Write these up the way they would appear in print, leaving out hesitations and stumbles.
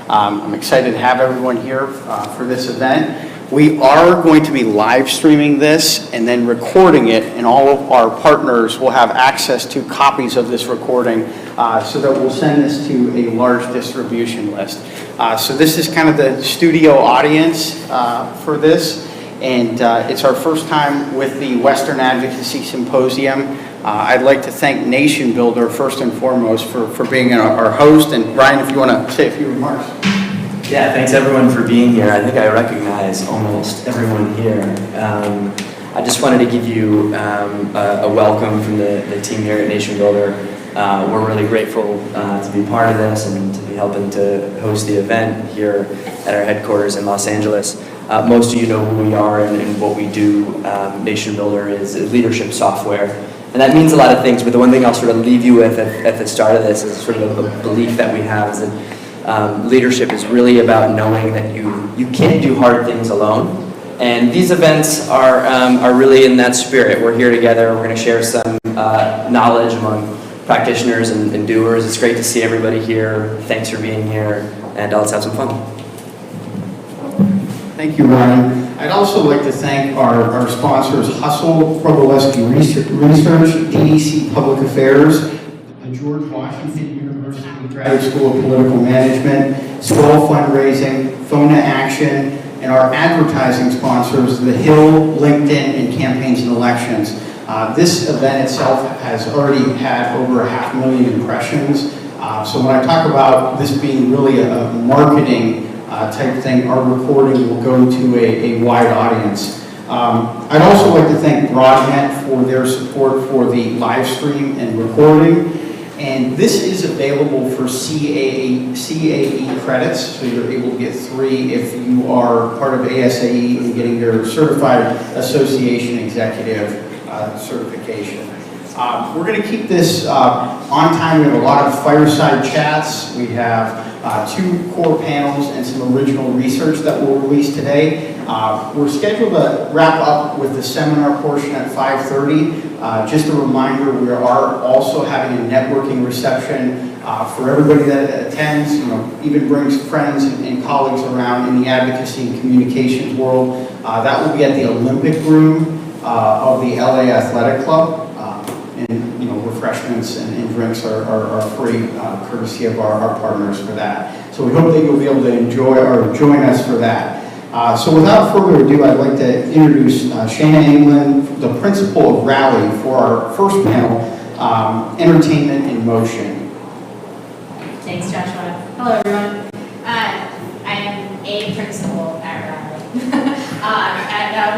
I'm excited to have everyone here for this event. We are going to be live streaming this and then recording it, and all of our partners will have access to copies of this recording so that we'll send this to a large distribution list. So this is kind of the studio audience for this, and it's our first time with the Western Advocacy Symposium. I'd like to thank NationBuilder first and foremost for being our host, and Brian, if you want to say a few remarks. Yeah, thanks everyone for being here. I think I recognize almost everyone here. I just wanted to give you a welcome from the team here at NationBuilder. We're really grateful to be part of this and to be helping to host the event here at our headquarters in Los Angeles. Most of you know who we are and what we do. NationBuilder is leadership software. And that means a lot of things, but the one thing I'll sort of leave you with at the start of this is sort of a belief that we have is that leadership is really about knowing that you can't do hard things alone. And these events are really in that spirit. We're here together. We're going to share some knowledge among practitioners and doers. It's great to see everybody here. Thanks for being here, and let's have some fun. Thank you, Ryan. I'd also like to thank our sponsors, Hustle, Proboleski Research, DDC Public Affairs, the George Washington University Graduate School of Political Management, Swell Fundraising, FONA Action, and our advertising sponsors, The Hill, LinkedIn, and Campaigns and Elections. This event itself has already had over 500,000 impressions. So when I talk about this being really a marketing type thing, our recording will go to a wide audience. I'd also like to thank Broadnet for their support for the live stream and recording. And this is available for CAE Credits, so you're able to get 3 if you are part of ASAE and getting your Certified Association Executive certification. We're going to keep this on time. We have a lot of fireside chats. We have 2 core panels and some original research that we'll release today. We're scheduled to wrap up with the seminar portion at 5:30. Just a reminder, we are also having a networking reception for everybody that attends, even brings friends and colleagues around in the advocacy and communications world. That will be at the Olympic Room of the LA Athletic Club. And refreshments and drinks are free, courtesy of our partners for that. So we hope that you'll be able to enjoy or join us for that. So without further ado, I'd like to introduce Shana England, the principal of Rally, for our first panel, Entertainment in Motion. Thanks, Joshua. Hello, everyone. I am a principal at Rally.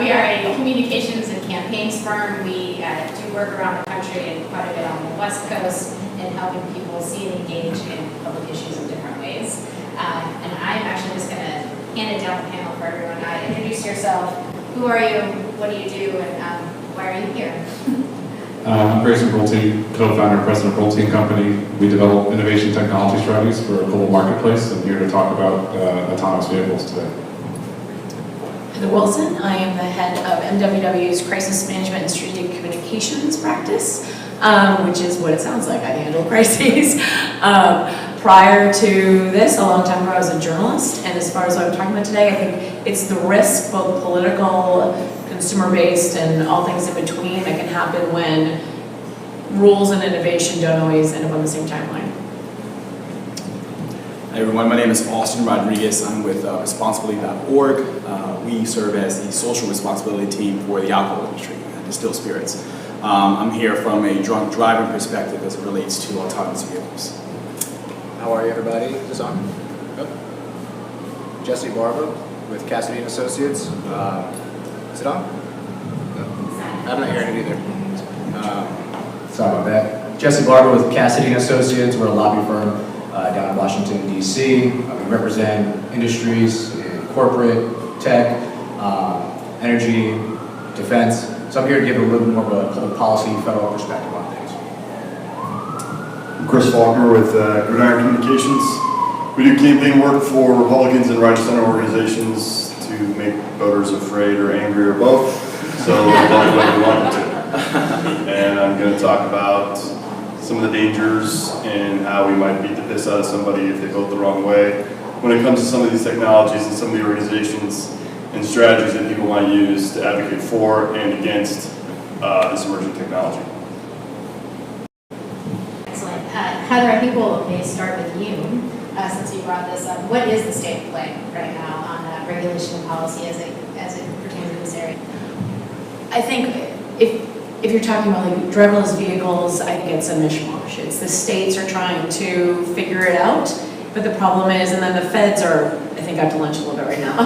We are a communications and campaigns firm. We do work around the country and quite a bit on the West Coast in helping people see and engage in public issues in different ways. And I'm actually just going to hand it down the panel for everyone. Introduce yourself. Who are you? What do you do? And why are you here? I'm Grayson Brolting, co-founder and president of Brolting Company. We develop innovation technology strategies for a global marketplace. I'm here to talk about autonomous vehicles today. Heather Wilson. I am the head of MWW's Crisis Management and Strategic Communications practice, which is what it sounds like. I handle crises. Prior to this, a long time ago, I was a journalist, and as far as what I'm talking about today, I think it's the risk, both political, consumer-based, and all things in between that can happen when rules and innovation don't always end up on the same timeline. Hi everyone, my name is Austin Rodriguez. I'm with responsibly.org. We serve as the social responsibility team for the alcohol industry, distilled spirits. I'm here from a drunk driving perspective as it relates to autonomous vehicles. How are you, everybody? Is this on? Yep. Jesse Barber with Cassidy and Associates. Is it on? No. I'm not hearing it either. Sorry about that. Jesse Barber with Cassidy and Associates. We're a lobby firm down in Washington, D.C. We represent industries in corporate, tech, energy, defense. So I'm here to give a little more of a public policy, federal perspective on things. I'm Chris Faulkner with Gridiron Communications. We do campaign work for Republicans and right center organizations to make voters afraid or angry or both. So that's what we want to. And I'm going to talk about some of the dangers and how we might beat the piss out of somebody if they vote the wrong way, when it comes to some of these technologies and some of the organizations and strategies that people might use to advocate for and against this emerging technology. Excellent. Heather, I think we'll maybe start with you, since you brought this up. What is the state of play right now on regulation and policy as it pertains to this area? I think if you're talking about like driverless vehicles, I think it's a mishmash. It's the states are trying to figure it out, but the problem is, and then the feds are, I think, out to lunch a little bit right now,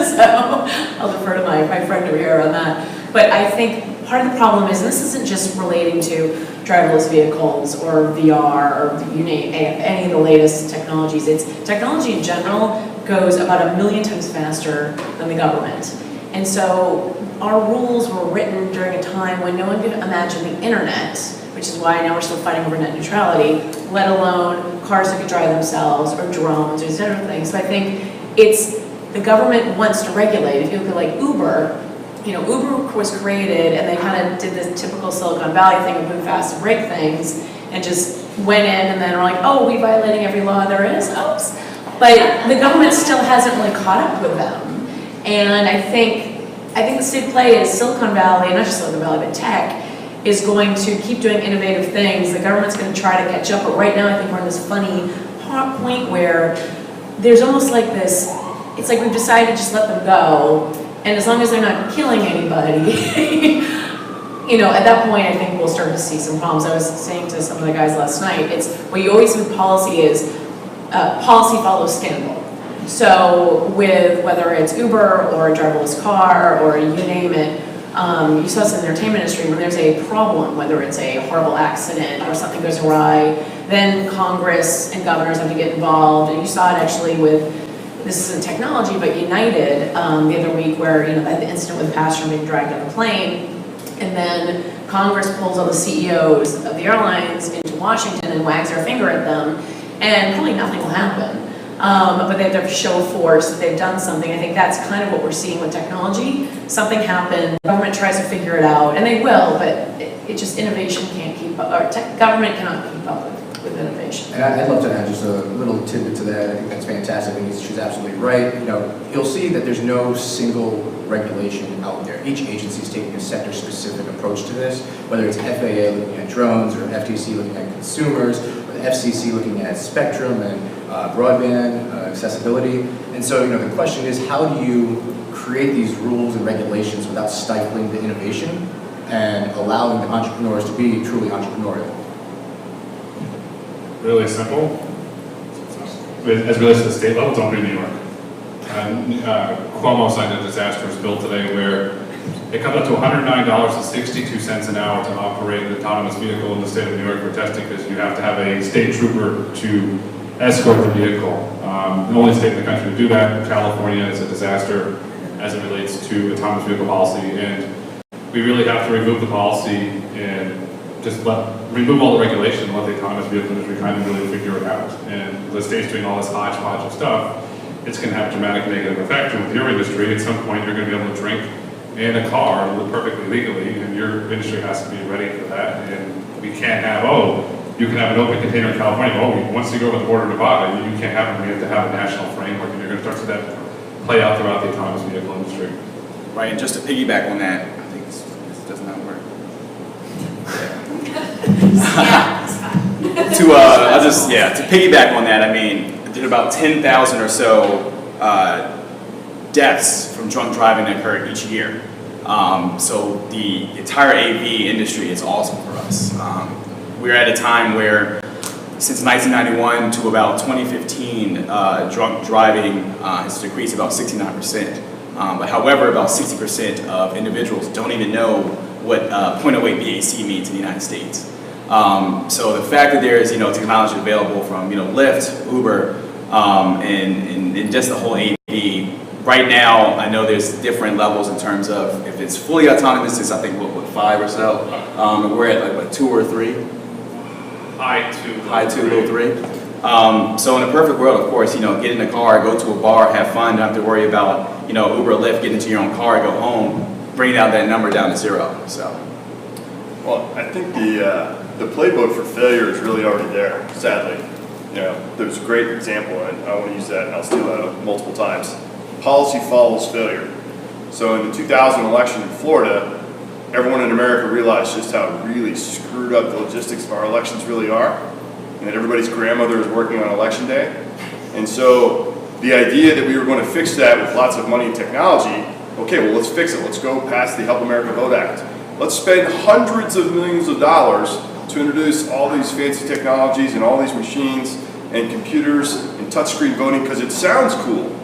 so I'll defer to my friend over here on that. But I think part of the problem is, and this isn't just relating to driverless vehicles or VR or you name any of the latest technologies. It's technology in general goes about 1 million times faster than the government. And so our rules were written during a time when no one could imagine the internet, which is why now we're still fighting over net neutrality, let alone cars that could drive themselves or drones or these other things. So I think it's the government wants to regulate. If you look at like Uber, you know, Uber was created and they kind of did this typical Silicon Valley thing of move fast and break things and just went in and then were like, oh, we're violating every law there is, oops. But the government still hasn't really caught up with them. And I think the state of play is Silicon Valley, not just Silicon Valley, but tech, is going to keep doing innovative things. The government's going to try to catch up, but right now I think we're in this funny point where there's almost like this, it's like we've decided to just let them go, and as long as they're not killing anybody, you know, at that point I think we'll start to see some problems. I was saying to some of the guys last night, it's what you always see with policy is policy follows scandal. So with whether it's Uber or a driverless car or you name it, you saw this in the entertainment industry, when there's a problem, whether it's a horrible accident or something goes awry, then Congress and governors have to get involved. And you saw it actually with, this isn't technology, but United the other week where, you know, that incident with the passenger being dragged on the plane, and then Congress pulls all the CEOs of the airlines into Washington and wags their finger at them, and probably nothing will happen. But they have to show force that they've done something. I think that's kind of what we're seeing with technology. Something happened, government tries to figure it out, and they will, but it just, innovation can't keep up, or government cannot keep up with innovation. And I'd love to add just a little tidbit to that. I think that's fantastic. I think she's absolutely right. You know, you'll see that there's no single regulation out there. Each agency is taking a sector-specific approach to this, whether it's FAA looking at drones, or FTC looking at consumers, or the FCC looking at spectrum and broadband accessibility. And so, you know, the question is, how do you create these rules and regulations without stifling the innovation and allowing the entrepreneurs to be truly entrepreneurial? Really simple. As it relates to the state level, don't do New York. Cuomo signed a disastrous bill today where it comes up to $109.62 an hour to operate an autonomous vehicle in the state of New York for testing, because you have to have a state trooper to escort the vehicle. The only state in the country to do that. California is a disaster as it relates to autonomous vehicle policy, and we really have to remove the policy and just remove all the regulation and let the autonomous vehicle industry kind of really figure it out. And the state's doing all this hodgepodge of stuff. It's going to have a dramatic negative effect. And with your industry, at some point you're going to be able to drink in a car perfectly legally, and your industry has to be ready for that. And we can't have, you can have an open container in California, once you go over the border of Nevada, you can't have it. We have to have a national framework, and you're going to start to see that play out throughout the autonomous vehicle industry. Right, and just to piggyback on that, I think this does not work. To piggyback on that, I mean, there's about 10,000 or so deaths from drunk driving that occur each year. So the entire AV industry is awesome for us. We're at a time where, since 1991 to about 2015, drunk driving has decreased about 69%. But however, about 60% of individuals don't even know what .08 BAC means in the United States. So the fact that there is, technology available from, Lyft, Uber, and just the whole AV. Right now, I know there's different levels in terms of if it's fully autonomous, it's I think what 5 or so. We're at like 2 or 3. High 2, low 3. So in a perfect world, of course, get in a car, go to a bar, have fun, don't have to worry about, Uber or Lyft, get into your own car, go home, bring that number down to 0. So. Well, I think the playbook for failure is really already there, sadly. there's a great example, and I want to use that, and I'll steal that multiple times. Policy follows failure. So in the 2000 election in Florida, everyone in America realized just how really screwed up the logistics of our elections really are, and that everybody's grandmother is working on election day. And so the idea that we were going to fix that with lots of money and technology, okay, well, let's fix it. Let's go pass the Help America Vote Act. Let's spend hundreds of millions of dollars to introduce all these fancy technologies and all these machines and computers and touchscreen voting because it sounds cool.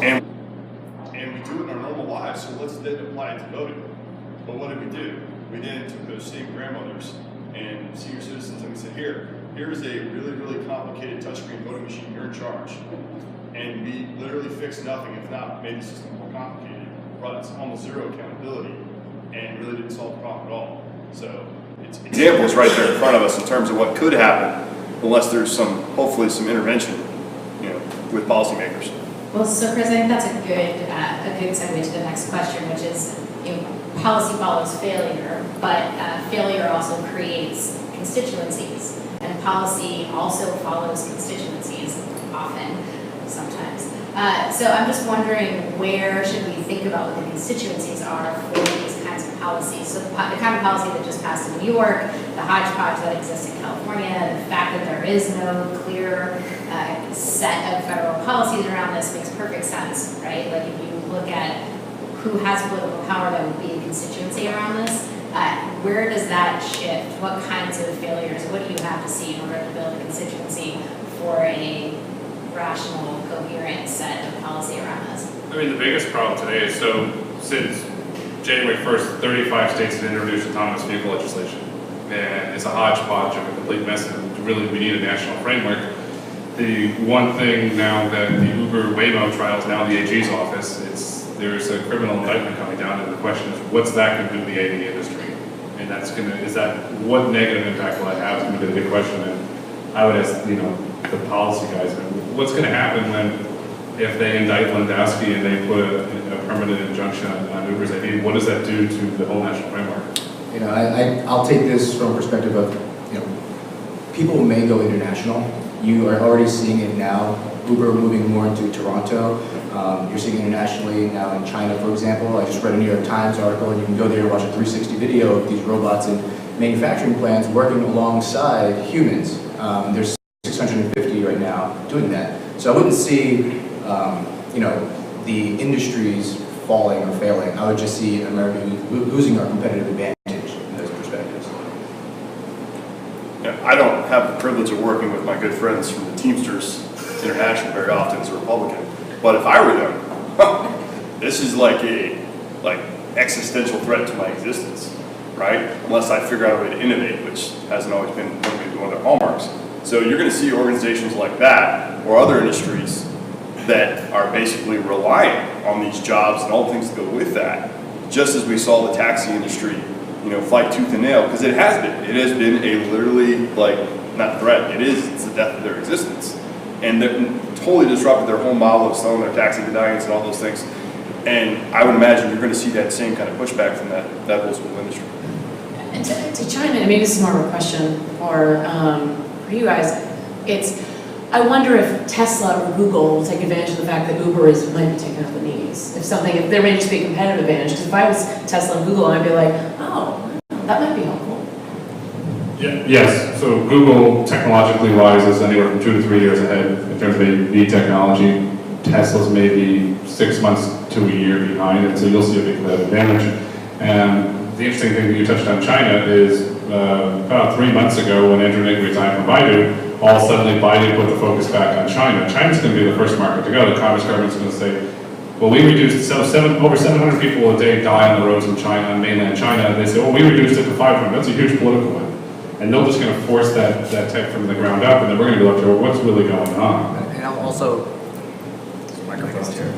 And we do it in our normal lives, so let's then apply it to voting. But what did we do? We then took those same grandmothers and senior citizens and we said, here's a really, really complicated touchscreen voting machine, you're in charge. And we literally fixed nothing, if not made the system more complicated, brought us almost zero accountability, and really didn't solve the problem at all. So it's examples right there in front of us in terms of what could happen unless there's hopefully some intervention, with policymakers. Well, so Chris, I think that's a good segue to the next question, which is, policy follows failure, but failure also creates constituencies, and policy also follows constituencies often, sometimes. So I'm just wondering, where should we think about what the constituencies are for these kinds of policies? So the kind of policy that just passed in New York, the hodgepodge that exists in California, the fact that there is no clear set of federal policies around this makes perfect sense, right? Like if you look at who has political power that would be a constituency around this, where does that shift? What kinds of failures, what do you have to see in order to build a constituency for a rational, coherent set of policy around this? I mean, the biggest problem today is, since January 1st, 35 states have introduced autonomous vehicle legislation. And it's a hodgepodge of a complete mess, and really we need a national framework. The one thing now that the Uber Waymo trial is now in the AG's office, there's a criminal indictment coming down, and the question is, what's that going to do to the AV industry? And what negative impact will that have? It's going to be the big question. And I would ask, the policy guys, what's going to happen if they indict Landowski and they put a permanent injunction on Uber's AV? What does that do to the whole national framework? I'll take this from a perspective of, people may go international. You are already seeing it now. Uber moving more into Toronto. You're seeing internationally now in China, for example. I just read a New York Times article, and you can go there and watch a 360 video of these robots in manufacturing plants working alongside humans. There's 650 right now doing that. So I wouldn't see, the industries falling or failing. I would just see America losing our competitive advantage in those perspectives. I don't have the privilege of working with my good friends from the Teamsters International very often as a Republican, but if I were them, this is like existential threat to my existence, right? Unless I figure out a way to innovate, which hasn't always been one of their hallmarks. So you're going to see organizations like that or other industries that are basically reliant on these jobs and all the things that go with that, just as we saw the taxi industry, fight tooth and nail, because it has been a literally, not threat, it's the death of their existence. And they're totally disrupted their whole model of selling their taxi medallions and all those things. And I would imagine you're going to see that same kind of pushback from that whole school industry. And to chime in, maybe this is more of a question for you guys. I wonder if Tesla or Google will take advantage of the fact that Uber might be taking up the knees. If there may just be a competitive advantage. Because if I was Tesla and Google, I'd be like, oh, that might be helpful. Yeah, yes, so Google technologically wise is anywhere from 2 to 3 years ahead in terms of AV technology. Tesla's maybe 6 months to a year behind, and so you'll see a big competitive advantage. And the interesting thing that you touched on China is about 3 months ago when Andrew Ng resigned from Baidu, all suddenly Baidu put the focus back on China. China's going to be the first market to go. The Communist government's going to say, well, we reduced, over 700 people a day die on the roads in China, in mainland China, and they say, well, we reduced it to 500. That's a huge political win. And they're just going to force that tech from the ground up, and then we're going to go up to what's really going on. And I'll also, microphone's here.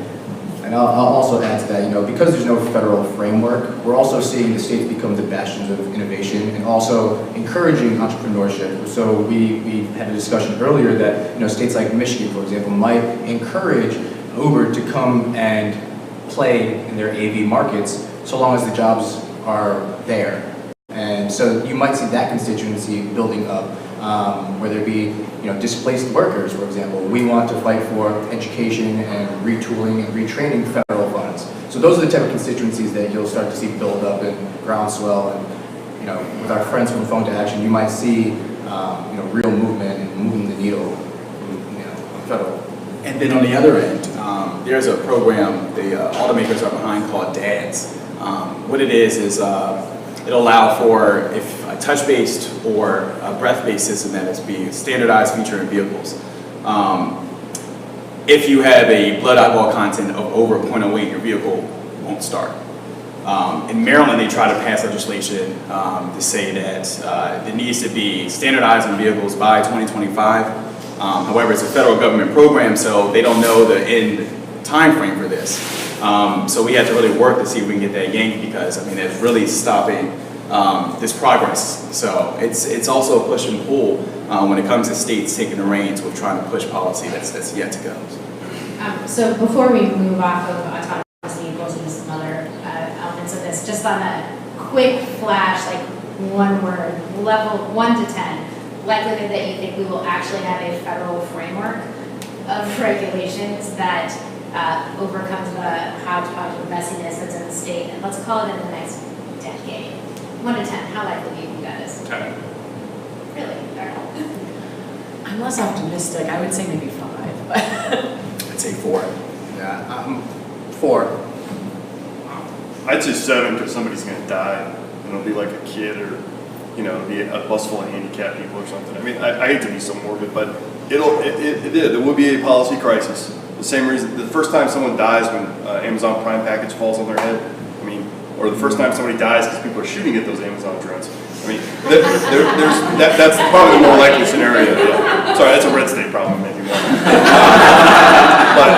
And I'll also add to that, because there's no federal framework, we're also seeing the states become the bastions of innovation and also encouraging entrepreneurship. So we had a discussion earlier that, states like Michigan, for example, might encourage Uber to come and play in their AV markets so long as the jobs are there. And so you might see that constituency building up. whether it be displaced workers, for example. We want to fight for education and retooling and retraining federal funds. So those are the type of constituencies that you'll start to see build up in groundswell, and with our friends from Phone to Action, you might see real movement and moving the needle, federal. And then on the other end, there's a program the automakers are behind called DADS. What it is it'll allow for if a touch-based or a breath-based system that is being a standardized feature in vehicles. If you have a blood alcohol content of over 0.08, your vehicle won't start. In Maryland, they try to pass legislation to say that it needs to be standardized in vehicles by 2025. However, it's a federal government program, so they don't know the end time frame for this. So we have to really work to see if we can get that yanked, because it's really stopping this progress. So it's also a push and pull when it comes to states taking the reins with trying to push policy that's yet to go. So before we move off of autonomous vehicles and some other elements of this, just on a quick flash, like one word, level 1 to 10, likelihood that you think we will actually have a federal framework of regulations that overcomes the hodgepodge of messiness that's in the state, and let's call it in the next decade. 1 to 10, how likely do you think that is? 10. Really? All right. I'm less optimistic. I would say maybe 5, but I'd say 4. Yeah, 4. I'd say 7 because somebody's going to die. And it'll be like a kid, or it'll be a bus full of handicapped people or something. I hate to be so morbid, but there will be a policy crisis. The same reason, the first time someone dies when Amazon Prime package falls on their head, or the first time somebody dies because people are shooting at those Amazon drones. That's probably the more likely scenario. Yeah. Sorry, that's a red state problem, maybe more. But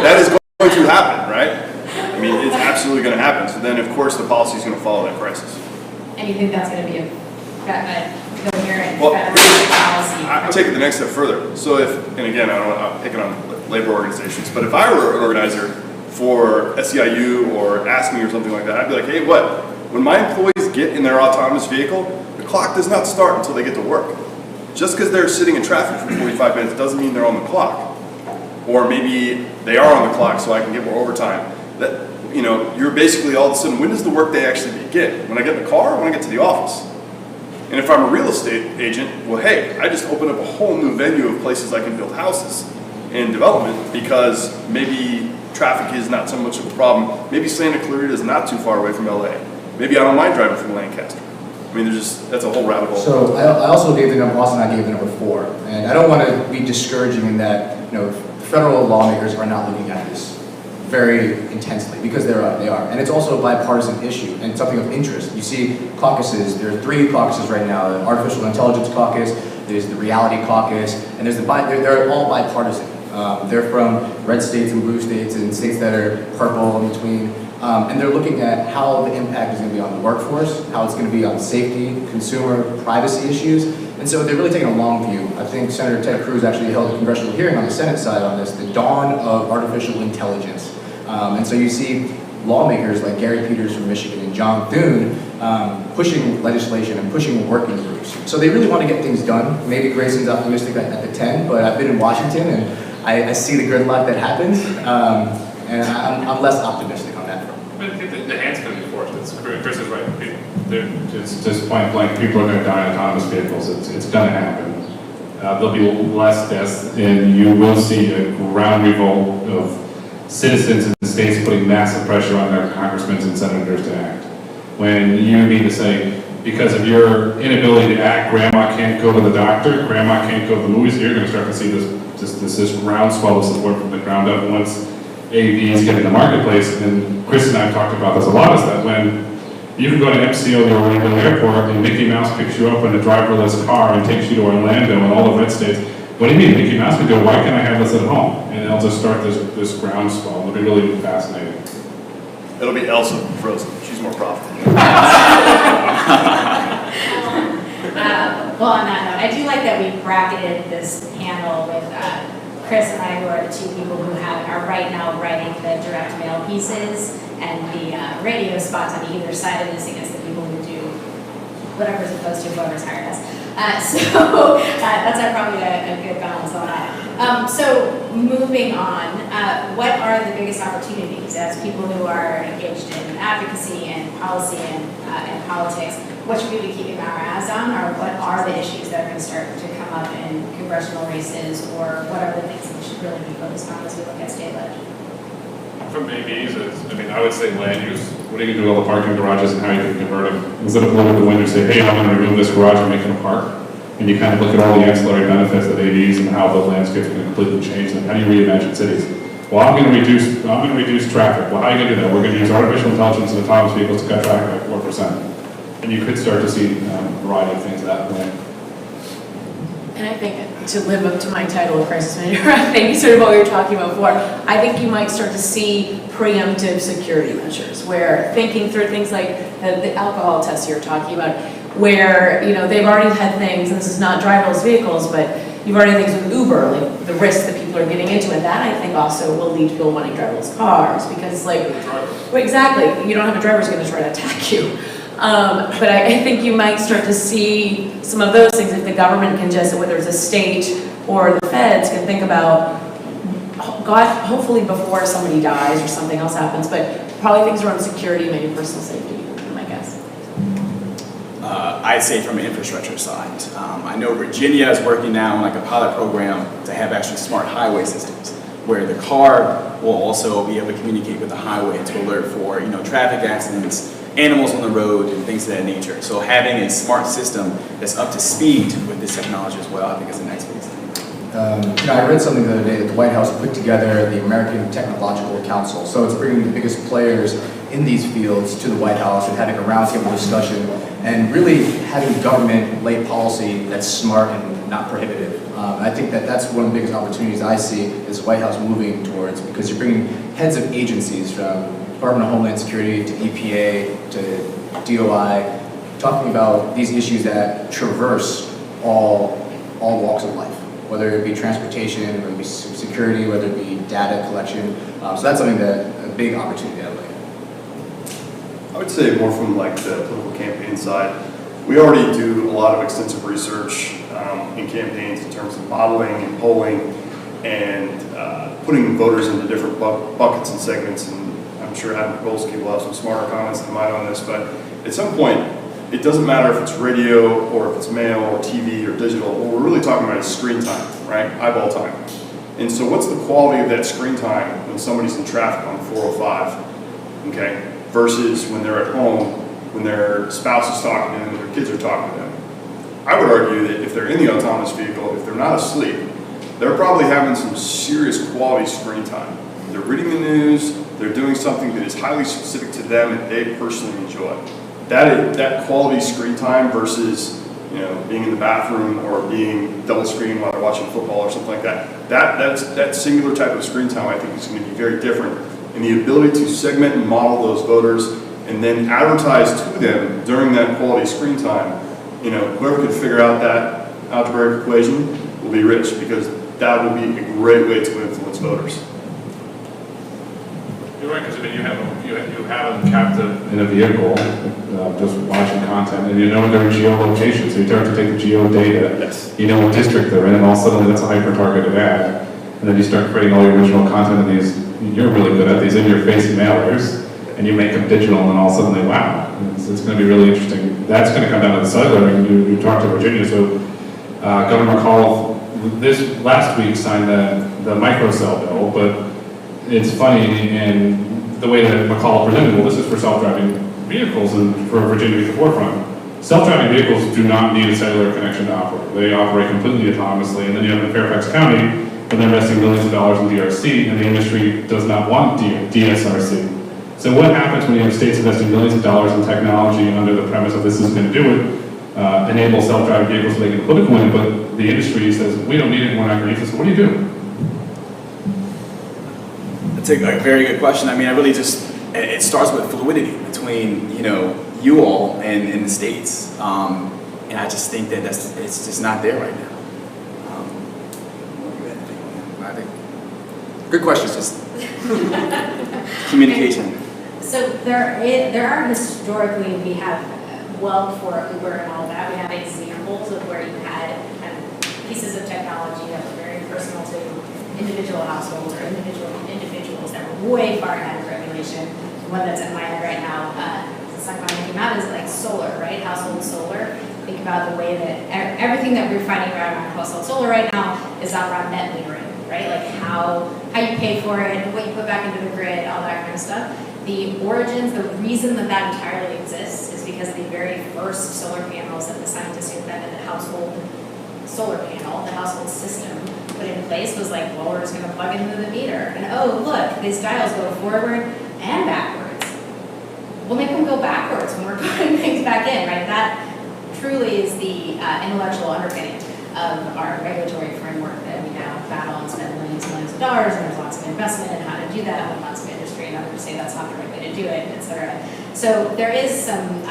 that is going to happen, right? It's absolutely going to happen. So then, of course, the policy is going to follow that crisis. And you think that's going to be a coherent Well, federal policy? I'll take it the next step further. So and again, I'm picking on labor organizations, but if I were an organizer for SEIU or ASME or something like that, I'd be like, hey, when my employees get in their autonomous vehicle, the clock does not start until they get to work. Just because they're sitting in traffic for 45 minutes doesn't mean they're on the clock. Or maybe they are on the clock so I can get more overtime. You're basically all of a sudden, when does the workday actually begin? When I get in the car or when I get to the office? And if I'm a real estate agent, well, hey, I just opened up a whole new venue of places I can build houses in development, because maybe traffic is not so much of a problem. Maybe Santa Clarita is not too far away from LA. Maybe I don't mind driving from Lancaster. That's a whole rabbit hole. So I also gave the number, Austin and I gave the number 4. And I don't want to be discouraging in that, federal lawmakers are not looking at this very intensely, because they are. And it's also a bipartisan issue and something of interest. You see caucuses, there are 3 caucuses right now: the Artificial Intelligence Caucus, there's the Reality Caucus, and they're all bipartisan. They're from red states and blue states and states that are purple in between. And they're looking at how the impact is going to be on the workforce, how it's going to be on safety, consumer, privacy issues. And so they're really taking a long view. I think Senator Ted Cruz actually held a congressional hearing on the Senate side on this, the dawn of artificial intelligence. And so you see lawmakers like Gary Peters from Michigan and John Thune pushing legislation and pushing working groups. So they really want to get things done. Maybe Grayson's optimistic at the 10, but I've been in Washington and I see the gridlock that happens, and I'm less optimistic on that front. But the hands can be forced. Chris is right. Just point blank, people are going to die in autonomous vehicles. It's going to happen. There'll be less deaths, and you will see a ground revolt of citizens in the states putting massive pressure on their congressmen and senators to act. When you mean to say, because of your inability to act, grandma can't go to the doctor, grandma can't go to the movies, you're going to start to see this groundswell of support from the ground up once AVs get in the marketplace. And Chris and I have talked about this a lot, is that when you can go to MCO, the Orlando airport, and Mickey Mouse picks you up in a driverless car and takes you to Orlando and all the red states. What do you mean? Mickey Mouse can go, why can't I have this at home? And it'll just start this groundswell. It'll be really fascinating. It'll be Elsa from Frozen. She's more profitable. Well, on that note, I do like that we bracketed this panel with Chris and I, who are the 2 people who are right now writing the direct mail pieces and the radio spots on either side of this against the people who do whatever as opposed to voters hired us. So that's probably a good balance on that. So moving on, what are the biggest opportunities as people who are engaged in advocacy and policy and politics? What should we be keeping our eyes on, or what are the issues that are going to start to come up in congressional races, or what are the things that we should really be focused on as we look at state leg? From ABs, I would say land use. What are you going to do with all the parking garages and how you can convert them? Instead of blowing the wind and say, hey, I'm going to remove this garage and make it a park. And you kind of look at all the ancillary benefits of ABs and how the landscape's going to completely change them. How do you reimagine cities? Well, I'm going to reduce traffic. Well, how are you going to do that? We're going to use artificial intelligence and autonomous vehicles to cut traffic by 4%. And you could start to see a variety of things that way. And I think to live up to my title of crisis manager, maybe sort of what we were talking about before, I think you might start to see preemptive security measures where thinking through things like the alcohol tests you're talking about, where they've already had things, and this is not driverless vehicles, but you've already had things with Uber, like the risks that people are getting into, and that I think also will lead to people wanting driverless cars, because exactly, you don't have a driver who's going to try to attack you. But I think you might start to see some of those things if the government can just, whether it's a state or the feds, can think about, God, hopefully before somebody dies or something else happens, but probably things around security, maybe personal safety, my guess. I'd say from an infrastructure side. I know Virginia is working now on like a pilot program to have actually smart highway systems, where the car will also be able to communicate with the highway to alert for traffic accidents, animals on the road, and things of that nature. So having a smart system that's up to speed with this technology as well, I think is a nice piece. I read something the other day that the White House put together the American Technological Council. So it's bringing the biggest players in these fields to the White House and having a roundtable discussion and really having government lay policy that's smart and not prohibitive. I think that's one of the biggest opportunities I see is the White House moving towards, because you're bringing heads of agencies from Department of Homeland Security to EPA to DOI, talking about these issues that traverse all walks of life, whether it be transportation, whether it be security, whether it be data collection. So that's something a big opportunity I like. I would say more from like the political campaign side. We already do a lot of extensive research in campaigns in terms of modeling and polling and putting voters into different buckets and segments. And I'm sure Adam Kowalski will have some smarter comments than mine on this, but at some point, it doesn't matter if it's radio or if it's mail or TV or digital. What we're really talking about is screen time, right? Eyeball time. And so what's the quality of that screen time when somebody's in traffic on 405, okay, versus when they're at home, when their spouse is talking to them, their kids are talking to them? I would argue that if they're in the autonomous vehicle, if they're not asleep, they're probably having some serious quality screen time. They're reading the news, they're doing something that is highly specific to them and they personally enjoy. That quality screen time versus being in the bathroom or being double screen while they're watching football or something like that. That singular type of screen time I think is going to be very different. And the ability to segment and model those voters and then advertise to them during that quality screen time, whoever could figure out that algebraic equation will be rich, because that will be a great way to influence voters. You're right, because you have them captive in a vehicle, just watching content, and their geolocation, so you start to take the geo data, Yes. what district they're in, and all of a sudden that's a hyper-targeted ad, and then you start creating all your original content in these, you're really good at these in-your-face mailers, and you make them digital, and all of a sudden they, wow, it's going to be really interesting. That's going to come down to the cellular, and you talked to Virginia, so Governor McCall this last week signed the microcell bill, but it's funny in the way that McCall presented, well, this is for self-driving vehicles and for Virginia to be at the forefront. Self-driving vehicles do not need a cellular connection to operate. They operate completely autonomously, and then you have in Fairfax County, and they're investing millions of dollars in DRC, and the industry does not want DSRC. So what happens when you have states investing millions of dollars in technology under the premise of this is going to do it, enable self-driving vehicles so they can political win, but the industry says, we don't need it, we're not going to use this. What do you do? That's a very good question. I really it starts with fluidity between, you all and the states. And I just think that it's just not there right now. I think good question. Just communication. So there are historically, we have well before Uber and all that, we had examples of where you had kind of pieces of technology that were very personal to individual households or individuals that were way far ahead of regulation. The one that's in my head right now, the song came out is like solar, right? Household solar. Think about the way that everything that we're finding around household solar right now is around net metering, right? Like how you pay for it, what you put back into the grid, all that kind of stuff. The origins, the reason that that entirely exists is because the very first solar panels that the scientists who invented the household solar panel, the household system, put in place was like, well, we're just going to plug into the meter. And oh, look, these dials go forward and backwards. We'll make them go backwards when we're putting things back in, right? That truly is the intellectual underpinning of our regulatory framework that we now battle and spend millions and millions of dollars, and there's lots of investment in how to do that, and lots of industry and others say that's not the right way to do it, et cetera. So there is some,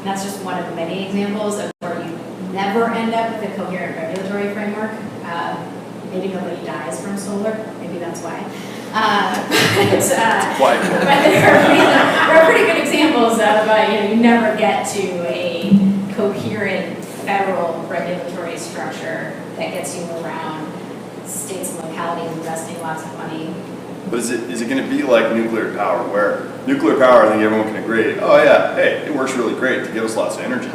that's just one of many examples of where you never end up with a coherent regulatory framework. Maybe nobody dies from solar, maybe that's why. But there are pretty good examples of you never get to a coherent federal regulatory structure that gets you around states and localities investing lots of money. But is it going to be like nuclear power, where nuclear power, I think everyone can agree, oh yeah, hey, it works really great to give us lots of energy.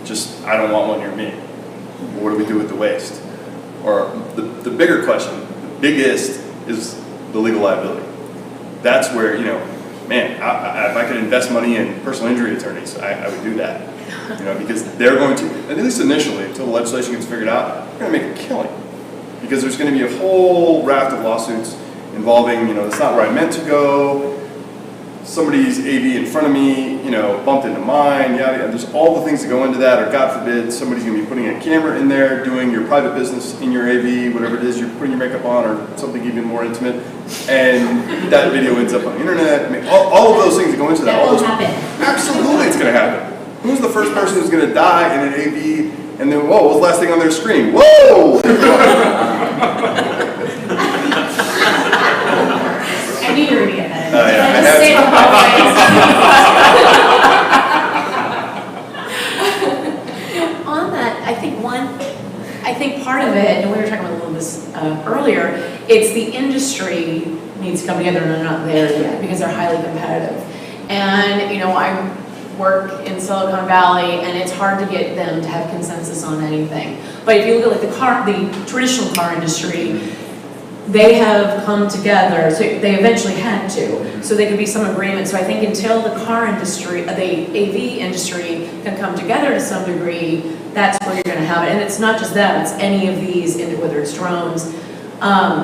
Just, I don't want one near me. What do we do with the waste? Or the bigger question, the biggest, is the legal liability. That's where, man, if I could invest money in personal injury attorneys, I would do that. Because they're going to, at least initially, until the legislation gets figured out, they're going to make a killing. Because there's going to be a whole raft of lawsuits involving, that's not where I meant to go, somebody's AV in front of me, bumped into mine, yada. There's all the things that go into that, or God forbid, somebody's going to be putting a camera in there, doing your private business in your AV, whatever it is, you're putting your makeup on, or something even more intimate, and that video ends up on the internet. I mean, all of those things that go into that. That will happen. Absolutely, it's going to happen. Who's the first person who's going to die in an AV, and then, whoa, what was the last thing on their screen? Whoa! I knew you were going to get that. Yeah, Just say the whole phrase. On that, I think part of it, and we were talking about a little this earlier, it's the industry needs to come together, and they're not there yet because they're highly competitive. And I work in Silicon Valley, and it's hard to get them to have consensus on anything. But if you look at like the traditional car industry, they have come together, so they eventually had to, so there could be some agreement. So I think until the car industry, the AV industry can come together to some degree, that's where you're going to have it. And it's not just them, it's any of these, whether it's drones,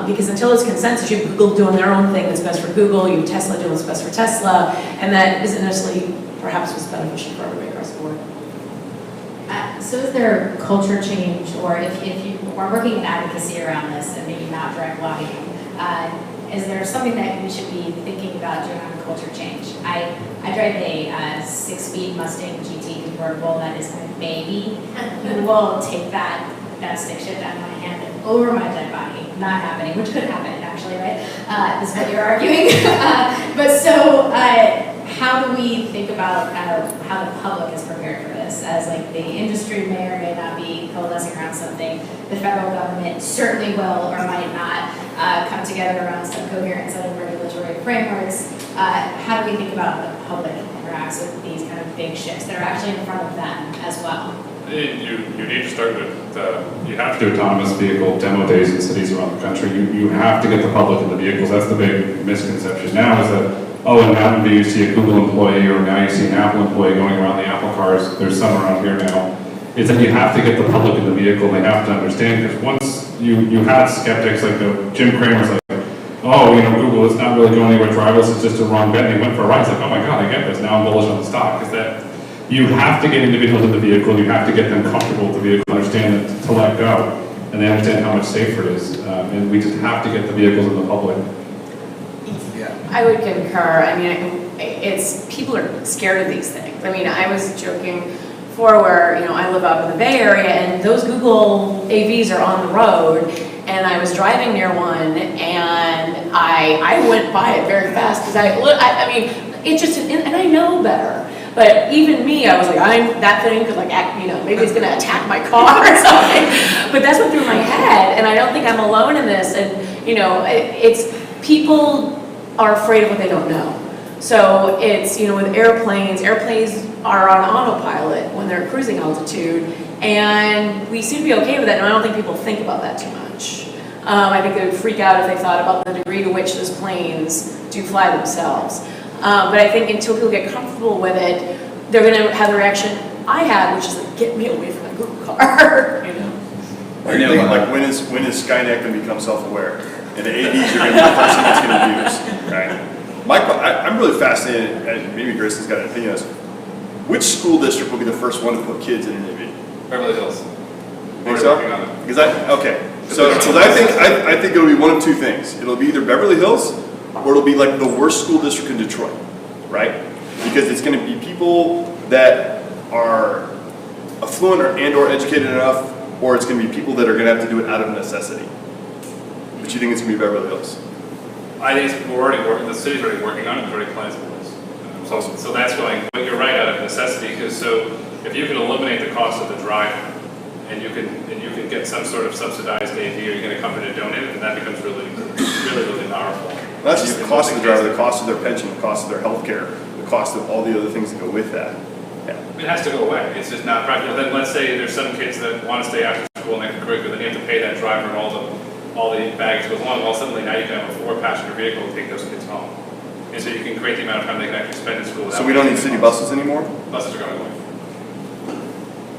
because until it's consensus, you have Google doing their own thing that's best for Google, you have Tesla doing what's best for Tesla, and that isn't necessarily perhaps what's beneficial for everybody across the board. So is there culture change, or if you are working in advocacy around this and maybe not direct lobbying, is there something that we should be thinking about doing on culture change? I drive a 6-speed Mustang GT convertible that is my baby. You will take that stick shift out of my hand and over my dead body. Not happening, which could happen actually, right? This is what you're arguing. But so, how do we think about how the public is prepared for this? As like the industry may or may not be coalescing around something, the federal government certainly will or might not come together around some coherent set of regulatory frameworks. How do we think about the public interacts with these kind of big shifts that are actually in front of them as well? You need to start with, you have to do autonomous vehicle demo days in cities around the country. You have to get the public in the vehicles. That's the big misconception now, is that, oh, in Mountain View you see a Google employee, or now you see an Apple employee going around the Apple cars. There's some around here now. Is that you have to get the public in the vehicle, and they have to understand, because once you had skeptics like Jim Cramer's like, oh, Google, it's not really going anywhere driverless, it's just a wrong bet, and he went for a ride. It's like, oh my God, I get this. Now I'm bullish on the stock. Is that you have to get individuals in the vehicle, you have to get them comfortable with the vehicle, understand that to let go, and they understand how much safer it is. And we just have to get the vehicles in the public. I would concur. I mean, it's people are scared of these things. I mean, I was joking before where, I live up in the Bay Area, and those Google AVs are on the road, and I was driving near one, and I went by it very fast, because I mean, it just, and I know better, But even me, I was like, that thing could like act, maybe it's gonna attack my car or something. But that's what through my head, and I don't think I'm alone in this. And it's people are afraid of what they don't know. So it's, with airplanes are on autopilot when they're at cruising altitude, and we seem to be okay with that, and I don't think people think about that too much. I think they would freak out if they thought about the degree to which those planes do fly themselves. But I think until people get comfortable with it, they're gonna have the reaction I had, which is like, get me away from my Google car, What do you think, like, when is Skynet going to become self-aware? And the AVs are going to be the person that's going to use, right? I'm really fascinated, and maybe Grace has got an opinion on this. Which school district will be the first one to put kids in an AV? Beverly Hills. Think so? Because So I think it'll be one of two things. It'll be either Beverly Hills, or it'll be like the worst school district in Detroit, right? Because it's going to be people that are affluent or educated enough, or it's going to be people that are going to have to do it out of necessity. But you think it's going to be Beverly Hills? I think we're already working, the city's already working on it, there's already plans for this. So that's going, but you're right, out of necessity, because so if you can eliminate the cost of the driver, and you can get some sort of subsidized AV, or you're going to come in and donate it, and that becomes really powerful. Well, that's just the cost of the driver, the cost of their pension, the cost of their health care, the cost of all the other things that go with that. Yeah. It has to go away. It's just not practical. Then let's say there's some kids that want to stay after school and extracurricular, then you have to pay that driver and all the baggage goes along. Well, suddenly now you can have a 4-passenger vehicle to take those kids home. And so you can create the amount of time they can actually spend in school. So we don't need city buses anymore? Buses are going away.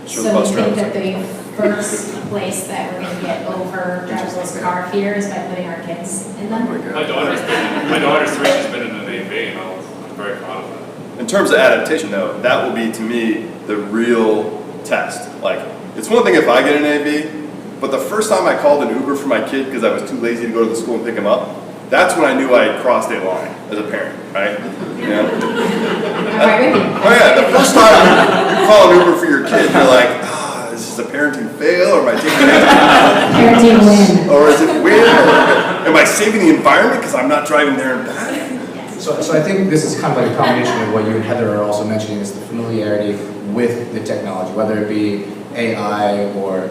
Sure, So the bus you think drivers. that the first place that we're gonna get over driverless car fear is by putting our kids in them? My daughter's 3, she's been in an AV, and I'm very proud of that. In terms of adaptation, though, that will be, to me, the real test. Like, it's one thing if I get an AV, but the first time I called an Uber for my kid because I was too lazy to go to the school and pick him up, that's when I knew I had crossed a line as a parent, right? I'm right with you. Oh yeah, the first time you call an Uber for your kid, you're like, is this a parenting fail, or am I taking it? Parenting win. Or is it win? Or am I saving the environment because I'm not driving there and back? So I think this is kind of like a combination of what you and Heather are also mentioning, is the familiarity with the technology, whether it be AI or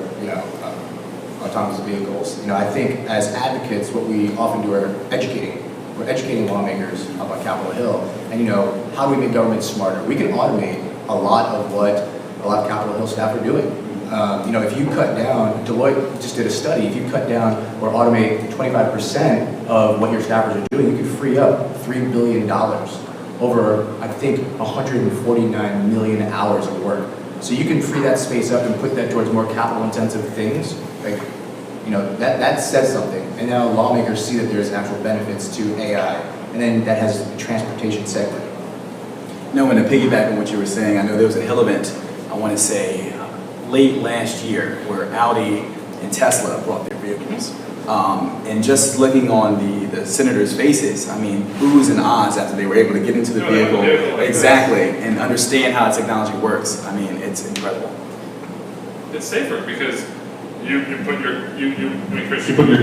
autonomous vehicles. I think as advocates, what we often do are educating. We're educating lawmakers about Capitol Hill, and how do we make government smarter? We can automate a lot of what a lot of Capitol Hill staff are doing. If you cut down, Deloitte just did a study, if you cut down or automate 25% of what your staffers are doing, you could free up $3 billion over, I think, 149 million hours of work. So you can free that space up and put that towards more capital-intensive things. Like, that says something. And now lawmakers see that there's actual benefits to AI, and then that has a transportation segment. No, and to piggyback on what you were saying, I know there was a Hill event, I want to say, late last year, where Audi and Tesla brought their vehicles. And just looking on the senators' faces, I mean, oohs and ahs after they were able to get into the vehicle. Exactly, and understand how technology works. I mean, it's incredible. It's safer because you put your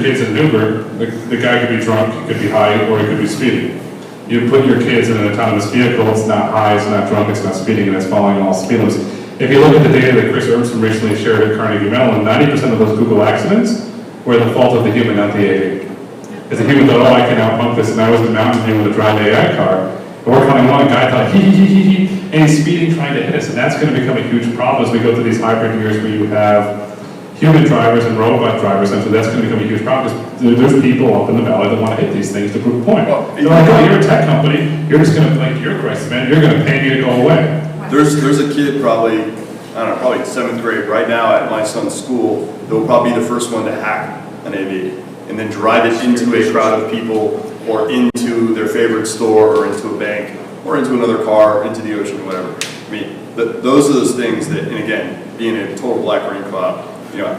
kids in an Uber, the guy could be drunk, he could be high, or he could be speeding. You put your kids in an autonomous vehicle, it's not high, it's not drunk, it's not speeding, and it's following all speed limits. If you look at the data that Chris Urmson recently shared at Carnegie Mellon, 90% of those Google accidents were the fault of the human, not the AV. Because the human thought, I can outpump this, and I was in Mountain View with a drive AI car. And we're coming along, a guy thought, he, and he's speeding trying to hit us. And that's going to become a huge problem as we go through these hybrid years where you have human drivers and robot drivers, and so that's going to become a huge problem because there's people up in the valley that want to hit these things to prove a point. They're like, you're a tech company, you're just going to, you're a crisis man, you're going to pay me to go away. There's a kid probably, I don't know, probably 7th grade right now at my son's school that will probably be the first one to hack an AV and then drive it into a crowd of people or into their favorite store or into a bank or into another car or into the ocean or whatever. I mean, those are those things that, and again, being a total black rain cloud,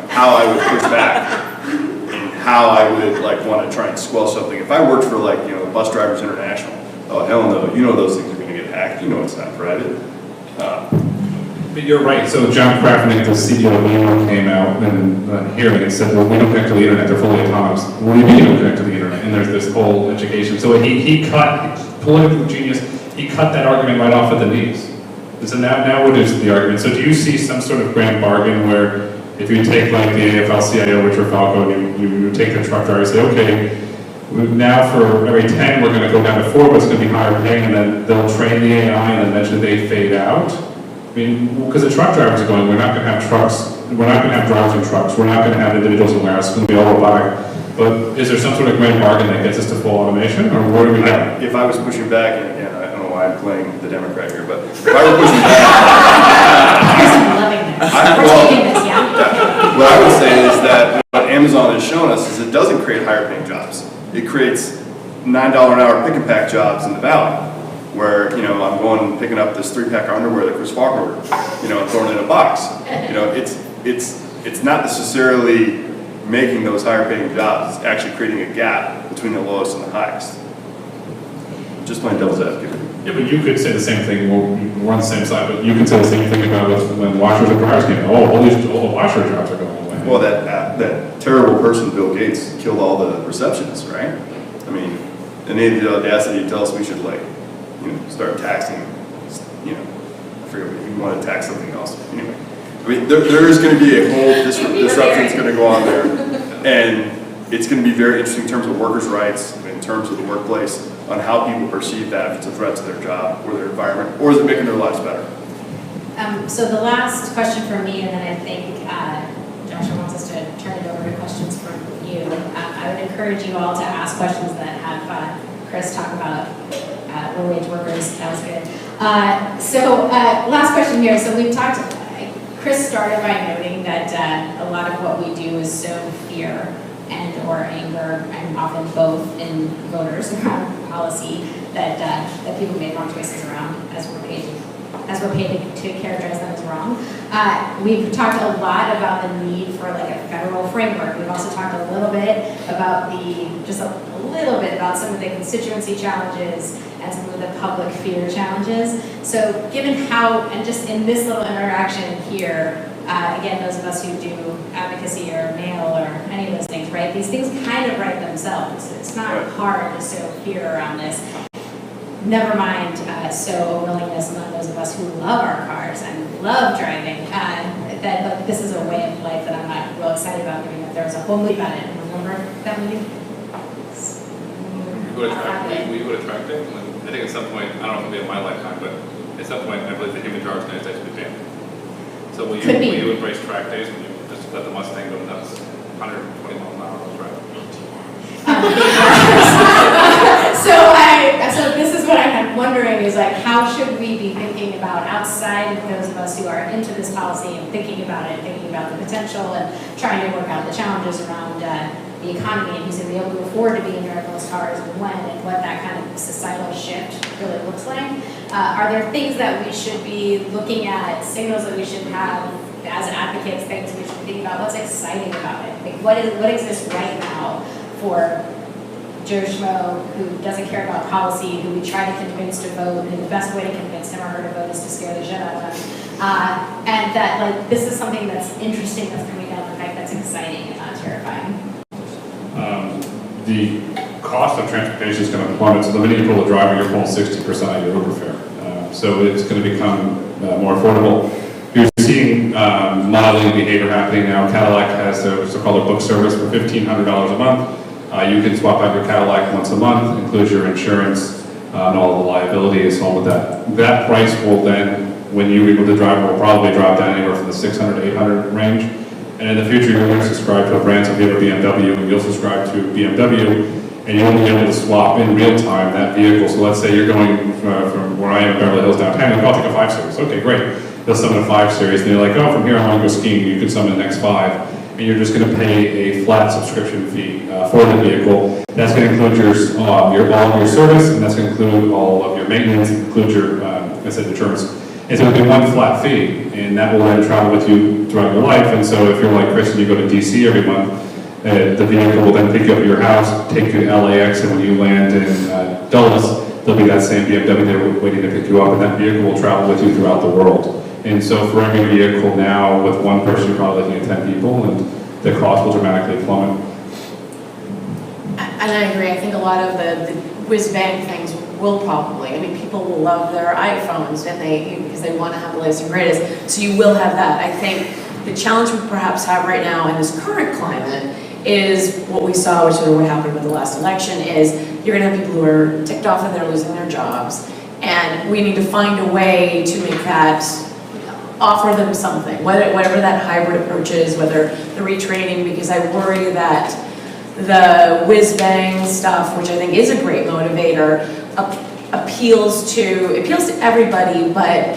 how I would push back and how I would want to try and squelch something. If I worked for Bus Drivers International, oh hell no, those things are going to get hacked. It's not private. But you're right. So John Krafnick, the CEO of Waymo, came out in a hearing and said, well, we don't connect to the internet, they're fully autonomous. What do you mean you don't connect to the internet? And there's this whole education. So he cut, political genius, he cut that argument right off at the knees. So now what is the argument? So do you see some sort of grand bargain where if you take like the AFL-CIO, Richard Falco, and you take the truck driver and say, okay, now for every 10, we're going to go down to 4, but it's going to be higher paying, and then they'll train the AI, and then eventually they fade out. I mean, because the truck drivers are going, we're not going to have trucks, we're not going to have drivers in trucks, we're not going to have individuals in warehouses, it's going to be all robotic. But is there some sort of grand bargain that gets us to full automation, or where do we go? If I was pushing back, and again, I don't know why I'm playing the Democrat here, but if I were pushing back, I'm loving this. We're taking this, yeah? what I would say is that what Amazon has shown us is it doesn't create higher paying jobs. It creates $9 an hour pick and pack jobs in the valley, where, you know, I'm going and picking up this 3-pack of underwear that Chris Faulkner ordered, you know, and throwing it in a box. You know, it's not necessarily making those higher paying jobs. It's actually creating a gap between the lowest and the highest. Just playing devil's advocate. Yeah, but you could say the same thing, we're on the same side, but you could say the same thing about when washers and dryers came. Oh, all the washer jobs are going away. Well, that terrible person, Bill Gates, killed all the receptionists, right? I mean, and they had the audacity to tell us we should, like, you know, start taxing, you know, I forget what you want to tax something else. Anyway, I mean, there is going to be a whole disruption that's going to go on there, and it's going to be very interesting in terms of workers' rights, in terms of the workplace, on how people perceive that, if it's a threat to their job or their environment, or is it making their lives better? So the last question from me, and then I think Joshua wants us to turn it over to questions from you. I would encourage you all to ask questions that have Chris talk about low-wage workers. That was good. Last question here. So we've talked, Chris started by noting that a lot of what we do is sow fear and or anger, and often both in voters around policy that people made wrong choices around as we're paid to characterize them as wrong. We've talked a lot about the need for like a federal framework. We've also talked a little bit about some of the constituency challenges and some of the public fear challenges. So given how, and just in this little interaction here, again, those of us who do advocacy or mail or any of those things, right? These things kind of write themselves. It's not hard to sow fear around this. Never mind sow a willingness among those of us who love our cars and love driving, that this is a way of life that I'm not real excited about, given that there's a whole movie about it. Remember that movie? We would attract it. I think at some point, I don't know if it'll be in my lifetime, but at some point, I believe the human driver's going to be banned. So will you embrace track days when you just let the Mustang go nuts, 120 miles an hour on the track? So this is what I'm wondering is like, how should we be thinking about outside of those of us who are into this policy and thinking about it, thinking about the potential and trying to work out the challenges around the economy and who's going to be able to afford to be in driverless cars and when and what that kind of societal shift really looks like. Are there things that we should be looking at, signals that we should have as advocates, things we should think about? What's exciting about it? Like what exists right now for Joe Schmo, who doesn't care about policy, who we try to convince to vote, and the best way to convince him or her to vote is to scare the shit out of them. And that, like, this is something that's interesting, that's coming down the pipe, that's exciting and not terrifying. The cost of transportation is going to plummet, so the minute you pull a driver, you're pulling 60% of your Uber fare. So it's going to become more affordable. You're seeing modeling behavior happening now. Cadillac has a so-called book service for $1,500 a month. You can swap out your Cadillac once a month, includes your insurance and all the liability and so on with that. That price will then, when you meet with the driver, will probably drop down anywhere from the $600 to $800 range. And in the future, you're going to subscribe to a brand, so if you have a BMW, and you'll subscribe to BMW, and you'll be able to swap in real time that vehicle. So let's say you're going from where I am in Beverly Hills downtown, you're like, I'll take a 5 Series. Okay, great. They'll summon a 5 Series, and you're like, oh, from here I want to go skiing. You can summon the next 5. And you're just going to pay a flat subscription fee for the vehicle. That's going to include all of your service, and that's going to include all of your maintenance, include your, insurance. It's going to be one flat fee, and that will then travel with you throughout your life. And so if you're like Chris and you go to DC every month, the vehicle will then pick you up at your house, take you to LAX, and when you land in Dulles, there'll be that same BMW there waiting to pick you up, and that vehicle will travel with you throughout the world. And so for every vehicle now, with one person, you're probably looking at 10 people, and the cost will dramatically plummet. And I agree. I think a lot of the whiz-bang things will probably. I mean, people will love their iPhones and because they want to have the latest and greatest. So you will have that. I think the challenge we perhaps have right now in this current climate is what we saw, which is what happened with the last election, is you're going to have people who are ticked off that they're losing their jobs. And we need to find a way to make that, offer them something, whatever that hybrid approach is, whether the retraining, because I worry that the whiz-bang stuff, which I think is a great motivator, appeals to everybody, but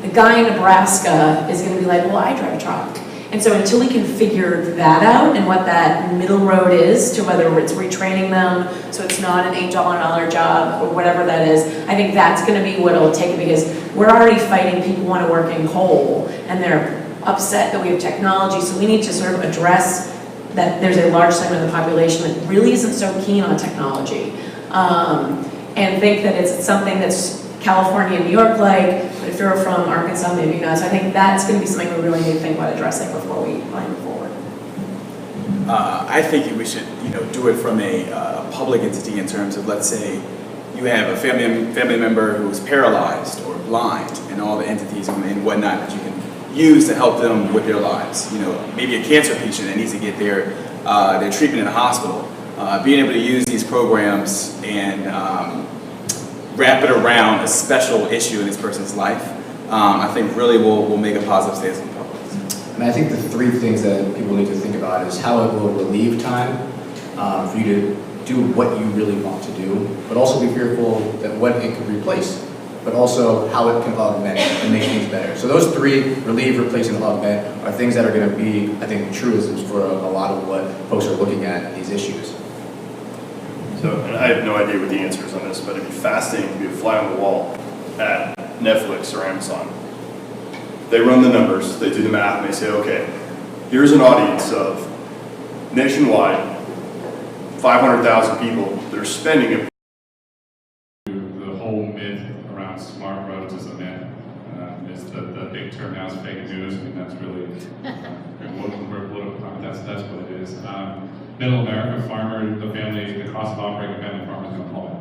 the guy in Nebraska is going to be like, well, I drive a truck. And so until we can figure that out and what that middle road is to whether it's retraining them so it's not an $8 an hour job or whatever that is, I think that's going to be what it'll take, because we're already fighting people who want to work in coal and they're upset that we have technology. So we need to sort of address that there's a large segment of the population that really isn't so keen on technology, and think that it's something that's California and New York like, but if you're from Arkansas, maybe not. So I think that's going to be something we really need to think about addressing before we move forward. I think we should, do it from a public entity in terms of, let's say, you have a family member who's paralyzed or blind, and all the entities and whatnot that you can use to help them with their lives. Maybe a cancer patient that needs to get their treatment in a hospital. Being able to use these programs and wrap it around a special issue in this person's life, I think really will make a positive stance in the public. And I think the three things that people need to think about is how it will relieve time for you to do what you really want to do, but also be fearful that what it could replace, but also how it can augment and make things better. So those three, relieve, replace, and augment, are things that are going to be, I think, truisms for a lot of what folks are looking at in these issues. So, and I have no idea what the answer is on this, but it'd be fascinating to be a fly on the wall at Netflix or Amazon. They run the numbers, they do the math, and they say, okay, here's an audience of nationwide 500,000 people that are spending it. The whole myth around smart roads is a myth. Is the big term now is fake news. I mean, that's really we're political comment. That's what it is. Middle America farmer, the cost of operating a family farm is going to plummet.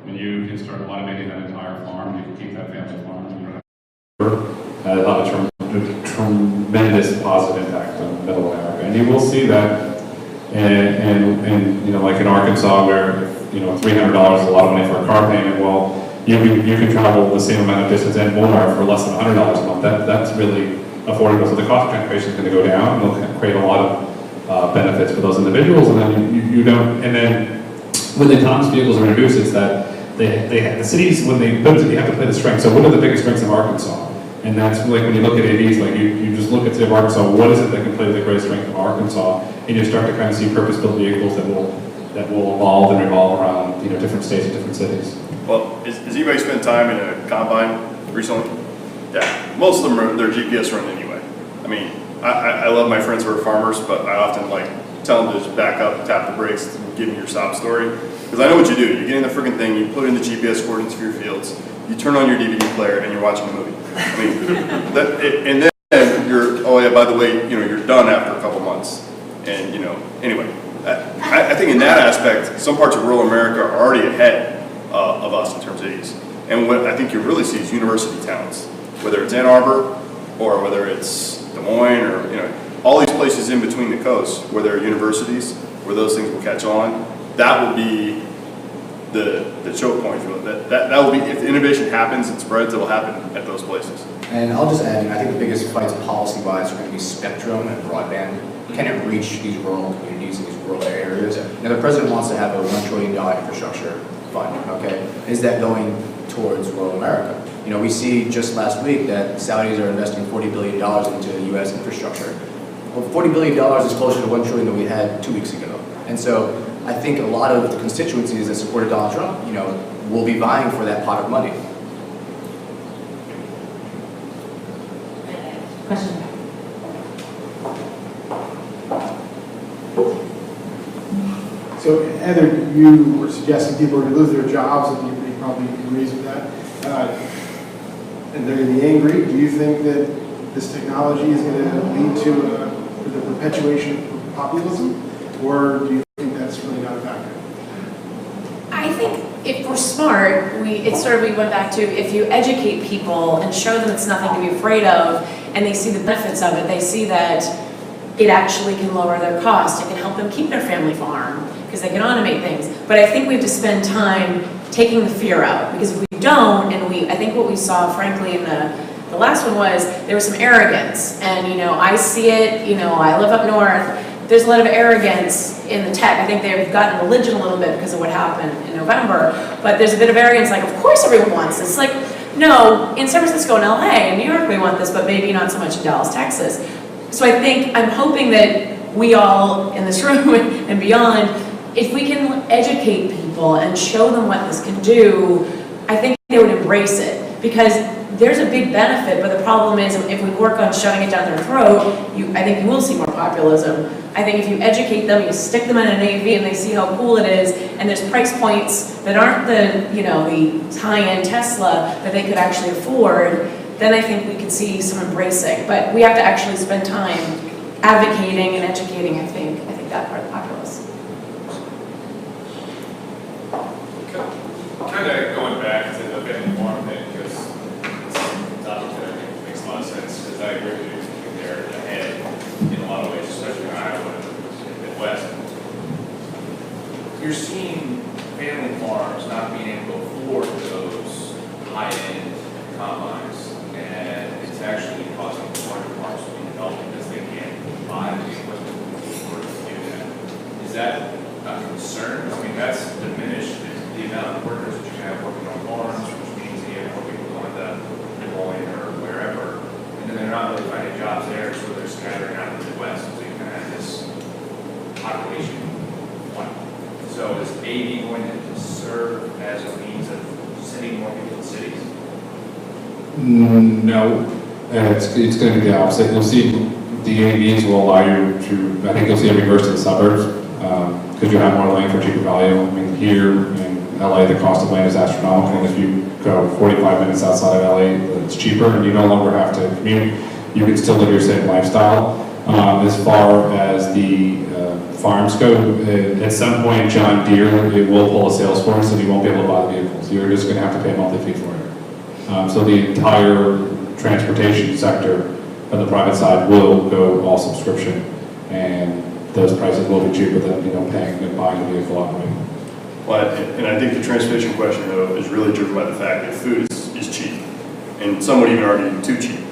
I mean, you can start automating that entire farm. You can keep that family farm. It'll have a tremendous positive impact on Middle America, and you will see that. And like in Arkansas, where $300 is a lot of money for a car payment. Well, you can travel the same amount of distance and more for less than $100 a month. That's really affordable. So the cost of transportation is going to go down, and it'll create a lot of benefits for those individuals. And then you don't. And then when the autonomous vehicles are introduced, it's that they have the cities, when they build it, you have to play the strengths. So what are the biggest strengths of Arkansas? And that's like when you look at AVs, like you just look at say of Arkansas, what is it that can play the greatest strength of Arkansas? And you start to kind of see purpose-built vehicles that will evolve and revolve around different states and different cities. Well, has anybody spent time in a combine recently? Yeah, most of them they're GPS run anyway. I mean, I love my friends who are farmers, but I often tell them to just back up, tap the brakes, and give me your sob story. Because I know what you do. You get in the freaking thing, you put in the GPS coordinates for your fields, you turn on your DVD player, and you're watching a movie. I mean, and then you're, oh yeah, by the way, you're done after a couple months. And anyway, I think in that aspect, some parts of rural America are already ahead of us in terms of these. And what I think you really see is university towns, whether it's Ann Arbor or whether it's Des Moines or all these places in between the coasts where there are universities where those things will catch on. That will be the choke point for it. That will be, if innovation happens and spreads, it will happen at those places. And I'll just add, I think the biggest fights policy-wise are going to be spectrum and broadband. Can it reach these rural communities and these rural areas? Now, the president wants to have a $1 trillion infrastructure fund, okay? Is that going towards rural America? We see just last week that Saudis are investing $40 billion into U.S. infrastructure. Well, $40 billion is closer to $1 trillion than we had 2 weeks ago. And so I think a lot of the constituencies that supported Donald Trump, will be vying for that pot of money. Question. So Heather, you were suggesting people are going to lose their jobs, and you probably agrees with that. And they're going to be angry. Do you think that this technology is going to lead to the perpetuation of populism, or do you think that's really not a factor? I think if we're smart, we went back to, if you educate people and show them it's nothing to be afraid of, and they see the benefits of it, they see that it actually can lower their cost, it can help them keep their family farm, because they can automate things. But I think we have to spend time taking the fear out, because if we don't, and I think what we saw, frankly, in the last one was, there was some arrogance, and I see it, I live up north, there's a lot of arrogance in the tech. I think they've gotten religion a little bit because of what happened in November, but there's a bit of arrogance, like, of course everyone wants this. Like, no, in San Francisco and LA and New York we want this, but maybe not so much in Dallas, Texas. So I'm hoping that we all in this room and beyond, if we can educate people and show them what this can do, I think they would embrace it, because there's a big benefit, but the problem is if we work on shoving it down their throat, I think you will see more populism. I think if you educate them, you stick them in an AV and they see how cool it is, and there's price points that aren't the high-end Tesla that they could actually afford, then I think we could see some embracing. But we have to actually spend time advocating and educating, I think that part of the populace. Kind of going back to the family farm thing, because it's a topic that I think makes a lot of sense, because I agree with you, I think they're ahead in a lot of ways, especially in Iowa and the Midwest. You're seeing family farms not being able to afford those high-end combines, and it's actually causing larger farms to be developed because they can't buy the equipment in order to do that. Is that a concern? I mean, that's diminished the amount of workers that you can have working on farms, which means you have more people going to Des Moines or wherever, and then they're not really finding jobs there, so they're scattering out in the Midwest, so you can have this population. So is AV going to serve as a means of sending more people to cities? No, it's going to be the opposite. You'll see the AVs will allow you to, I think you'll see a reverse to the suburbs, because you have more land for cheaper value. I mean, here in LA, the cost of land is astronomical. If you go 45 minutes outside of LA, it's cheaper, and you no longer have to commute. You can still live your same lifestyle. As far as the farms go, at some point, John Deere, it will pull a sales force, and you won't be able to buy the vehicles. You're just going to have to pay a monthly fee for it. So the entire transportation sector on the private side will go all subscription, and those prices will be cheaper than paying and buying the vehicle outright. Well, and I think the transportation question, though, is really driven by the fact that food is cheap, and some would even argue too cheap.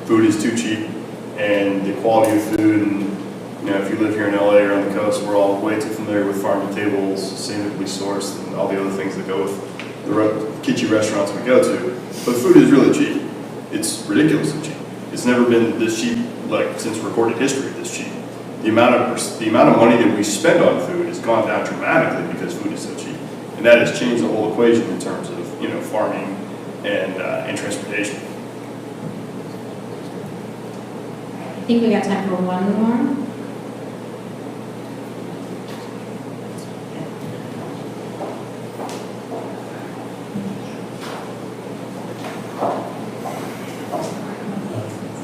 Food is too cheap, and the quality of food, and if you live here in LA or on the coast, we're all way too familiar with farm-to-tables, sustainably sourced, and all the other things that go with the kitschy restaurants we go to. But food is really cheap. It's ridiculously cheap. It's never been this cheap, like since recorded history, this cheap. The amount of money that we spend on food has gone down dramatically because food is so cheap, and that has changed the whole equation in terms of farming and transportation. I think we got time for one more.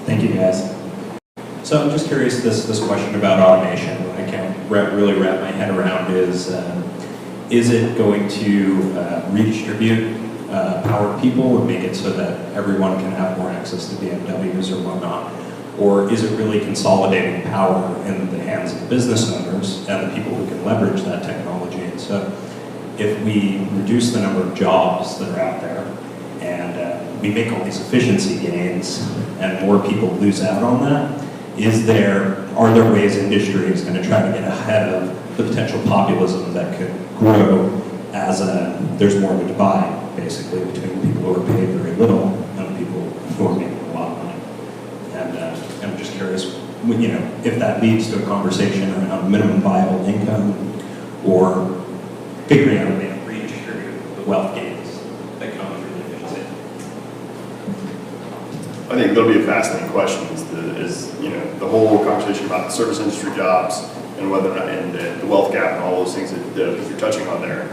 Thank you, guys. So I'm just curious, this question about automation, I can't really wrap my head around is it going to redistribute power people and make it so that everyone can have more access to BMWs or whatnot? Or is it really consolidating power in the hands of the business owners and the people who can leverage that technology? And so if we reduce the number of jobs that are out there and we make all these efficiency gains and more people lose out on that, are there ways industry is going to try to get ahead of the potential populism that could grow as there's more of a divide, basically, between people who are paid very little and people who are making a lot of money? And I'm just curious, if that leads to a conversation around minimum viable income or figuring out a way to redistribute the wealth gains that come through the efficiency. I think that'll be a fascinating question. Is the whole conversation about service industry jobs and whether or not and the wealth gap and all those things that you're touching on there.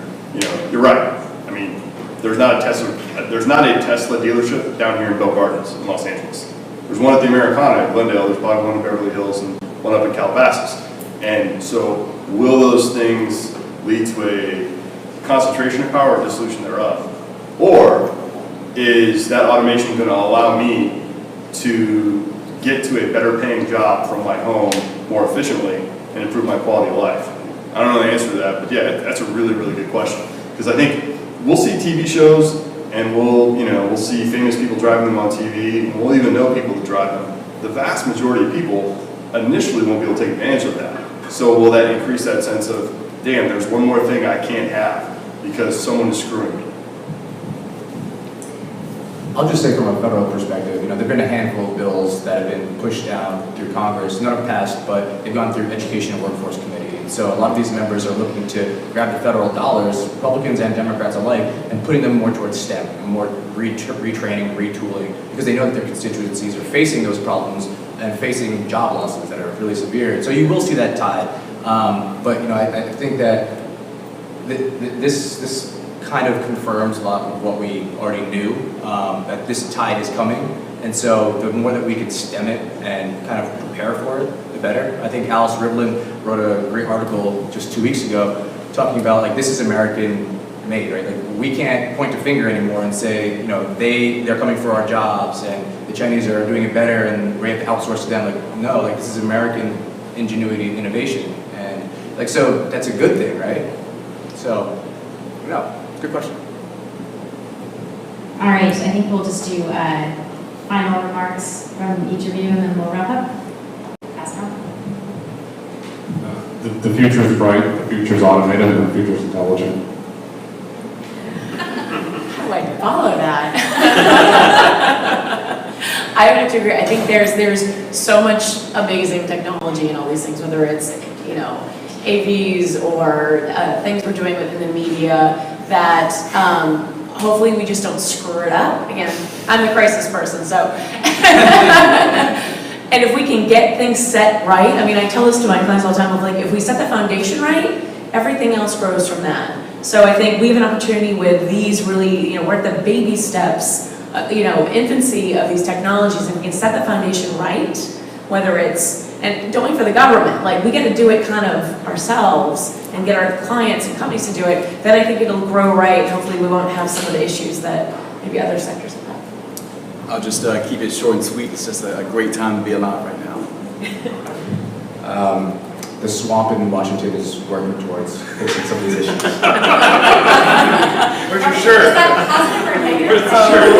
You're right. I mean, there's not a Tesla dealership down here in Bell Gardens in Los Angeles. There's one at the Americana in Glendale. There's probably one in Beverly Hills and one up in Calabasas. And so, will those things lead to concentration of power or dissolution thereof? Or is that automation going to allow me to get to a better paying job from my home more efficiently and improve my quality of life? I don't know the answer to that, but yeah, that's a really, really good question. Because I think we'll see TV shows and we'll see famous people driving them on TV, and we'll even know people that drive them. The vast majority of people initially won't be able to take advantage of that. So will that increase that sense of, damn, there's one more thing I can't have because someone is screwing me? I'll just say from a federal perspective, there've been a handful of bills that have been pushed down through Congress, none have passed, but they've gone through Education and Workforce Committee. And so a lot of these members are looking to grab the federal dollars, Republicans and Democrats alike, and putting them more towards STEM, and more retraining, retooling, because they know that their constituencies are facing those problems and facing job losses that are really severe. So you will see that tide. But I think that this kind of confirms a lot of what we already knew, that this tide is coming. And so the more that we can stem it and kind of prepare for it, the better. I think Alice Rivlin wrote a great article just 2 weeks ago talking about this is American made, right? Like we can't point a finger anymore and say, they're coming for our jobs and the Chinese are doing it better and we have to outsource to them. No, this is American ingenuity and innovation. And so that's a good thing, right? So, good question. All right, I think we'll just do final remarks from each of you, and then we'll wrap up. Pass it on. The future is bright, the future is automated, and the future is intelligent. How do I follow that? I would have to agree. I think there's so much amazing technology in all these things, whether it's AVs or things we're doing within the media that hopefully we just don't screw it up. Again, I'm the crisis person, so. And if we can get things set right, I tell this to my clients all the time, if we set the foundation right, everything else grows from that. So I think we have an opportunity with these really, we're at the baby steps, infancy of these technologies, and we can set the foundation right, whether it's, and don't wait for the government, we get to do it kind of ourselves and get our clients and companies to do it, then I think it'll grow right. Hopefully we won't have some of the issues that maybe other sectors have had. I'll just keep it short and sweet. It's just a great time to be alive right now. The swamp in Washington is working towards fixing some of these issues. Where's your shirt? Is that positive or negative? Where's the shirt?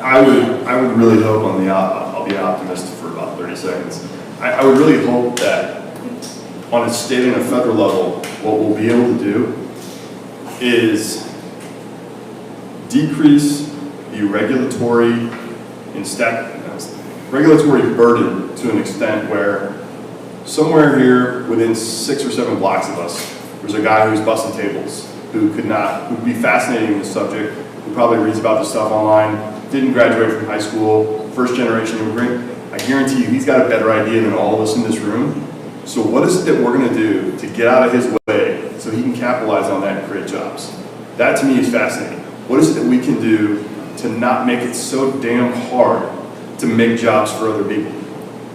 I would really hope I'll be optimistic for about 30 seconds. I would really hope that on a state and a federal level, what we'll be able to do is decrease the regulatory burden to an extent where somewhere here within 6 or 7 blocks of us, there's a guy who's busting tables, who'd be fascinated in the subject, who probably reads about this stuff online, didn't graduate from high school, first generation immigrant. I guarantee you he's got a better idea than all of us in this room. So what is it that we're going to do to get out of his way so he can capitalize on that and create jobs? That to me is fascinating. What is it that we can do to not make it so damn hard to make jobs for other people?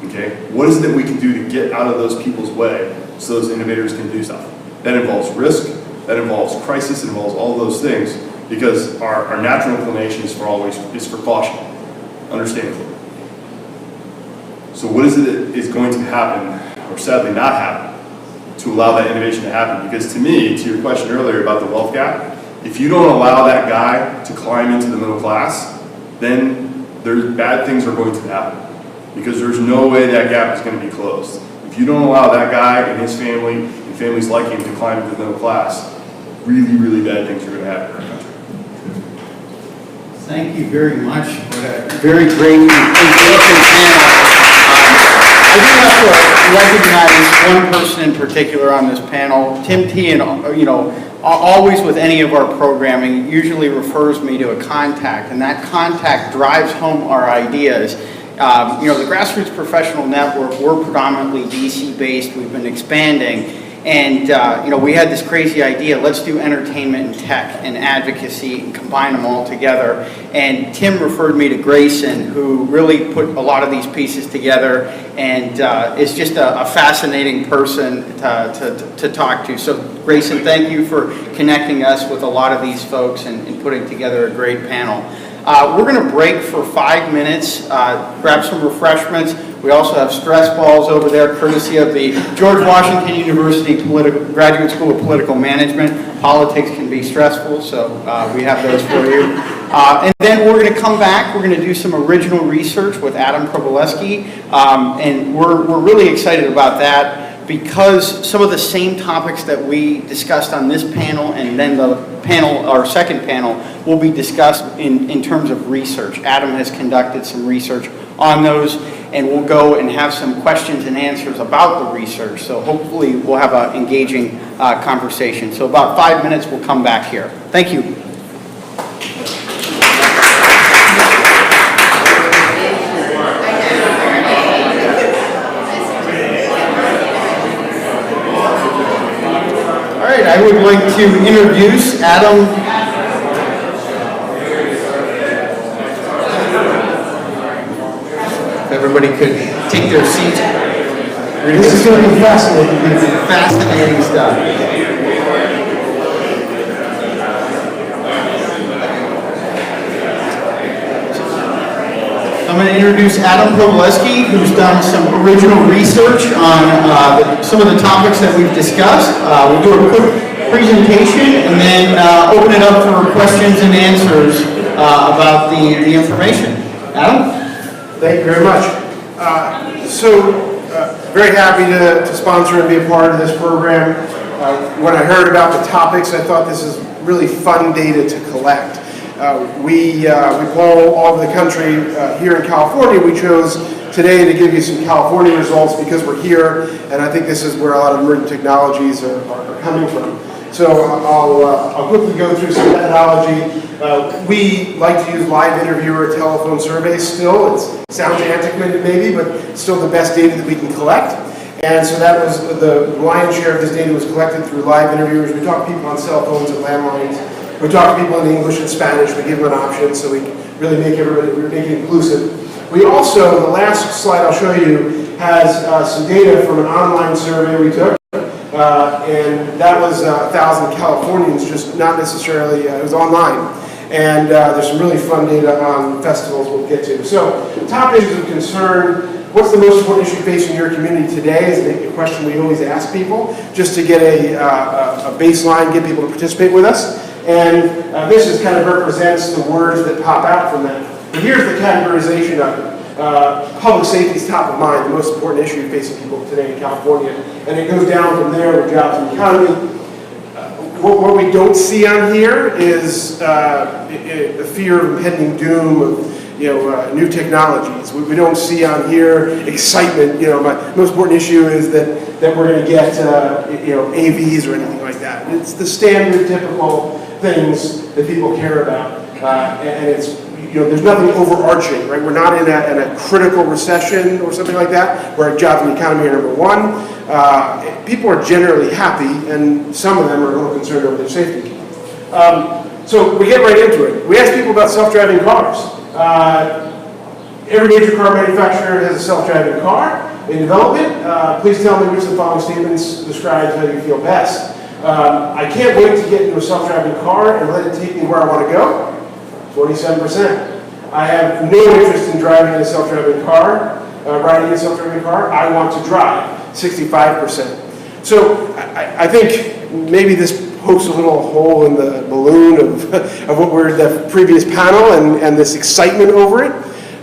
Okay? What is it that we can do to get out of those people's way so those innovators can do stuff? That involves risk, that involves crisis, it involves all of those things, because our natural inclination is for caution, understandably. So what is it that is going to happen, or sadly not happen, to allow that innovation to happen? Because to me, to your question earlier about the wealth gap, if you don't allow that guy to climb into the middle class, then bad things are going to happen. Because there's no way that gap is going to be closed. If you don't allow that guy and his family and families like him to climb into the middle class, really, really bad things are going to happen in our country. Thank you very much for that very great and engaging panel. I do have to recognize one person in particular on this panel. Tim T, and always with any of our programming, usually refers me to a contact, and that contact drives home our ideas. The Grassroots Professional Network, we're predominantly DC based. We've been expanding. And, we had this crazy idea, let's do entertainment and tech and advocacy and combine them all together. And Tim referred me to Grayson, who really put a lot of these pieces together, and is just a fascinating person to talk to. So Grayson, thank you for connecting us with a lot of these folks and putting together a great panel. We're going to break for 5 minutes, grab some refreshments. We also have stress balls over there, courtesy of the George Washington University Graduate School of Political Management. Politics can be stressful, so we have those for you. And then we're going to come back. We're going to do some original research with Adam Proboleski, and we're really excited about that, because some of the same topics that we discussed on this panel and then the panel, our second panel, will be discussed in terms of research. Adam has conducted some research on those, and we'll go and have some questions and answers about the research. So hopefully we'll have an engaging conversation. So about 5 minutes, we'll come back here. Thank you. All right, I would like to introduce Adam. If everybody could take their seats. This is going to be fascinating. Fascinating stuff. I'm going to introduce Adam Proboleski, who's done some original research on some of the topics that we've discussed. We'll do a quick presentation and then open it up for questions and answers about the information. Adam? Thank you very much. Very happy to sponsor and be a part of this program. When I heard about the topics, I thought this is really fun data to collect. We poll all over the country. Here in California, we chose today to give you some California results because we're here, and I think this is where a lot of emerging technologies are coming from. So I'll quickly go through some methodology. We like to use live interviewer telephone surveys still. It sounds antiquated maybe, but still the best data that we can collect. And so that was the lion's share of this data was collected through live interviewers. We talk to people on cell phones and landlines. We talk to people in English and Spanish. We give them an option so we really make it inclusive. We also, the last slide I'll show you, has some data from an online survey we took. And that was 1,000 Californians, just not necessarily, it was online. And there's some really fun data on festivals we'll get to. So, top issues of concern. What's the most important issue facing your community today is a question we always ask people, just to get a baseline, get people to participate with us. And this is kind of represents the words that pop out from that. But here's the categorization of it. Public safety is top of mind, the most important issue facing people today in California. And it goes down from there with jobs and economy. What we don't see on here is the fear of impending doom of new technologies. We don't see on here excitement. My most important issue is that we're going to get AVs or anything like that. It's the standard, typical things that people care about, and it's there's nothing overarching, right? We're not in a critical recession or something like that, where jobs and economy are number one. People are generally happy, and some of them are a little concerned over their safety. So we get right into it. We ask people about self-driving cars. Every major car manufacturer has a self-driving car in development. Please tell me which of the following statements describes how you feel best. I can't wait to get into a self-driving car and let it take me where I want to go. 47%. I have no interest in driving in a self-driving car, riding in a self-driving car. I want to drive. 65%. So I think maybe this pokes a little hole in the balloon of what were the previous panel and this excitement over it.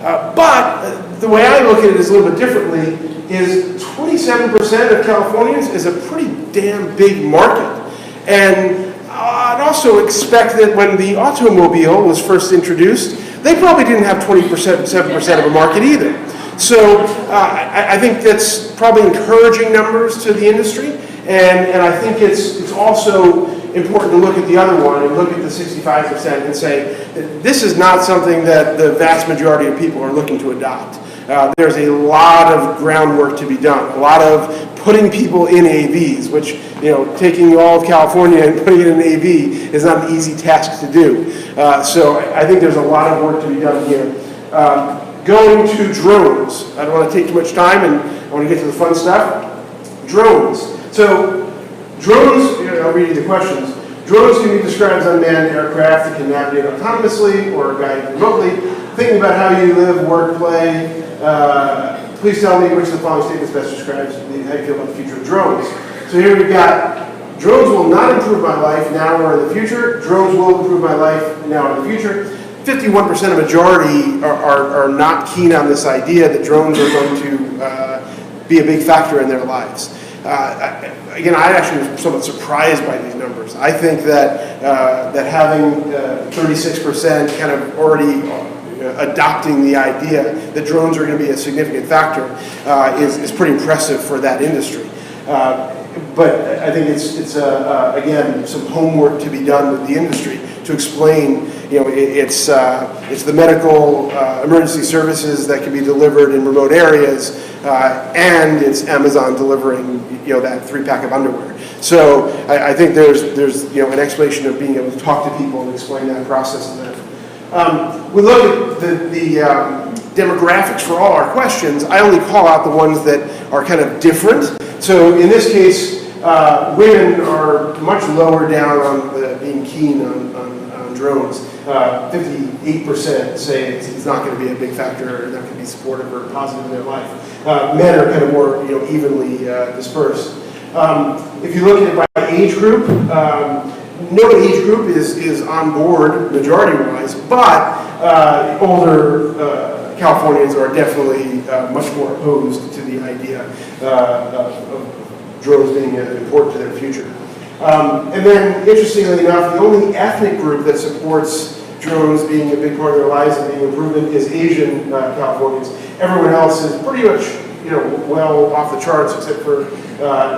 But the way I look at it is a little bit differently, is 27% of Californians is a pretty damn big market. And I'd also expect that when the automobile was first introduced, they probably didn't have 7% of a market either. So I think that's probably encouraging numbers to the industry, and I think it's also important to look at the other one and look at the 65% and say that this is not something that the vast majority of people are looking to adopt. There's a lot of groundwork to be done, a lot of putting people in AVs, which taking all of California and putting it in AV is not an easy task to do. So I think there's a lot of work to be done here. Going to drones. I don't want to take too much time, and I want to get to the fun stuff. Drones. So drones, I'll read you the questions. Drones can be described as unmanned aircraft that can navigate autonomously or guided remotely. Thinking about how you live, work, play, please tell me which of the following statements best describes how you feel about the future of drones. So here we've got, drones will not improve my life now or in the future. Drones will improve my life now or in the future. 51% of majority are not keen on this idea that drones are going to be a big factor in their lives. Again, I actually was somewhat surprised by these numbers. I think that that having 36% kind of already adopting the idea that drones are going to be a significant factor is pretty impressive for that industry. But I think it's again, some homework to be done with the industry to explain, it's the medical emergency services that can be delivered in remote areas, and it's Amazon delivering, that 3-pack of underwear. So I think there's an explanation of being able to talk to people and explain that process to them. We look at the demographics for all our questions. I only call out the ones that are kind of different. So in this case, women are much lower down on being keen on drones. 58% say it's not going to be a big factor, or not going to be supportive or positive in their life. Men are kind of more evenly dispersed. If you look at it by age group, no age group is on board majority-wise, but older Californians are definitely much more opposed to the idea of drones being important to their future. And then, interestingly enough, the only ethnic group that supports drones being a big part of their lives and being improvement is Asian Californians. Everyone else is pretty much, well off the charts, except for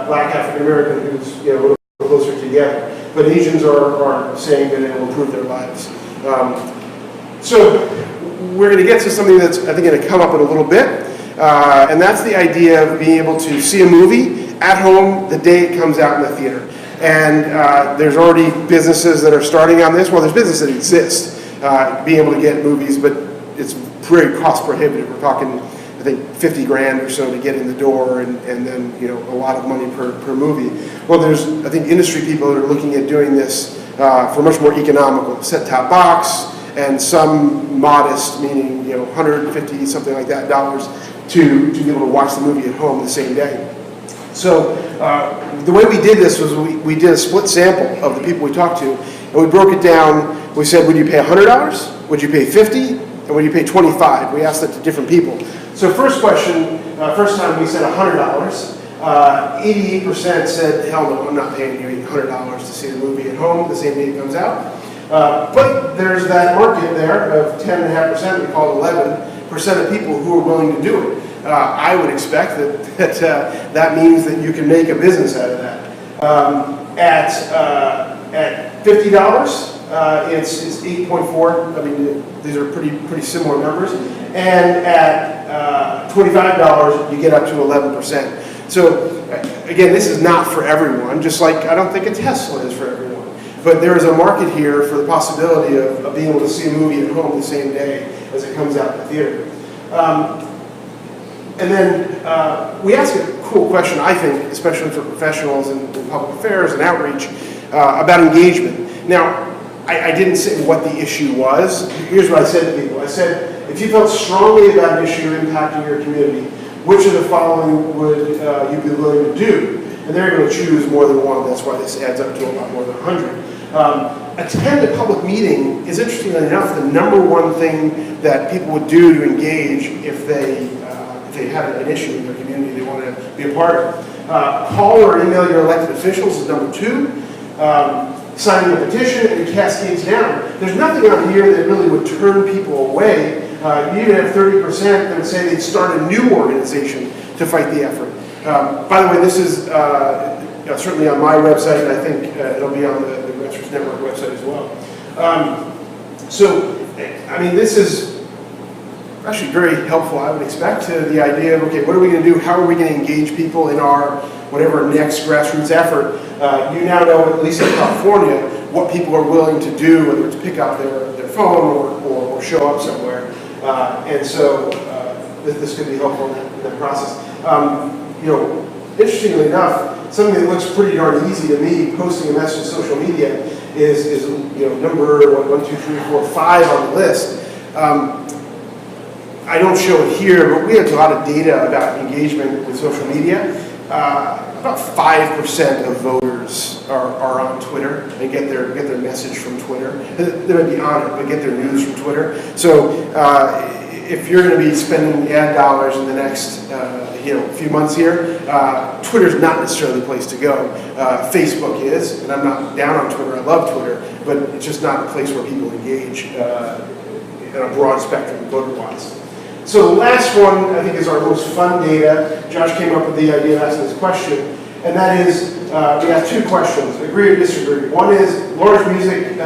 Black African American, who's a little closer together. But Asians are saying that it will improve their lives. So we're going to get to something that's, I think, going to come up in a little bit, and that's the idea of being able to see a movie at home the day it comes out in the theater. And there's already businesses that are starting on this. Well, there's businesses that exist, being able to get movies, but it's very cost prohibitive. We're talking, I think, 50 grand or so to get in the door, and then a lot of money per movie. Well, there's, I think, industry people that are looking at doing this for much more economical set-top box, and some modest, meaning 150 something like that dollars to be able to watch the movie at home the same day. So the way we did this was we did a split sample of the people we talked to, and we broke it down. We said, would you pay $100? Would you pay $50? And would you pay $25? We asked that to different people. So first question, first time we said $100. 88% said, hell no, I'm not paying you $100 to see the movie at home the same day it comes out. But there's that market there of 10.5%, we call it 11% of people who are willing to do it. I would expect that means that you can make a business out of that. At $50, it's 8.4. I mean, these are pretty similar numbers. And at $25, you get up to 11%. So again, this is not for everyone. Just like I don't think a Tesla is for everyone. But there is a market here for the possibility of being able to see a movie at home the same day as it comes out in the theater. And then we ask a cool question, I think, especially for professionals in public affairs and outreach, about engagement. Now, I didn't say what the issue was. Here's what I said to people. I said, if you felt strongly about an issue impacting your community, which of the following would you be willing to do? And they're going to choose more than one. That's why this adds up to a lot more than 100. Attend a public meeting is, interestingly enough, the number one thing that people would do to engage if they have an issue in their community they want to be a part of. Call or email your elected officials is number 2. Signing a petition, and it cascades down. There's nothing on here that really would turn people away. You even have 30% that would say they'd start a new organization to fight the effort. By the way, this is certainly on my website, and I think it'll be on the Grassroots Network website as well. So, I mean, this is actually very helpful, I would expect, to the idea of, okay, what are we going to do? How are we going to engage people in our whatever next grassroots effort? You now know, at least in California, what people are willing to do, whether it's pick up their phone or show up somewhere. And so this could be helpful in that process. Interestingly enough, something that looks pretty darn easy to me, posting a message to social media, is number 1, 2, 3, 4, 5 on the list. I don't show it here, but we have a lot of data about engagement with social media. About 5% of voters are on Twitter and get their message from Twitter. They might be on it, but get their news from Twitter. So if you're going to be spending ad dollars in the next few months here, Twitter's not necessarily the place to go. Facebook is, and I'm not down on Twitter. I love Twitter, but it's just not a place where people engage in a broad spectrum voter-wise. So the last one, I think, is our most fun data. Josh came up with the idea of asking this question, and that is, we asked 2 questions, agree or disagree. One is, large music,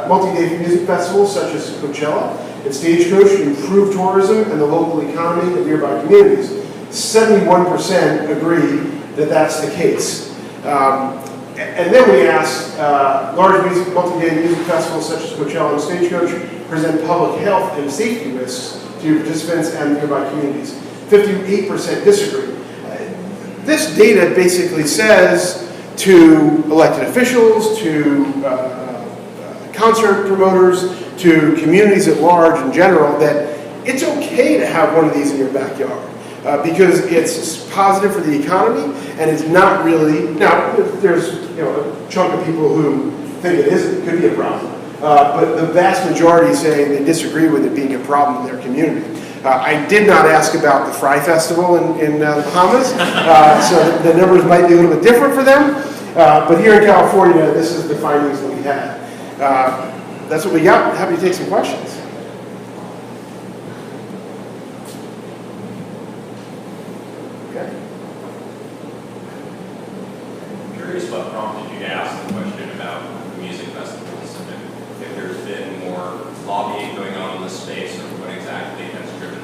multi-day music festivals such as Coachella and Stagecoach improve tourism and the local economy of nearby communities. 71% agree that that's the case. And then we asked, large music, multi-day music festivals such as Coachella and Stagecoach present public health and safety risks to participants and nearby communities. 58% disagree. This data basically says to elected officials, to concert promoters, to communities at large in general, that it's okay to have one of these in your backyard. Because it's positive for the economy, and it's not really, now there's a chunk of people who think it isn't, it could be a problem. But the vast majority say they disagree with it being a problem in their community. I did not ask about the Fry Festival in the Bahamas, so the numbers might be a little bit different for them. But here in California, this is the findings that we had. That's what we got. Happy to take some questions. Okay. I'm curious what prompted you to ask the question about music festivals, and if there's been more lobbying going on in the space, or what exactly has driven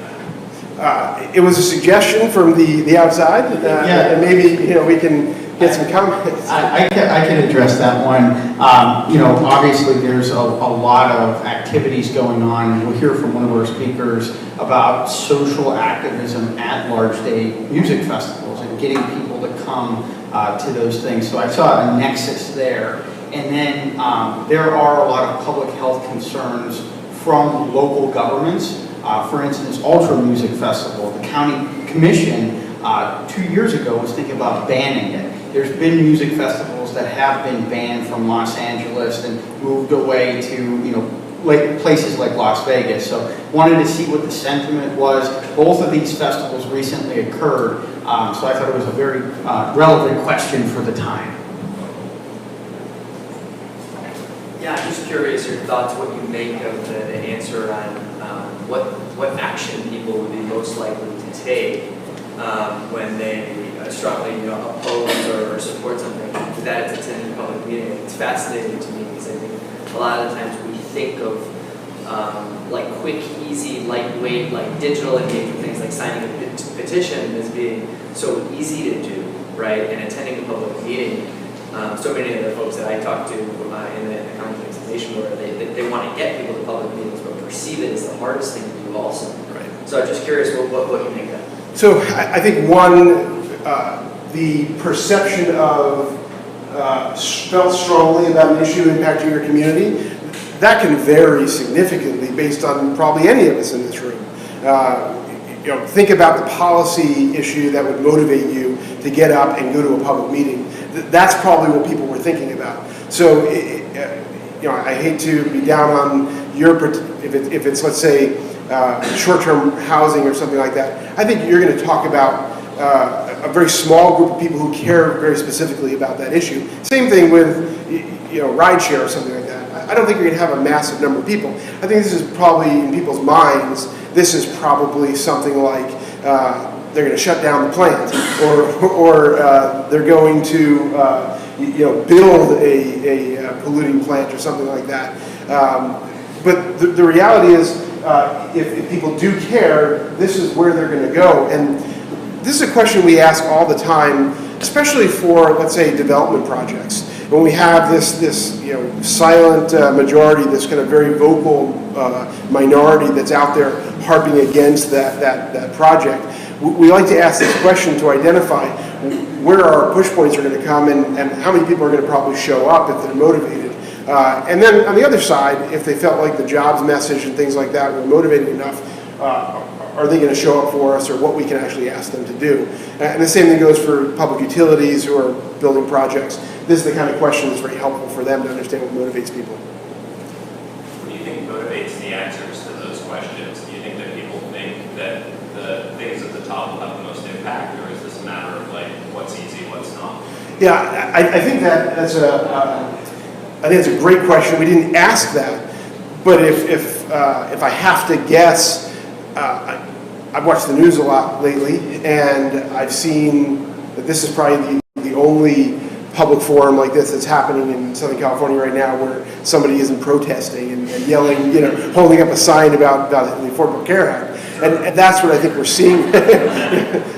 that? It was a suggestion from the outside, and maybe we can get some comments. I can address that one. Obviously there's a lot of activities going on. We'll hear from one of our speakers about social activism at large day music festivals and getting people to come to those things. So I saw a nexus there. And then there are a lot of public health concerns from local governments. For instance, Ultra Music Festival, the county commission 2 years ago was thinking about banning it. There's been music festivals that have been banned from Los Angeles and moved away to places like Las Vegas. So wanted to see what the sentiment was. Both of these festivals recently occurred, so I thought it was a very relevant question for the time. Yeah, I'm just curious your thoughts, what you make of the answer on what action people would be most likely to take when they strongly oppose or support something. That it's attending a public meeting. It's fascinating to me because I think a lot of the times we think of like quick, easy, lightweight, like digital engagement things like signing a petition as being so easy to do, right? And attending a public meeting. So many of the folks that I talk to in the context of NationBuilder, they want to get people to public meetings, but perceive it as the hardest thing to do also. Right. So I'm just curious what you make of that. So I think one, the perception of felt strongly about an issue impacting your community, that can vary significantly based on probably any of us in this room. Think about the policy issue that would motivate you to get up and go to a public meeting. That's probably what people were thinking about. So, I hate to be down on your, if it's let's say, short-term housing or something like that. I think you're going to talk about a very small group of people who care very specifically about that issue. Same thing with, rideshare or something like that. I don't think you're going to have a massive number of people. I think this is probably, in people's minds, this is probably something like they're going to shut down the plant, or they're going to build a polluting plant or something like that. But the reality is, if people do care, this is where they're going to go. And this is a question we ask all the time, especially for, let's say, development projects. When we have this silent majority, this kind of very vocal minority that's out there harping against that project, we like to ask this question to identify where our push points are going to come and how many people are going to probably show up if they're motivated. And then on the other side, if they felt like the jobs message and things like that were motivating enough, are they going to show up for us, or what we can actually ask them to do? And the same thing goes for public utilities who are building projects. This is the kind of question that's very helpful for them to understand what motivates people. What do you think motivates the answers to those questions? Do you think that people think that the things at the top will have the most impact, or is this a matter of like what's easy, what's not? Yeah, I think that's a great question. We didn't ask that, but if I have to guess, I've watched the news a lot lately, and I've seen that this is probably the only public forum like this that's happening in Southern California right now where somebody isn't protesting and yelling, holding up a sign about the Affordable Care Act. And that's what I think we're seeing.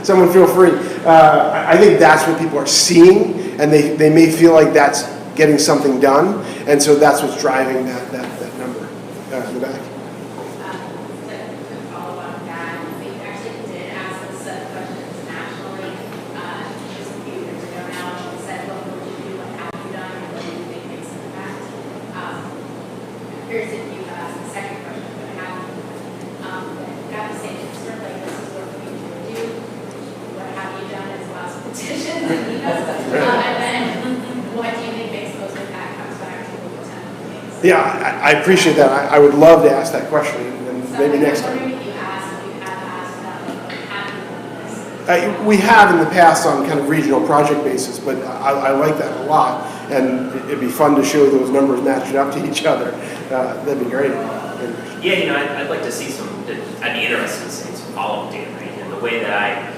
Someone feel free. I think that's what people are seeing, and they may feel like that's getting something done, and so that's what's driving that number in the back. Curious if you asked the second question, but got the same answer, like this is what we do, what have you done as well as petitions and emails, and then what do you think makes most impact comes back to the lieutenant. Yeah, I appreciate that. I would love to ask that question, and maybe next time. If you have asked about like have you done this? We have in the past on kind of regional project basis, but I like that a lot, and it'd be fun to show those numbers matching up to each other. That'd be great. Yeah, I'd like to see I'd be interested in seeing some follow-up data, right? And the way that I,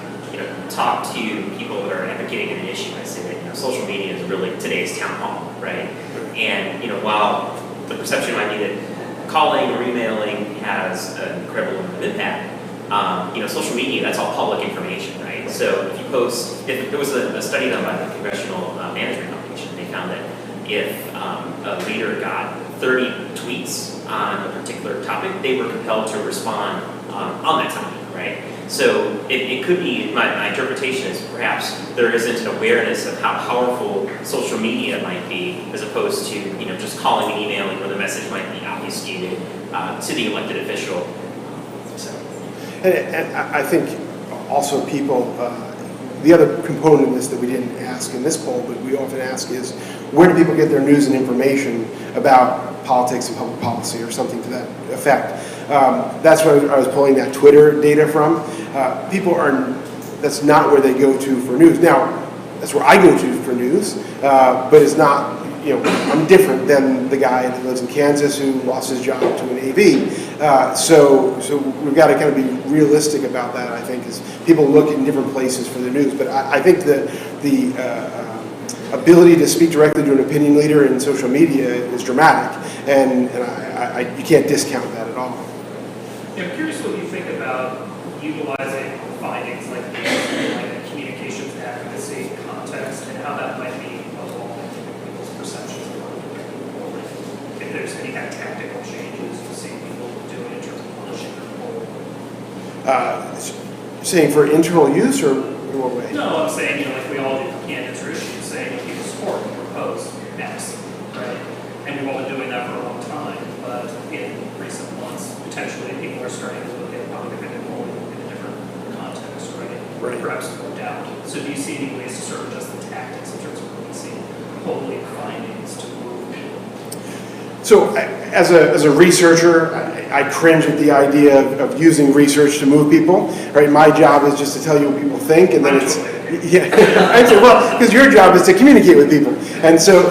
talk to people that are advocating an issue, I say that, social media is really today's town hall, right? And, while the perception might be that calling or emailing has an incredible amount of impact, social media, that's all public information, right? So if you post, if there was a study done by the Congressional Management Foundation, they found that if a leader got 30 tweets on a particular topic, they were compelled to respond on that topic, right? So it could be, my interpretation is perhaps there isn't an awareness of how powerful social media might be as opposed to, just calling and emailing where the message might be obfuscated to the elected official. So. And I think also people, the other component of this that we didn't ask in this poll, but we often ask is, where do people get their news and information about politics and public policy or something to that effect? That's where I was pulling that Twitter data from. That's not where they go to for news. Now, that's where I go to for news, but it's not, I'm different than the guy that lives in Kansas who lost his job to an AV. So we've got to kind of be realistic about that, I think, as people look in different places for their news. But I think the ability to speak directly to an opinion leader in social media is dramatic, and you can't discount that at all. Yeah, I'm curious what you think about utilizing findings like these in like a communications advocacy context and how that might be evolving people's perceptions of it. If there's any kind of tactical changes you see people doing in terms of pushing their poll. Saying for internal use or in what way? No, I'm saying, like we all do for candidates or issues, saying people support and propose X, right? And we've all been doing that for a long time, but in recent months, potentially people are starting to look at public opinion polling in a different context, right? Perhaps more doubt. So do you see any ways to sort of adjust the tactics in terms of releasing polling findings to move people? So as a researcher, I cringe at the idea of using research to move people, right? My job is just to tell you what people think, and then it's, yeah. Well, because your job is to communicate with people. And so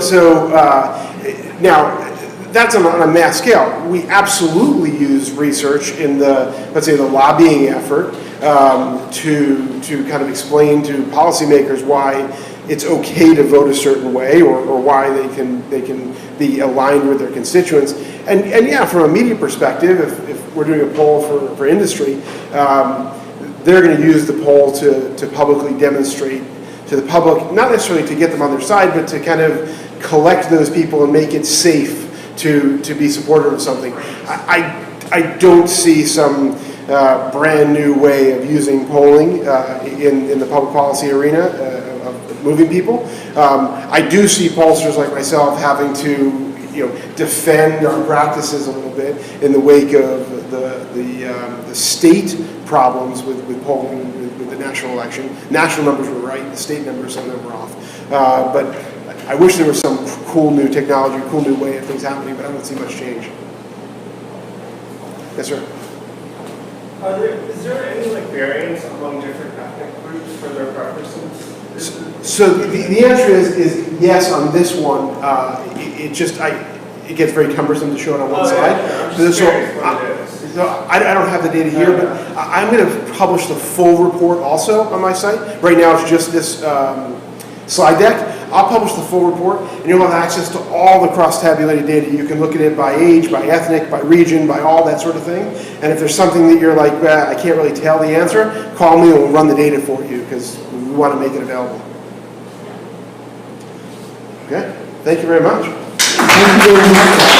now, that's on a mass scale. We absolutely use research in let's say, the lobbying effort to kind of explain to policymakers why it's okay to vote a certain way, or why they can be aligned with their constituents. And yeah, from a media perspective, if we're doing a poll for industry, they're going to use the poll to publicly demonstrate to the public, not necessarily to get them on their side, but to kind of collect those people and make it safe to be supportive of something. I don't see some brand new way of using polling in the public policy arena of moving people. I do see pollsters like myself having to defend our practices a little bit in the wake of the state problems with polling with the national election. National numbers were right, the state numbers, some of them were off. But I wish there was some cool new technology, cool new way of things happening, but I don't see much change. Yes, sir. Is there any variance among different ethnic groups for their preferences? So the answer is yes on this one. It gets very cumbersome to show it on one side. Yeah, I'm just curious what it is. So I don't have the data here, but I'm going to publish the full report also on my site. Right now it's just this slide deck. I'll publish the full report, and you'll have access to all the cross-tabulated data. You can look at it by age, by ethnic, by region, by all that sort of thing. And if there's something that you're like, I can't really tell the answer, call me and we'll run the data for you, because we want to make it available. Okay, thank you very much. Thank you very much.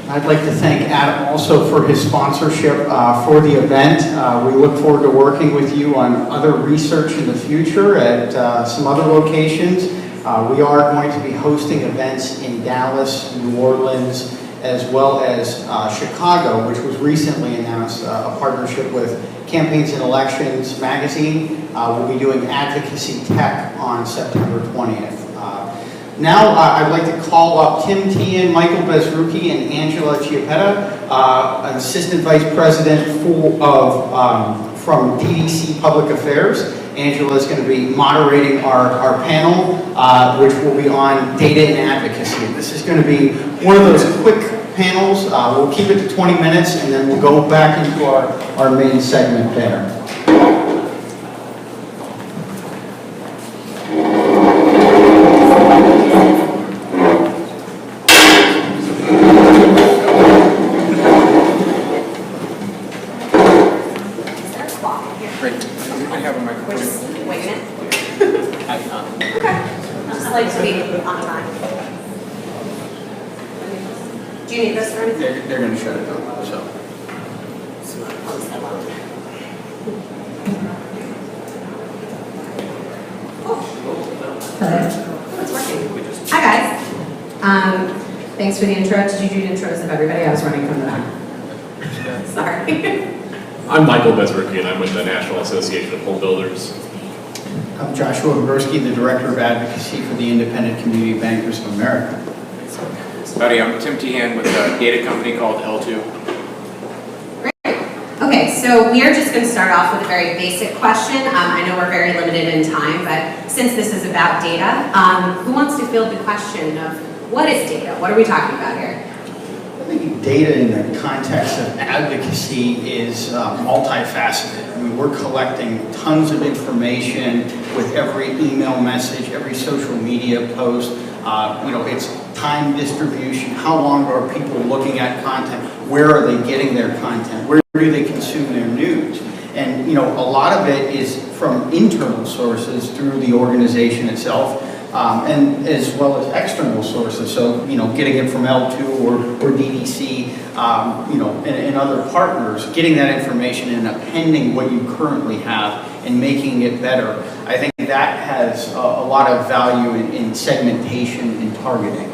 I'd like to thank Adam also for his sponsorship for the event. We look forward to working with you on other research in the future at some other locations. We are going to be hosting events in Dallas, New Orleans, as well as Chicago, which was recently announced, a partnership with Campaigns and Elections magazine. We'll be doing Advocacy Tech on September 20th. Now I'd like to call up Tim Tian, Michael Bezruki, and Angela Chiappetta, Assistant Vice President from DDC Public Affairs. Angela is going to be moderating our panel, which will be on data and advocacy. This is going to be one of those quick panels. We'll keep it to 20 minutes, and then we'll go back into our main segment there. They're going to shut it down, so. It's working. Hi guys. Thanks for the intro. Did you do intros of everybody? I was running from the back. Sorry. I'm Michael Bezruki, and I'm with the National Association of Home Builders. I'm Joshua Gursky, the Director of Advocacy for the Independent Community Bankers of America. Howdy, I'm Tim Tehan with a data company called L2. Great. Okay, so we are just going to start off with a very basic question. I know we're very limited in time, but since this is about data, who wants to field the question of what is data? What are we talking about here? I think data in the context of advocacy is multifaceted. I mean, we're collecting tons of information with every email message, every social media post. It's time distribution. How long are people looking at content? Where are they getting their content? Where do they consume their news? And, a lot of it is from internal sources through the organization itself, and as well as external sources. So, getting it from L2 or DDC, and other partners, getting that information and appending what you currently have and making it better. I think that has a lot of value in segmentation and targeting.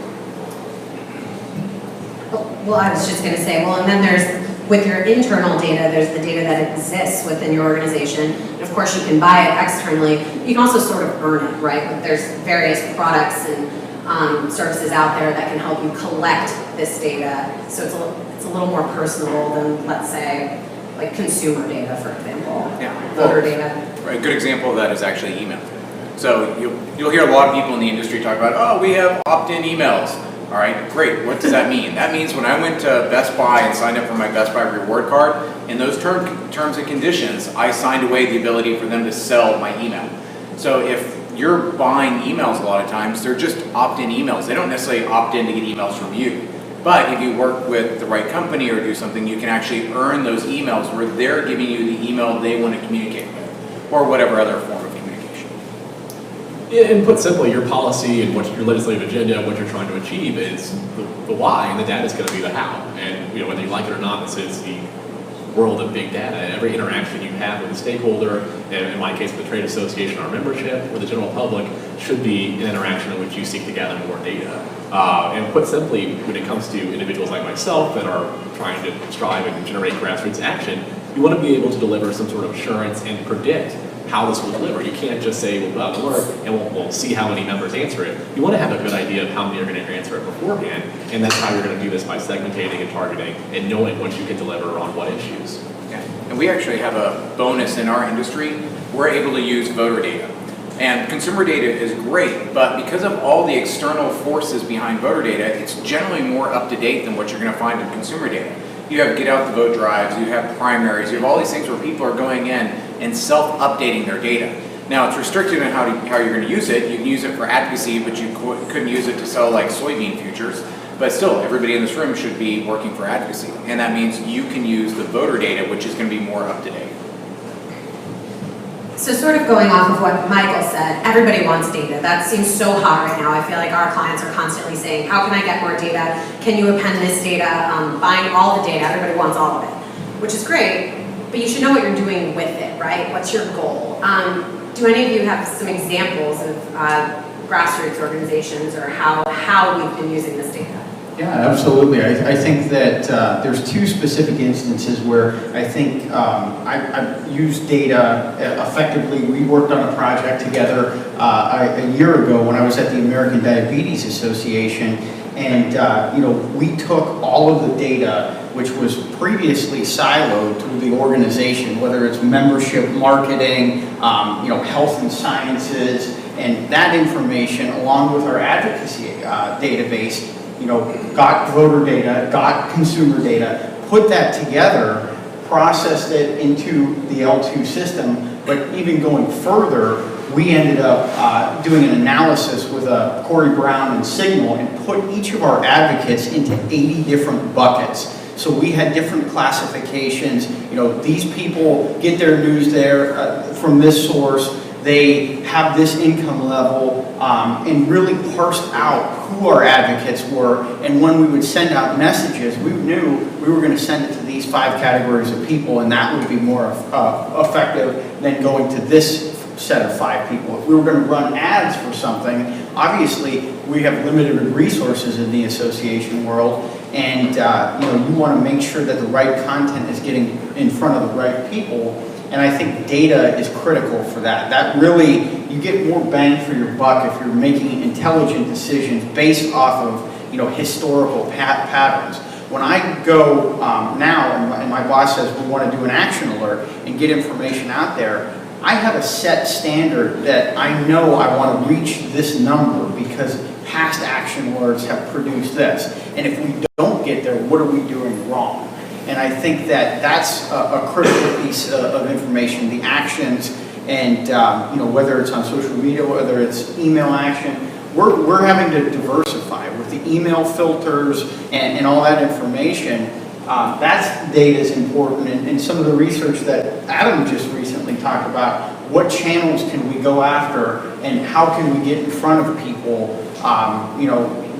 Well, I was just going to say, and then with your internal data, there's the data that exists within your organization. And of course, you can buy it externally. You can also sort of earn it, right? But there's various products and services out there that can help you collect this data. So it's a little more personal than, let's say, like consumer data, for example. Yeah. Voter data. Right, a good example of that is actually email. So you'll hear a lot of people in the industry talk about, we have opt-in emails. All right, great. What does that mean? That means when I went to Best Buy and signed up for my Best Buy reward card, in those terms and conditions, I signed away the ability for them to sell my email. So if you're buying emails a lot of times, they're just opt-in emails. They don't necessarily opt in to get emails from you. But if you work with the right company or do something, you can actually earn those emails where they're giving you the email they want to communicate with, or whatever other form of communication. And put simply, your policy and what your legislative agenda, what you're trying to achieve is the why, and the data is going to be the how. And whether you like it or not, this is the world of big data. Every interaction you have with a stakeholder, and in my case with the trade association, our membership, or the general public, should be an interaction in which you seek to gather more data. And put simply, when it comes to individuals like myself that are trying to strive and generate grassroots action, you want to be able to deliver some sort of assurance and predict how this will deliver. You can't just say, we'll go out to work and we'll see how many members answer it. You want to have a good idea of how many are going to answer it beforehand, and that's how you're going to do this, by segmentating and targeting and knowing what you can deliver on what issues. Yeah. And we actually have a bonus in our industry. We're able to use voter data. And consumer data is great, but because of all the external forces behind voter data, it's generally more up to date than what you're going to find in consumer data. You have get out the vote drives, you have primaries, you have all these things where people are going in and self-updating their data. Now, it's restricted on how you're going to use it. You can use it for advocacy, but you couldn't use it to sell like soybean futures. But still, everybody in this room should be working for advocacy. And that means you can use the voter data, which is going to be more up to date. So sort of going off of what Michael said, everybody wants data. That seems so hot right now. I feel like our clients are constantly saying, how can I get more data? Can you append this data? Buying all the data, everybody wants all of it, which is great, but you should know what you're doing with it, right? What's your goal? Do any of you have some examples of grassroots organizations or how we've been using this data? Yeah, absolutely. I think that there's two specific instances where I think I've used data effectively. We worked on a project together a year ago when I was at the American Diabetes Association, and we took all of the data which was previously siloed to the organization, whether it's membership, marketing, health and sciences, and that information along with our advocacy database, got voter data, got consumer data, put that together, processed it into the L2 system, but even going further, we ended up doing an analysis with Corey Brown and Signal and put each of our advocates into 80 different buckets. So we had different classifications. These people get their news there from this source. They have this income level, and really parsed out who our advocates were. And when we would send out messages, we knew we were going to send it to these 5 categories of people, and that would be more effective than going to this set of 5 people. If we were going to run ads for something, obviously we have limited resources in the association world, and you want to make sure that the right content is getting in front of the right people. And I think data is critical for that. That really, you get more bang for your buck if you're making intelligent decisions based off of historical patterns. When I go now and my boss says we want to do an action alert and get information out there, I have a set standard that I know I want to reach this number because past action alerts have produced this. And if we don't get there, what are we doing wrong? And I think that that's a critical piece of information, the actions, and whether it's on social media, whether it's email action, we're having to diversify with the email filters and all that information. That data is important, and some of the research that Adam just recently talked about, what channels can we go after, and how can we get in front of people,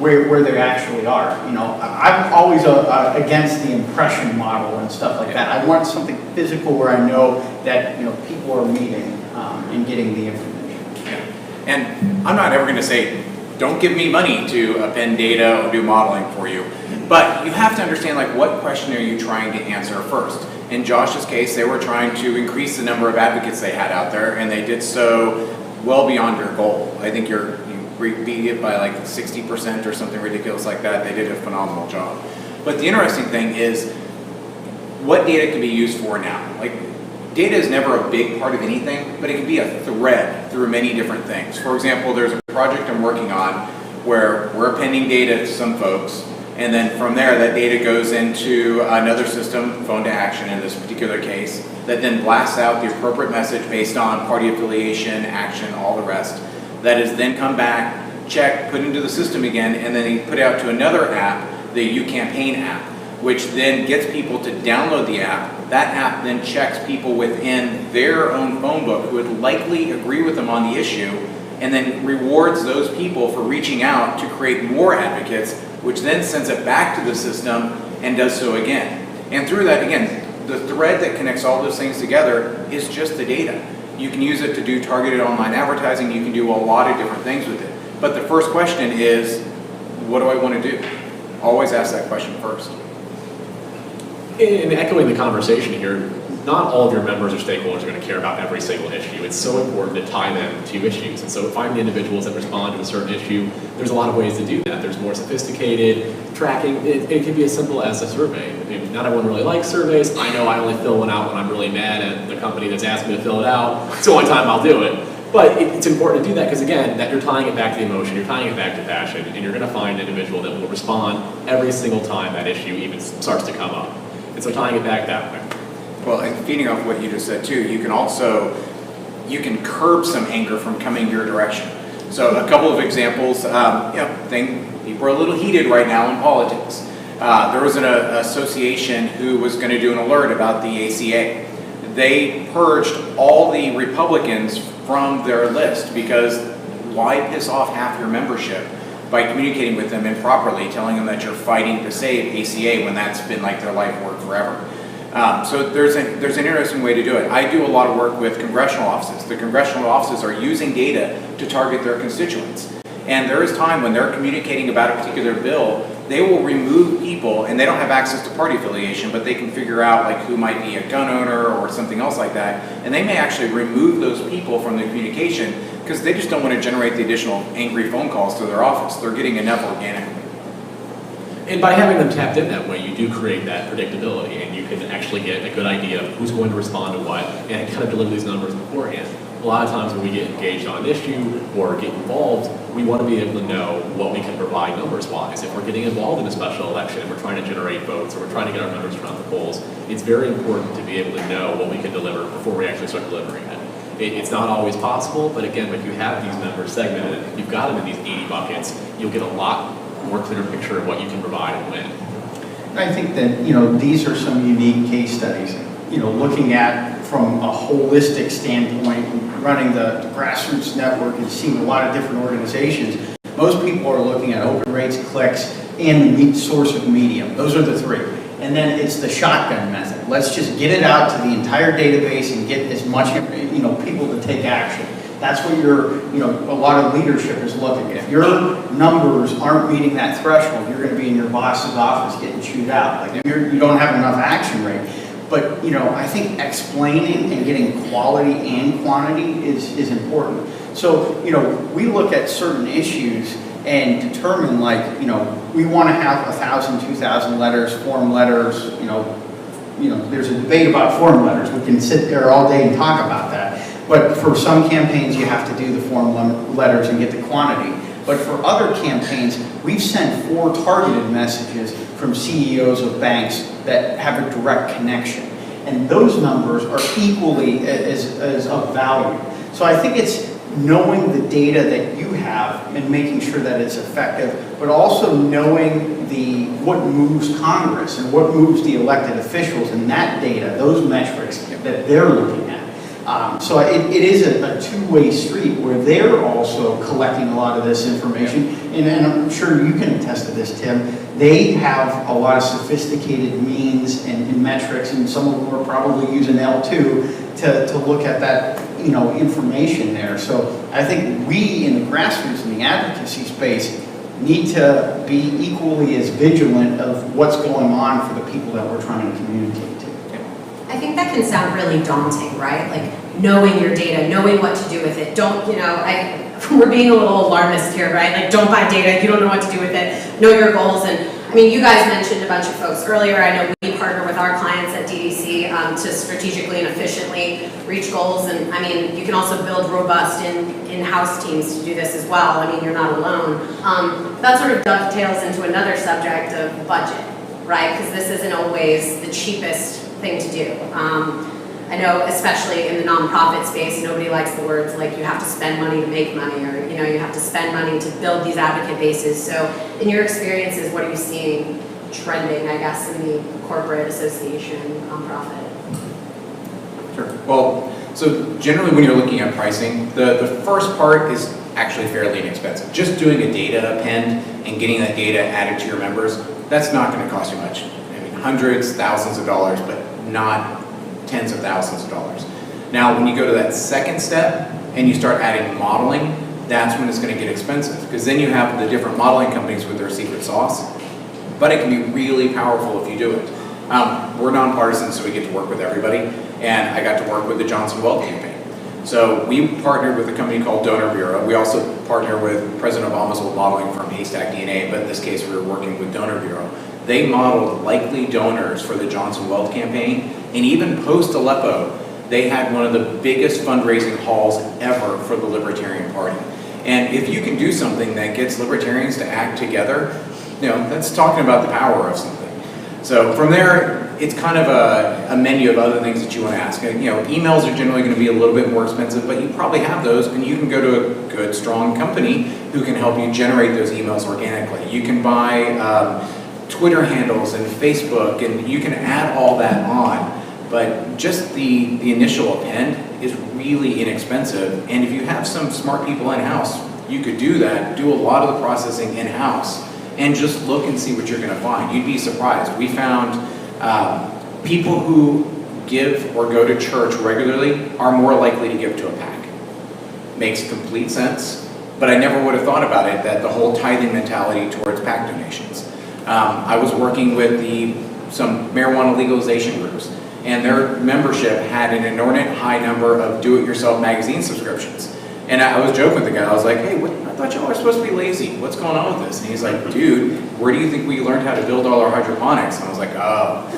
where they actually are. I'm always against the impression model and stuff like that. I want something physical where I know that people are meeting and getting the information. Yeah. And I'm not ever going to say, don't give me money to append data or do modeling for you. But you have to understand, what question are you trying to answer first? In Josh's case, they were trying to increase the number of advocates they had out there, and they did so well beyond your goal. I think you beat it by 60% or something ridiculous like that. They did a phenomenal job. But the interesting thing is, what data can be used for now? Data is never a big part of anything, but it can be a thread through many different things. For example, there's a project I'm working on where we're appending data to some folks, and then from there, that data goes into another system, phone to action in this particular case, that then blasts out the appropriate message based on party affiliation, action, all the rest. That is then come back, checked, put into the system again, and then put out to another app, the UCampaign app, which then gets people to download the app. That app then checks people within their own phone book who would likely agree with them on the issue, and then rewards those people for reaching out to create more advocates, which then sends it back to the system and does so again. And through that, again, the thread that connects all those things together is just the data. You can use it to do targeted online advertising. You can do a lot of different things with it. But the first question is, what do I want to do? Always ask that question first. In echoing the conversation here, not all of your members or stakeholders are going to care about every single issue. It's so important to tie them to issues. And so finding individuals that respond to a certain issue, there's a lot of ways to do that. There's more sophisticated tracking. It can be as simple as a survey. I mean, not everyone really likes surveys. I know I only fill one out when I'm really mad at the company that's asked me to fill it out. It's the only time I'll do it. But it's important to do that because, again, that you're tying it back to the emotion, you're tying it back to passion, and you're going to find an individual that will respond every single time that issue even starts to come up. And so tying it back that way. Well, and feeding off what you just said too, you can curb some anger from coming your direction. So a couple of examples, people are a little heated right now in politics. There was an association who was going to do an alert about the ACA. They purged all the Republicans from their list because why piss off half your membership by communicating with them improperly, telling them that you're fighting to save ACA when that's been like their life work forever. So there's an interesting way to do it. I do a lot of work with congressional offices. The congressional offices are using data to target their constituents. And there is time when they're communicating about a particular bill, they will remove people, and they don't have access to party affiliation, but they can figure out like who might be a gun owner or something else like that. And they may actually remove those people from the communication because they just don't want to generate the additional angry phone calls to their office. They're getting enough organically. And by having them tapped in that way, you do create that predictability, and you can actually get a good idea of who's going to respond to what, and kind of deliver these numbers beforehand. A lot of times when we get engaged on an issue or get involved, we want to be able to know what we can provide numbers-wise. If we're getting involved in a special election and we're trying to generate votes or we're trying to get our numbers around the polls, it's very important to be able to know what we can deliver before we actually start delivering it. It's not always possible, but again, if you have these members segmented, if you've got them in these 80 buckets, you'll get a lot more clear picture of what you can provide and when. I think that, these are some unique case studies, looking at from a holistic standpoint, running the Grassroots Network and seeing a lot of different organizations. Most people are looking at open rates, clicks, and the source of medium. Those are the three. And then it's the shotgun method. Let's just get it out to the entire database and get as much, people to take action. That's what a lot of leadership is looking at. If your numbers aren't meeting that threshold, you're going to be in your boss's office getting chewed out. Like you don't have enough action rate. But, I think explaining and getting quality and quantity is important. So, we look at certain issues and determine we want to have 1,000, 2,000 letters, form letters, there's a debate about form letters. We can sit there all day and talk about that. But for some campaigns, you have to do the form letters and get the quantity. But for other campaigns, we've sent 4 targeted messages from CEOs of banks that have a direct connection. And those numbers are equally as of value. So I think it's knowing the data that you have and making sure that it's effective, but also knowing what moves Congress and what moves the elected officials and that data, those metrics that they're looking at. So it is a two-way street where they're also collecting a lot of this information. And I'm sure you can attest to this, Tim. They have a lot of sophisticated means and metrics, and some of them are probably using L2 to look at that information there. So I think we in the grassroots and the advocacy space need to be equally as vigilant of what's going on for the people that we're trying to communicate to. I think that can sound really daunting, right? Like knowing your data, knowing what to do with it. We're being a little alarmist here, right? Like don't buy data, you don't know what to do with it. Know your goals. And I mean, you guys mentioned a bunch of folks earlier. I know we partner with our clients at DDC to strategically and efficiently reach goals. And I mean, you can also build robust in-house teams to do this as well. I mean, you're not alone. That sort of dovetails into another subject of budget, right? Because this isn't always the cheapest thing to do. I know, especially in the nonprofit space, nobody likes the words like you have to spend money to make money, or you have to spend money to build these advocate bases. So, in your experiences, what are you seeing trending, I guess, in the corporate association nonprofit? Sure. Well, so generally when you're looking at pricing, the first part is actually fairly inexpensive. Just doing a data append and getting that data added to your members, that's not going to cost you much. I mean, hundreds, thousands of dollars, but not tens of thousands of dollars. Now, when you go to that second step and you start adding modeling, that's when it's going to get expensive, because then you have the different modeling companies with their secret sauce. But it can be really powerful if you do it. We're nonpartisan, so we get to work with everybody, and I got to work with the Johnson Weld campaign. So we partnered with a company called Donor Bureau. We also partner with President Obama's old modeling firm, Haystack DNA, but in this case we were working with Donor Bureau. They modeled likely donors for the Johnson Weld campaign, and even post-Aleppo, they had one of the biggest fundraising hauls ever for the Libertarian Party. And if you can do something that gets libertarians to act together, that's talking about the power of something. So from there, it's kind of a menu of other things that you want to ask. Emails are generally going to be a little bit more expensive, but you probably have those, and you can go to a good, strong company who can help you generate those emails organically. You can buy Twitter handles and Facebook, and you can add all that on. But just the initial append is really inexpensive, and if you have some smart people in-house, you could do that, do a lot of the processing in-house, and just look and see what you're going to find. You'd be surprised. We found people who give or go to church regularly are more likely to give to a PAC. Makes complete sense, but I never would have thought about it, that the whole tithing mentality towards PAC donations. I was working with some marijuana legalization groups, and their membership had an inordinate high number of do-it-yourself magazine subscriptions. And I was joking with the guy. I was like, hey, I thought y'all are supposed to be lazy. What's going on with this? And he's like, dude, where do you think we learned how to build all our hydroponics? And I was like, oh.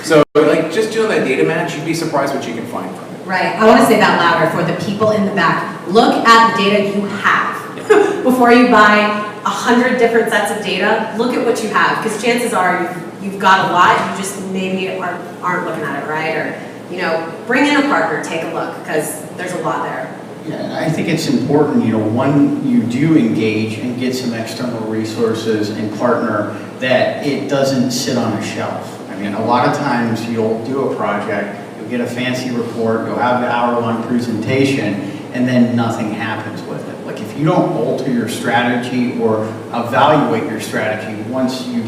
So just doing that data match, you'd be surprised what you can find from it. Right. I want to say that louder for the people in the back. Look at the data you have. Before you buy 100 different sets of data, look at what you have, because chances are you've got a lot, you just maybe aren't looking at it, right? Or, bring in a partner, take a look, because there's a lot there. Yeah, I think it's important, when you do engage and get some external resources and partner, that it doesn't sit on a shelf. I mean, a lot of times you'll do a project, you'll get a fancy report, you'll have the hour-long presentation, and then nothing happens with it. Like, if you don't alter your strategy or evaluate your strategy once you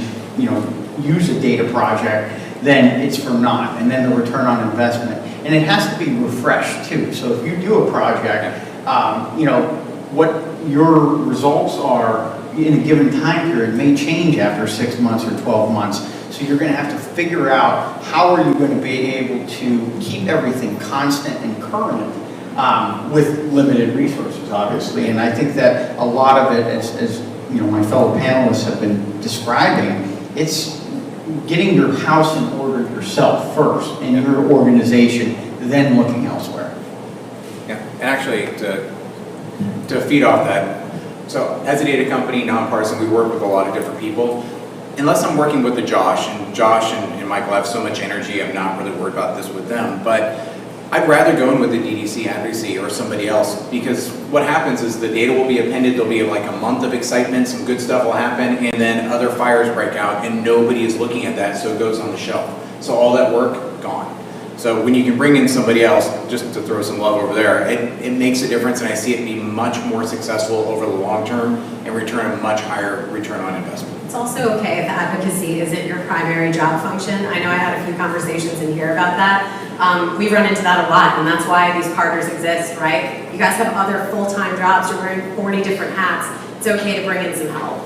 use a data project, then it's for naught, and then the return on investment. And it has to be refreshed too. So if you do a project, what your results are in a given time period may change after 6 months or 12 months. So you're going to have to figure out how are you going to be able to keep everything constant and current with limited resources, obviously. And I think that a lot of it, as my fellow panelists have been describing, it's getting your house in order yourself first in your organization, then looking elsewhere. Yeah, and actually to feed off that, so as a data company, nonpartisan, we work with a lot of different people. Unless I'm working with Josh and Michael have so much energy, I'm not really worried about this with them, but I'd rather go in with the DDC advocacy or somebody else, because what happens is the data will be appended, there'll be like a month of excitement, some good stuff will happen, and then other fires break out and nobody is looking at that, so it goes on the shelf. So all that work, gone. So when you can bring in somebody else, just to throw some love over there, it makes a difference, and I see it be much more successful over the long term and return a much higher return on investment. It's also okay if advocacy isn't your primary job function. I know I had a few conversations in here about that. We run into that a lot, and that's why these partners exist, right? You guys have other full-time jobs, you're wearing 40 different hats. It's okay to bring in some help.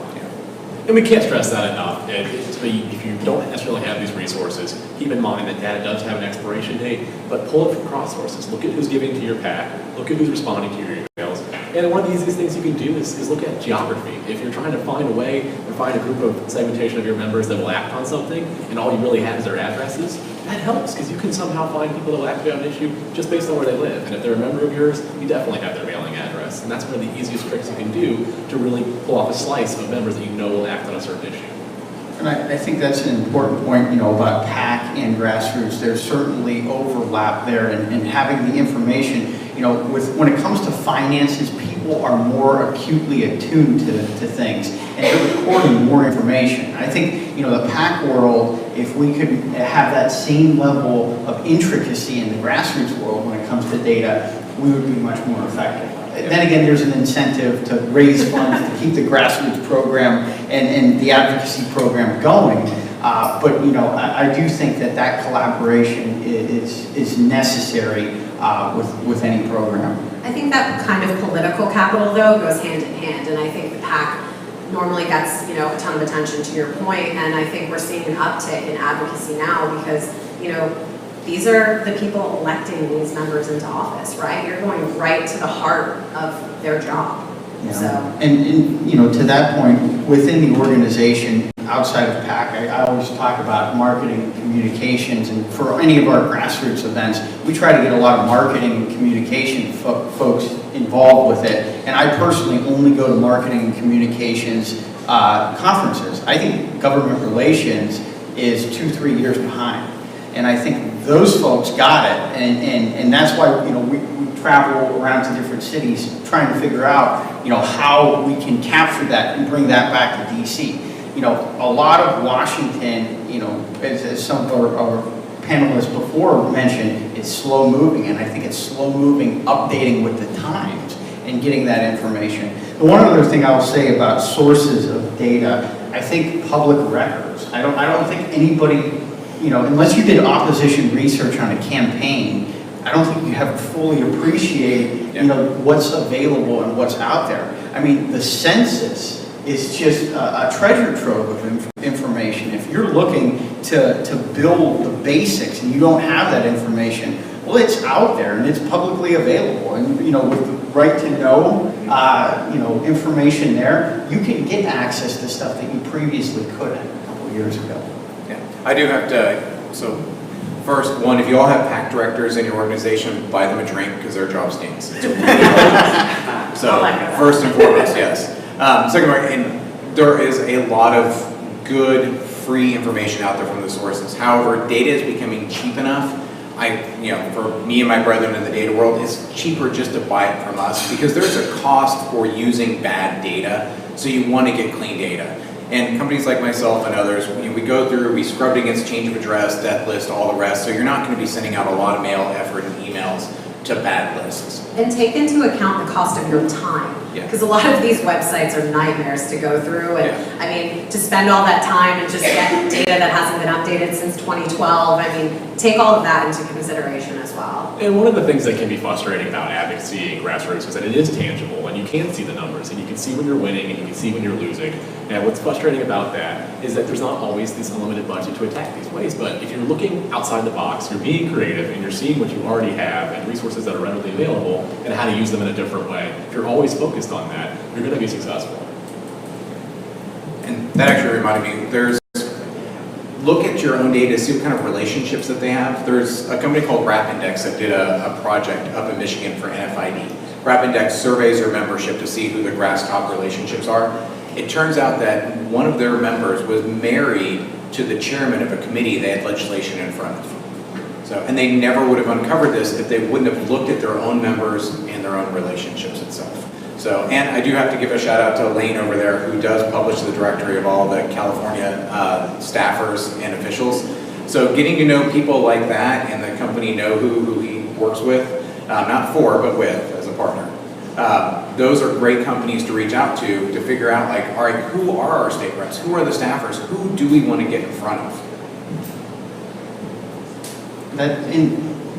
And we can't stress that enough. If you don't necessarily have these resources, keep in mind that data does have an expiration date, but pull it from cross sources. Look at who's giving to your PAC, look at who's responding to your emails, And one of the easiest things you can do is look at geography. If you're trying to find a way or find a group of segmentation of your members that will act on something, and all you really have is their addresses, that helps because you can somehow find people that will activate on an issue just based on where they live. And if they're a member of yours, you definitely have their mailing address. And that's one of the easiest tricks you can do to really pull off a slice of members that you know will act on a certain issue. And I think that's an important point, about PAC and grassroots. There's certainly overlap there, and having the information, when it comes to finances, people are more acutely attuned to things, and they're recording more information. I think, the PAC world, if we could have that same level of intricacy in the grassroots world when it comes to data, we would be much more effective. Then again, there's an incentive to raise funds to keep the grassroots program and the advocacy program going. But I do think that collaboration is necessary with any program. I think that kind of political capital, though, goes hand in hand, and I think the PAC normally gets a ton of attention, to your point, and I think we're seeing an uptick in advocacy now because these are the people electing these members into office, right? You're going right to the heart of their job. Yeah. So. And to that point, within the organization, outside of PAC, I always talk about marketing and communications, and for any of our grassroots events, we try to get a lot of marketing and communication folks involved with it. And I personally only go to marketing and communications conferences. I think government relations is 2-3 years behind. And I think those folks got it, and that's why we travel around to different cities trying to figure out how we can capture that and bring that back to DC. A lot of Washington, as some of our panelists before mentioned, it's slow moving, and I think it's slow moving, updating with the times and getting that information. And one other thing I'll say about sources of data, I think public records. I don't think anybody, unless you did opposition research on a campaign, I don't think you have fully appreciate, what's available and what's out there. I mean, the census is just a treasure trove of information. If you're looking to build the basics and you don't have that information, well, it's out there and it's publicly available. And with the right to know, information there, you can get access to stuff that you previously couldn't a couple of years ago. Yeah, I do have to. So, first, one, if you all have PAC directors in your organization, buy them a drink because their job stinks. So, first and foremost, yes. Second, and there is a lot of good free information out there from the sources. However, data is becoming cheap enough. For me and my brethren in the data world, it's cheaper just to buy it from us because there's a cost for using bad data. So you want to get clean data. And companies like myself and others, we go through, we scrubbed against change of address, death list, all the rest. So you're not going to be sending out a lot of mail, effort, and emails to bad lists. And take into account the cost of your time. Because a lot of these websites are nightmares to go through. And I mean, to spend all that time and just get data that hasn't been updated since 2012, I mean, take all of that into consideration as well. And one of the things that can be frustrating about advocacy and grassroots is that it is tangible and you can see the numbers and you can see when you're winning and you can see when you're losing. And what's frustrating about that is that there's not always this unlimited budget to attack these ways. But if you're looking outside the box, you're being creative and you're seeing what you already have and resources that are readily available and how to use them in a different way. If you're always focused on that, you're going to be successful. And that actually reminded me, look at your own data, see what kind of relationships that they have. There's a company called Rap Index that did a project up in Michigan for NFID. Rap Index surveys their membership to see who the grass top relationships are. It turns out that one of their members was married to the chairman of a committee they had legislation in front of. So, and they never would have uncovered this if they wouldn't have looked at their own members and their own relationships itself. So, and I do have to give a shout out to Elaine over there who does publish the directory of all the California staffers and officials. So getting to know people like that and the company know who he works with, not for, but with as a partner. Those are great companies to reach out to figure out like, all right, who are our state reps? Who are the staffers? Who do we want to get in front of?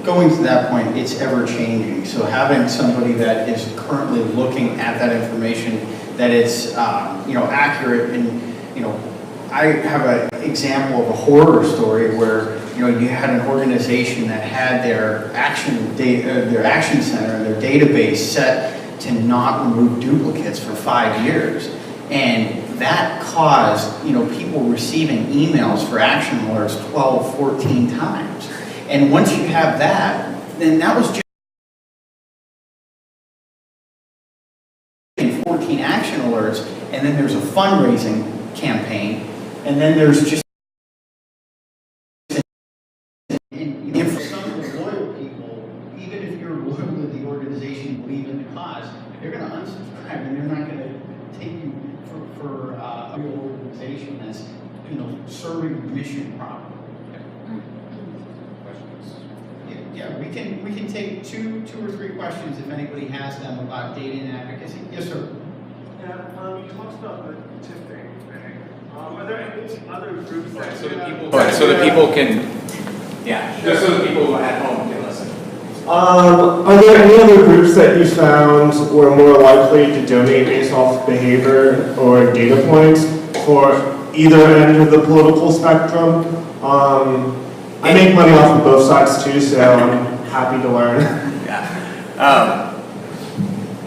Going to that point, it's ever changing. So having somebody that is currently looking at that information that is, accurate, and I have an example of a horror story where you had an organization that had their action center and their database set to not remove duplicates for 5 years. And that caused, people receiving emails for action alerts 12, 14 times. And once you have that, then that was just 14 action alerts, and then there's a fundraising campaign, and then there's just, and for some of the loyal people, even if you're loyal to the organization, believe in the cause, they're going to unsubscribe, and they're not going to take you for a real organization that's, serving the mission properly. Yeah, we can take two or three questions if anybody has them about data and advocacy. Yes, sir. Yeah, you talked about the TIF thing. Are there any other groups that so that people can, just so the people at home can listen. Are there any other groups that you found were more likely to donate based off behavior or data points for either end of the political spectrum? I make money off of both sides too, so I'm happy to learn.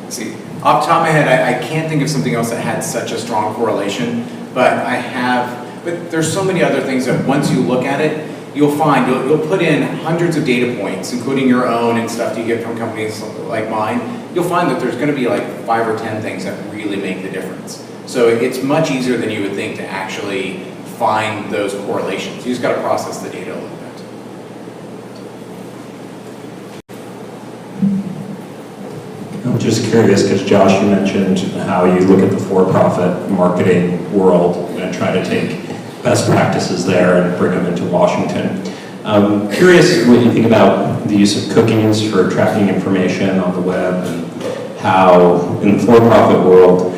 Let's see, off the top of my head, I can't think of something else that had such a strong correlation, but there's so many other things that once you look at it, you'll find, you'll put in hundreds of data points, including your own and stuff you get from companies like mine, you'll find that there's going to be like 5 or 10 things that really make the difference. So it's much easier than you would think to actually find those correlations. You just got to process the data a little bit. I'm just curious, because Josh, you mentioned how you look at the for-profit marketing world and try to take best practices there and bring them into Washington. Curious what you think about the use of cookies for tracking information on the web, and how in the for-profit world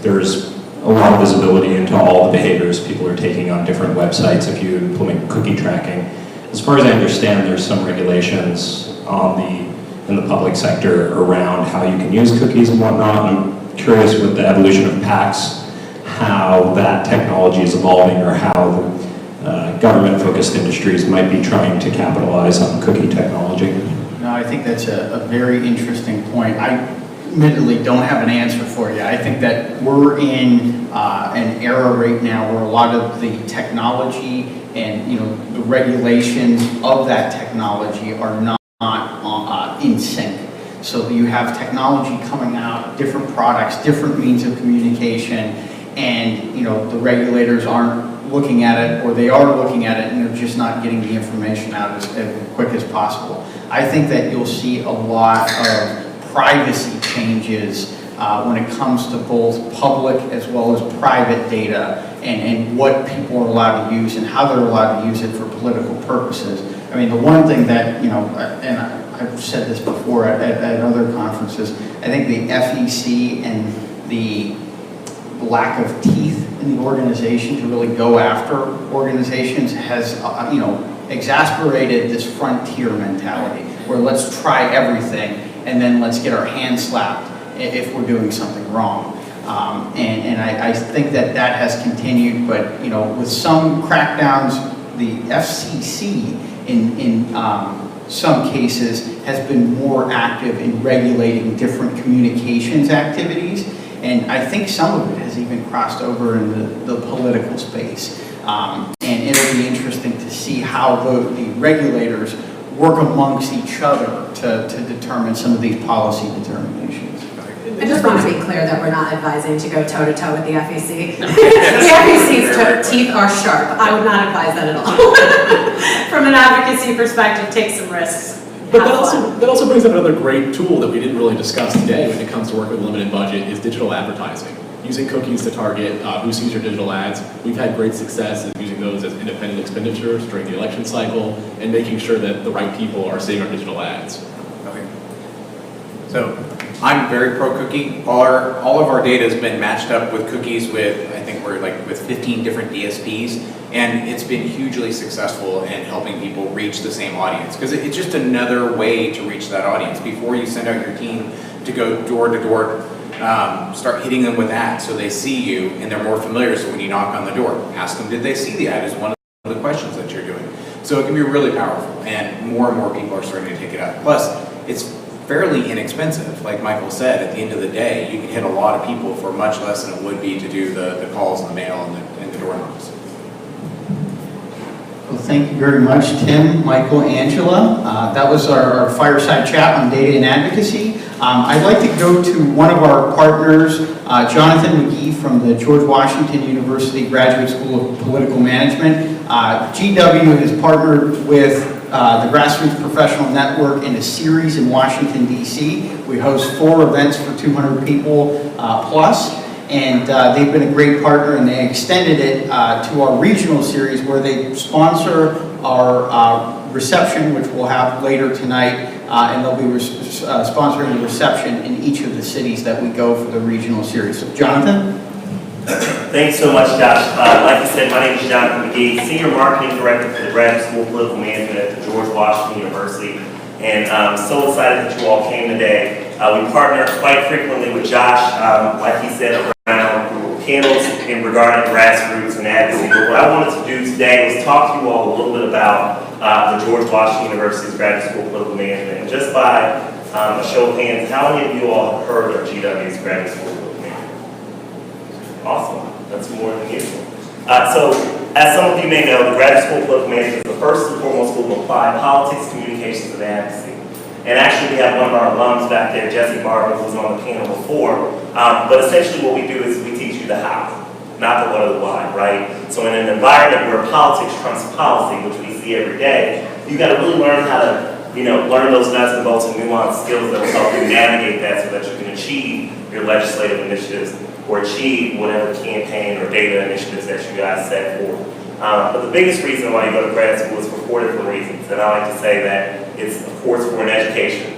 there's a lot of visibility into all the behaviors people are taking on different websites if you implement cookie tracking. As far as I understand, there's some regulations in the public sector around how you can use cookies and whatnot. I'm curious with the evolution of PACs, how that technology is evolving, or how government-focused industries might be trying to capitalize on cookie technology. No, I think that's a very interesting point. I admittedly don't have an answer for you. I think that we're in an era right now where a lot of the technology and the regulations of that technology are not in sync. So you have technology coming out, different products, different means of communication, and the regulators aren't looking at it, or they are looking at it and they're just not getting the information out as quick as possible. I think that you'll see a lot of privacy changes when it comes to both public as well as private data, and what people are allowed to use and how they're allowed to use it for political purposes. I mean, the one thing that, and I've said this before at other conferences, I think the FEC and the lack of teeth in the organization to really go after organizations has, exasperated this frontier mentality, where let's try everything and then let's get our hands slapped if we're doing something wrong. And I think that has continued, but with some crackdowns, the FCC in some cases has been more active in regulating different communications activities, and I think some of it has even crossed over in the political space. And it'll be interesting to see how the regulators work amongst each other to determine some of these policy determinations. I just want to be clear that we're not advising to go toe-to-toe with the FEC. The FEC's teeth are sharp. I would not advise that at all. From an advocacy perspective, take some risks. But that also brings up another great tool that we didn't really discuss today when it comes to working with a limited budget, is digital advertising. Using cookies to target who sees your digital ads. We've had great success in using those as independent expenditures during the election cycle, and making sure that the right people are seeing our digital ads. Okay. So I'm very pro-cookie. All of our data has been matched up with cookies with, I think we're like with 15 different DSPs, and it's been hugely successful in helping people reach the same audience, because it's just another way to reach that audience. Before you send out your team to go door to door, start hitting them with ads so they see you and they're more familiar, so when you knock on the door, ask them, did they see the ad, is one of the questions that you're doing. So it can be really powerful, and more people are starting to take it up. Plus, it's fairly inexpensive. Like Michael said, at the end of the day, you can hit a lot of people for much less than it would be to do the calls and the mail and the door knocks. Well, thank you very much, Tim, Michael, Angela. That was our fireside chat on data and advocacy. I'd like to go to one of our partners, Jonathan McGee from the George Washington University Graduate School of Political Management. GW has partnered with the Grassroots Professional Network in a series in Washington, D.C. We host 4 events for 200 people plus. And they've been a great partner, and they extended it to our regional series where they sponsor our reception, which we'll have later tonight, and they'll be sponsoring the reception in each of the cities that we go for the regional series. So, Jonathan? Thanks so much, Josh. Like you said, my name is Jonathan McGee, Senior Marketing Director for the Graduate School of Political Management at the George Washington University. And I'm so excited that you all came today. We partner quite frequently with Josh, like he said, around panels in regarding grassroots and advocacy. But what I wanted to do today was talk to you all a little bit about the George Washington University's Graduate School of Political Management. And just by a show of hands, how many of you all have heard of GW's Graduate School of Political Management? Awesome. That's more than usual. So, as some of you may know, the Graduate School of Political Management is the first and foremost school to apply politics, communications, and advocacy. And actually, we have one of our alums back there, Jesse Barber, who was on the panel before. But essentially what we do is we teach you the how, not the what or the why, right? So in an environment where politics trumps policy, which we see every day, you got to really learn how to, learn those nuts and bolts and nuanced skills that will help you navigate that so that you can achieve your legislative initiatives or achieve whatever campaign or data initiatives that you guys set forth. But the biggest reason why you go to grad school is for 4 different reasons. And I like to say that it's, of course, for an education,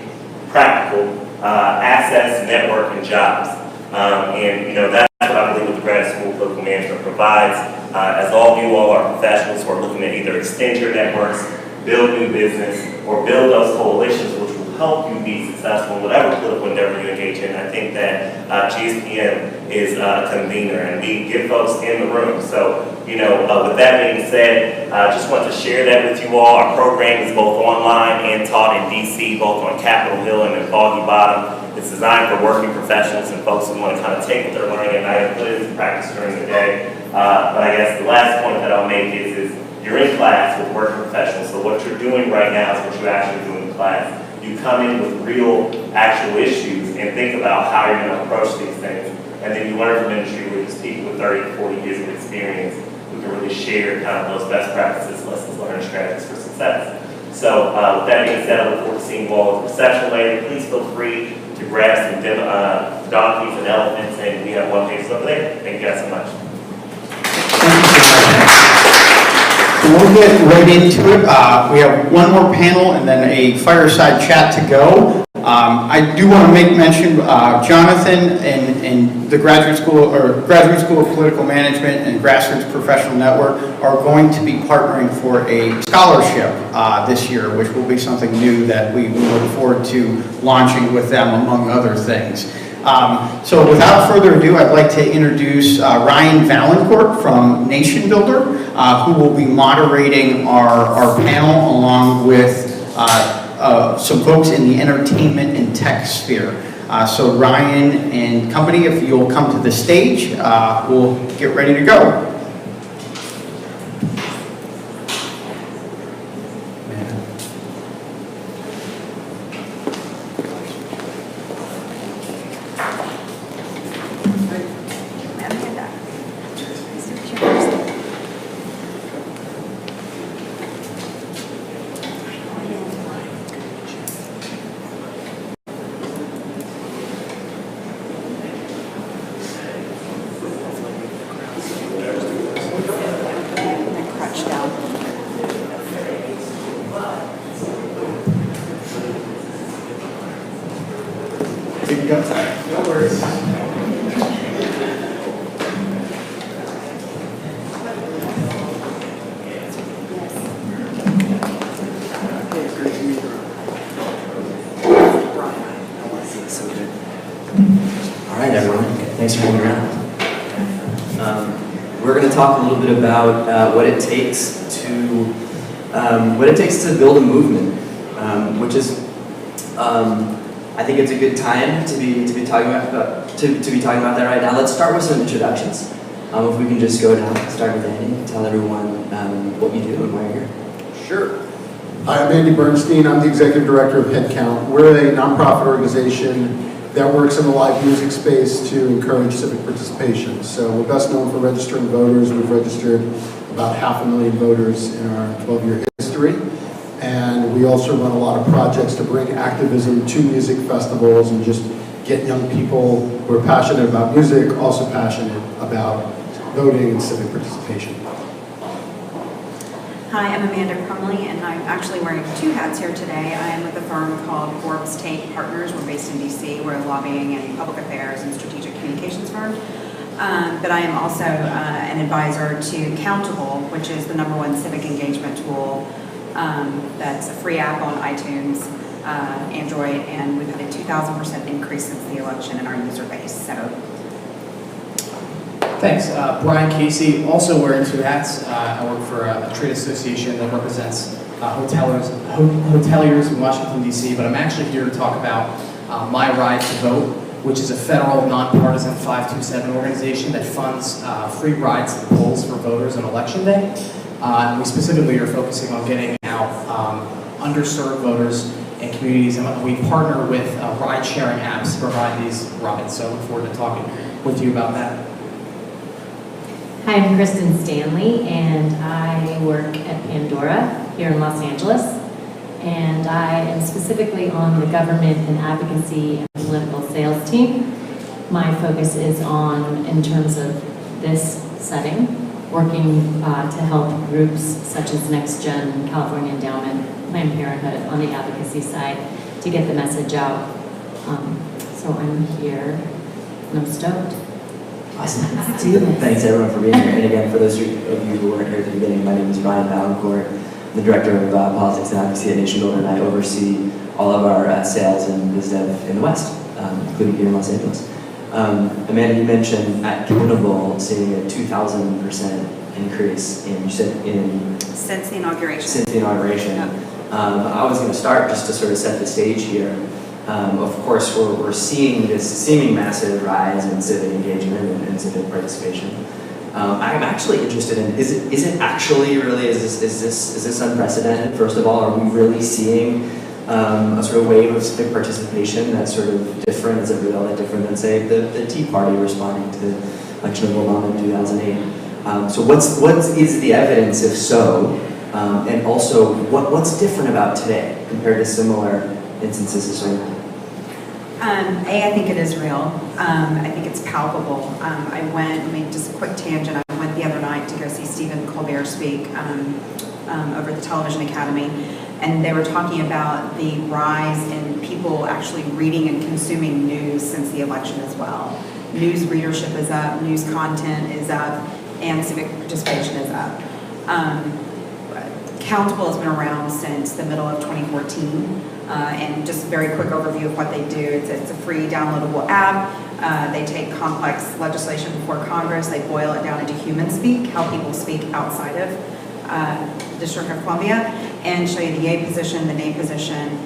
practical, access, network, and jobs. And that's what I believe what the Graduate School of Political Management provides. As all of you all are professionals who are looking at either extend your networks, build new business, or build those coalitions which will help you be successful in whatever political endeavor you engage in. I think that GSPM is a convener, and we get folks in the room. So, with that being said, I just want to share that with you all. Our program is both online and taught in DC, both on Capitol Hill and in Foggy Bottom. It's designed for working professionals and folks who want to kind of take what they're learning at night and put it into practice during the day. But I guess the last point that I'll make is you're in class with working professionals, so what you're doing right now is what you actually do in class. You come in with real, actual issues and think about how you're going to approach these things. And then you learn from industry with just people with 30 to 40 years of experience who can really share kind of those best practices, lessons learned, strategies for success. So with that being said, I look forward to seeing you all at the reception later. Please feel free to grab some donkeys and elephants, and we have one page over there. Thank you guys so much. We'll get right into it. We have one more panel and then a fireside chat to go. I do want to make mention, Jonathan and the Graduate School of Political Management and Grassroots Professional Network are going to be partnering for a scholarship this year, which will be something new that we look forward to launching with them, among other things. So without further ado, I'd like to introduce Ryan Valancourt from NationBuilder, who will be moderating our panel along with some folks in the entertainment and tech sphere. So Ryan and company, if you'll come to the stage, we'll get ready to go. No worries. All right, everyone. Thanks for hanging around. We're going to talk a little bit about what it takes to build a movement, which is I think it's a good time to be talking about that right now. Let's start with some introductions. If we can just go down, start with Andy, tell everyone what you do and why you're here. Sure. Hi, I'm Andy Bernstein. I'm the Executive Director of Headcount. We're a nonprofit organization that works in the live music space to encourage civic participation. So we're best known for registering voters. We've registered about 500,000 voters in our 12-year history. And we also run a lot of projects to bring activism to music festivals and just get young people who are passionate about music, also passionate about voting and civic participation. Hi, I'm Amanda Crumley, and I'm actually wearing two hats here today. I am with a firm called Forbes Tate Partners. We're based in DC. We're a lobbying and public affairs and strategic communications firm. But I am also an advisor to Countable, which is the #1 civic engagement tool. That's a free app on iTunes, Android, and we've had a 2,000% increase since the election in our user base. So. Thanks. Brian Casey, also wearing two hats. I work for a trade association that represents hoteliers in Washington, D.C., but I'm actually here to talk about My Ride to Vote, which is a federal nonpartisan 527 organization that funds free rides to the polls for voters on Election Day. And we specifically are focusing on getting out underserved voters and communities, and we partner with ride-sharing apps to provide these rides. So I look forward to talking with you about that. Hi, I'm Kristen Stanley, and I work at Pandora here in Los Angeles. And I am specifically on the government and advocacy and political sales team. My focus is on, in terms of this setting, working to help groups such as Next Gen, California Endowment, Planned Parenthood on the advocacy side to get the message out. So I'm here, and I'm stoked. Awesome. Thanks everyone for being here. And again, for those of you who weren't here at the beginning, my name is Brian Valancourt. I'm the Director of Politics and Advocacy at NationBuilder, and I oversee all of our sales and biz dev in the West, including here in Los Angeles. Amanda, you mentioned at Countable seeing a 2,000% increase in, you said in... Since the inauguration. Since the inauguration. Yep. I was going to start just to sort of set the stage here. Of course, we're seeing this seeming massive rise in civic engagement and civic participation. I'm actually interested in, is it actually really, is this unprecedented? First of all, are we really seeing a sort of wave of civic participation that's sort of different? Is it really all that different than, say, the Tea Party responding to the election of Obama in 2008? So what is the evidence, if so? And also, what's different about today compared to similar instances historically? I think it is real. I think it's palpable. I went, just a quick tangent, I went the other night to go see Stephen Colbert speak over at the Television Academy, and they were talking about the rise in people actually reading and consuming news since the election as well. News readership is up, news content is up, and civic participation is up. Countable has been around since the middle of 2014. And just a very quick overview of what they do. It's a free downloadable app. They take complex legislation before Congress, they boil it down into human speak, how people speak outside of the District of Columbia, and show you the yay position, the nay position.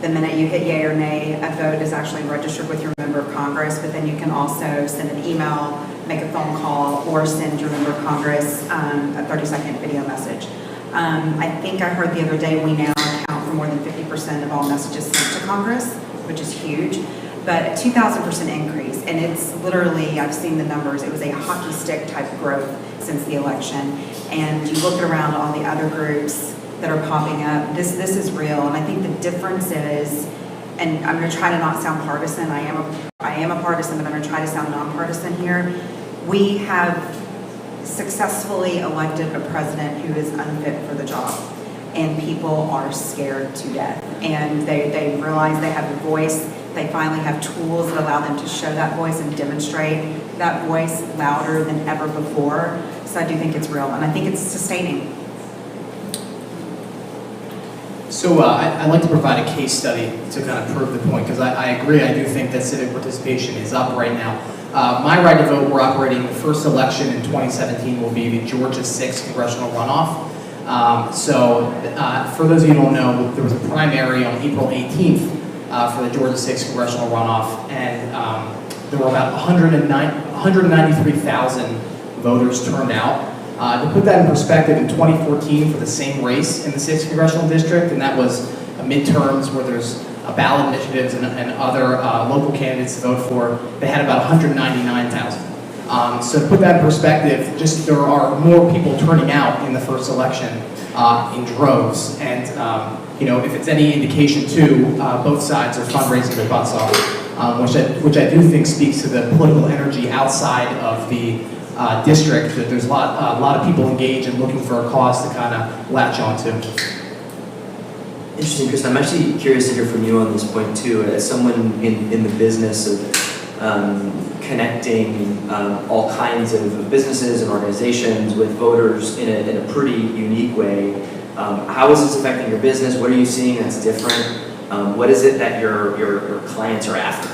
The minute you hit yay or nay, a vote is actually registered with your member of Congress, but then you can also send an email, make a phone call, or send your member of Congress a 30-second video message. I think I heard the other day we now account for more than 50% of all messages sent to Congress, which is huge, but a 2,000% increase, and it's literally, I've seen the numbers, it was a hockey stick type growth since the election, and you look around all the other groups that are popping up, this is real, and I think the difference is, and I'm going to try to not sound partisan, I am a partisan, but I'm going to try to sound nonpartisan here. We have successfully elected a president who is unfit for the job, and people are scared to death, and they realize they have a voice. They finally have tools that allow them to show that voice and demonstrate that voice louder than ever before. So I do think it's real, and I think it's sustaining. So I'd like to provide a case study to kind of prove the point, because I agree, I do think that civic participation is up right now. My Right to Vote, we're operating the first election in 2017 will be the Georgia 6 congressional runoff. For those of you who don't know, there was a primary on April 18th for the Georgia 6 congressional runoff, and there were about 193,000 voters turned out. To put that in perspective, in 2014 for the same race in the 6th congressional district, and that was midterms where there's ballot initiatives and other local candidates to vote for, they had about 199,000. So to put that in perspective, just there are more people turning out in the first election in droves, and if it's any indication too, both sides are fundraising their butts off, which I do think speaks to the political energy outside of the district, that there's a lot of people engaged and looking for a cause to kind of latch onto. Interesting, Chris. I'm actually curious to hear from you on this point too. As someone in the business of connecting all kinds of businesses and organizations with voters in a pretty unique way, how is this affecting your business? What are you seeing that's different? What is it that your clients are after?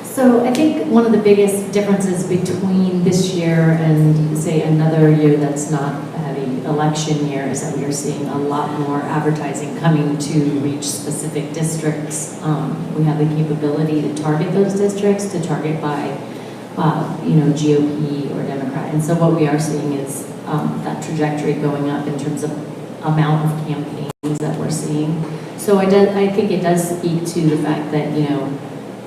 So I think one of the biggest differences between this year and, say, another year that's not a heavy election year is that we are seeing a lot more advertising coming to reach specific districts. We have the capability to target those districts, to target by, GOP or Democrat. And so what we are seeing is that trajectory going up in terms of amount of campaigns that we're seeing. So I think it does speak to the fact that,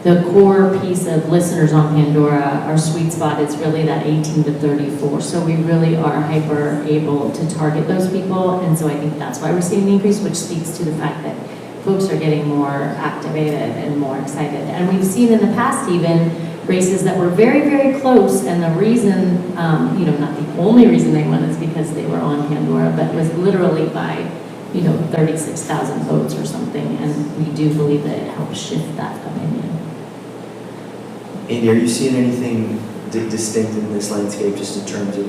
the core piece of listeners on Pandora, our sweet spot is really that 18 to 34. So we really are hyper able to target those people. And so I think that's why we're seeing the increase, which speaks to the fact that folks are getting more activated and more excited. And we've seen in the past even races that were very, very close. And the reason, not the only reason they won is because they were on Pandora, but was literally by 36,000 votes or something. And we do believe that it helps shift that opinion. Andy, are you seeing anything distinct in this landscape, just in terms of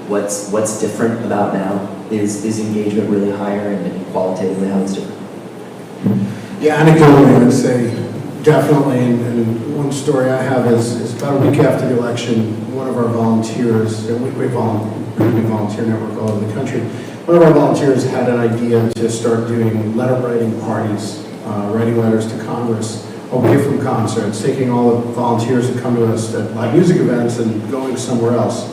what's different about now? Is engagement really higher, and qualitatively how it's different? Yeah, anecdotally, I would say definitely. And one story I have is about a week after the election, one of our volunteers, and we volunteer network all over the country. One of our volunteers had an idea to start doing letter writing parties, writing letters to Congress away from concerts, taking all the volunteers that come to us at live music events and going somewhere else.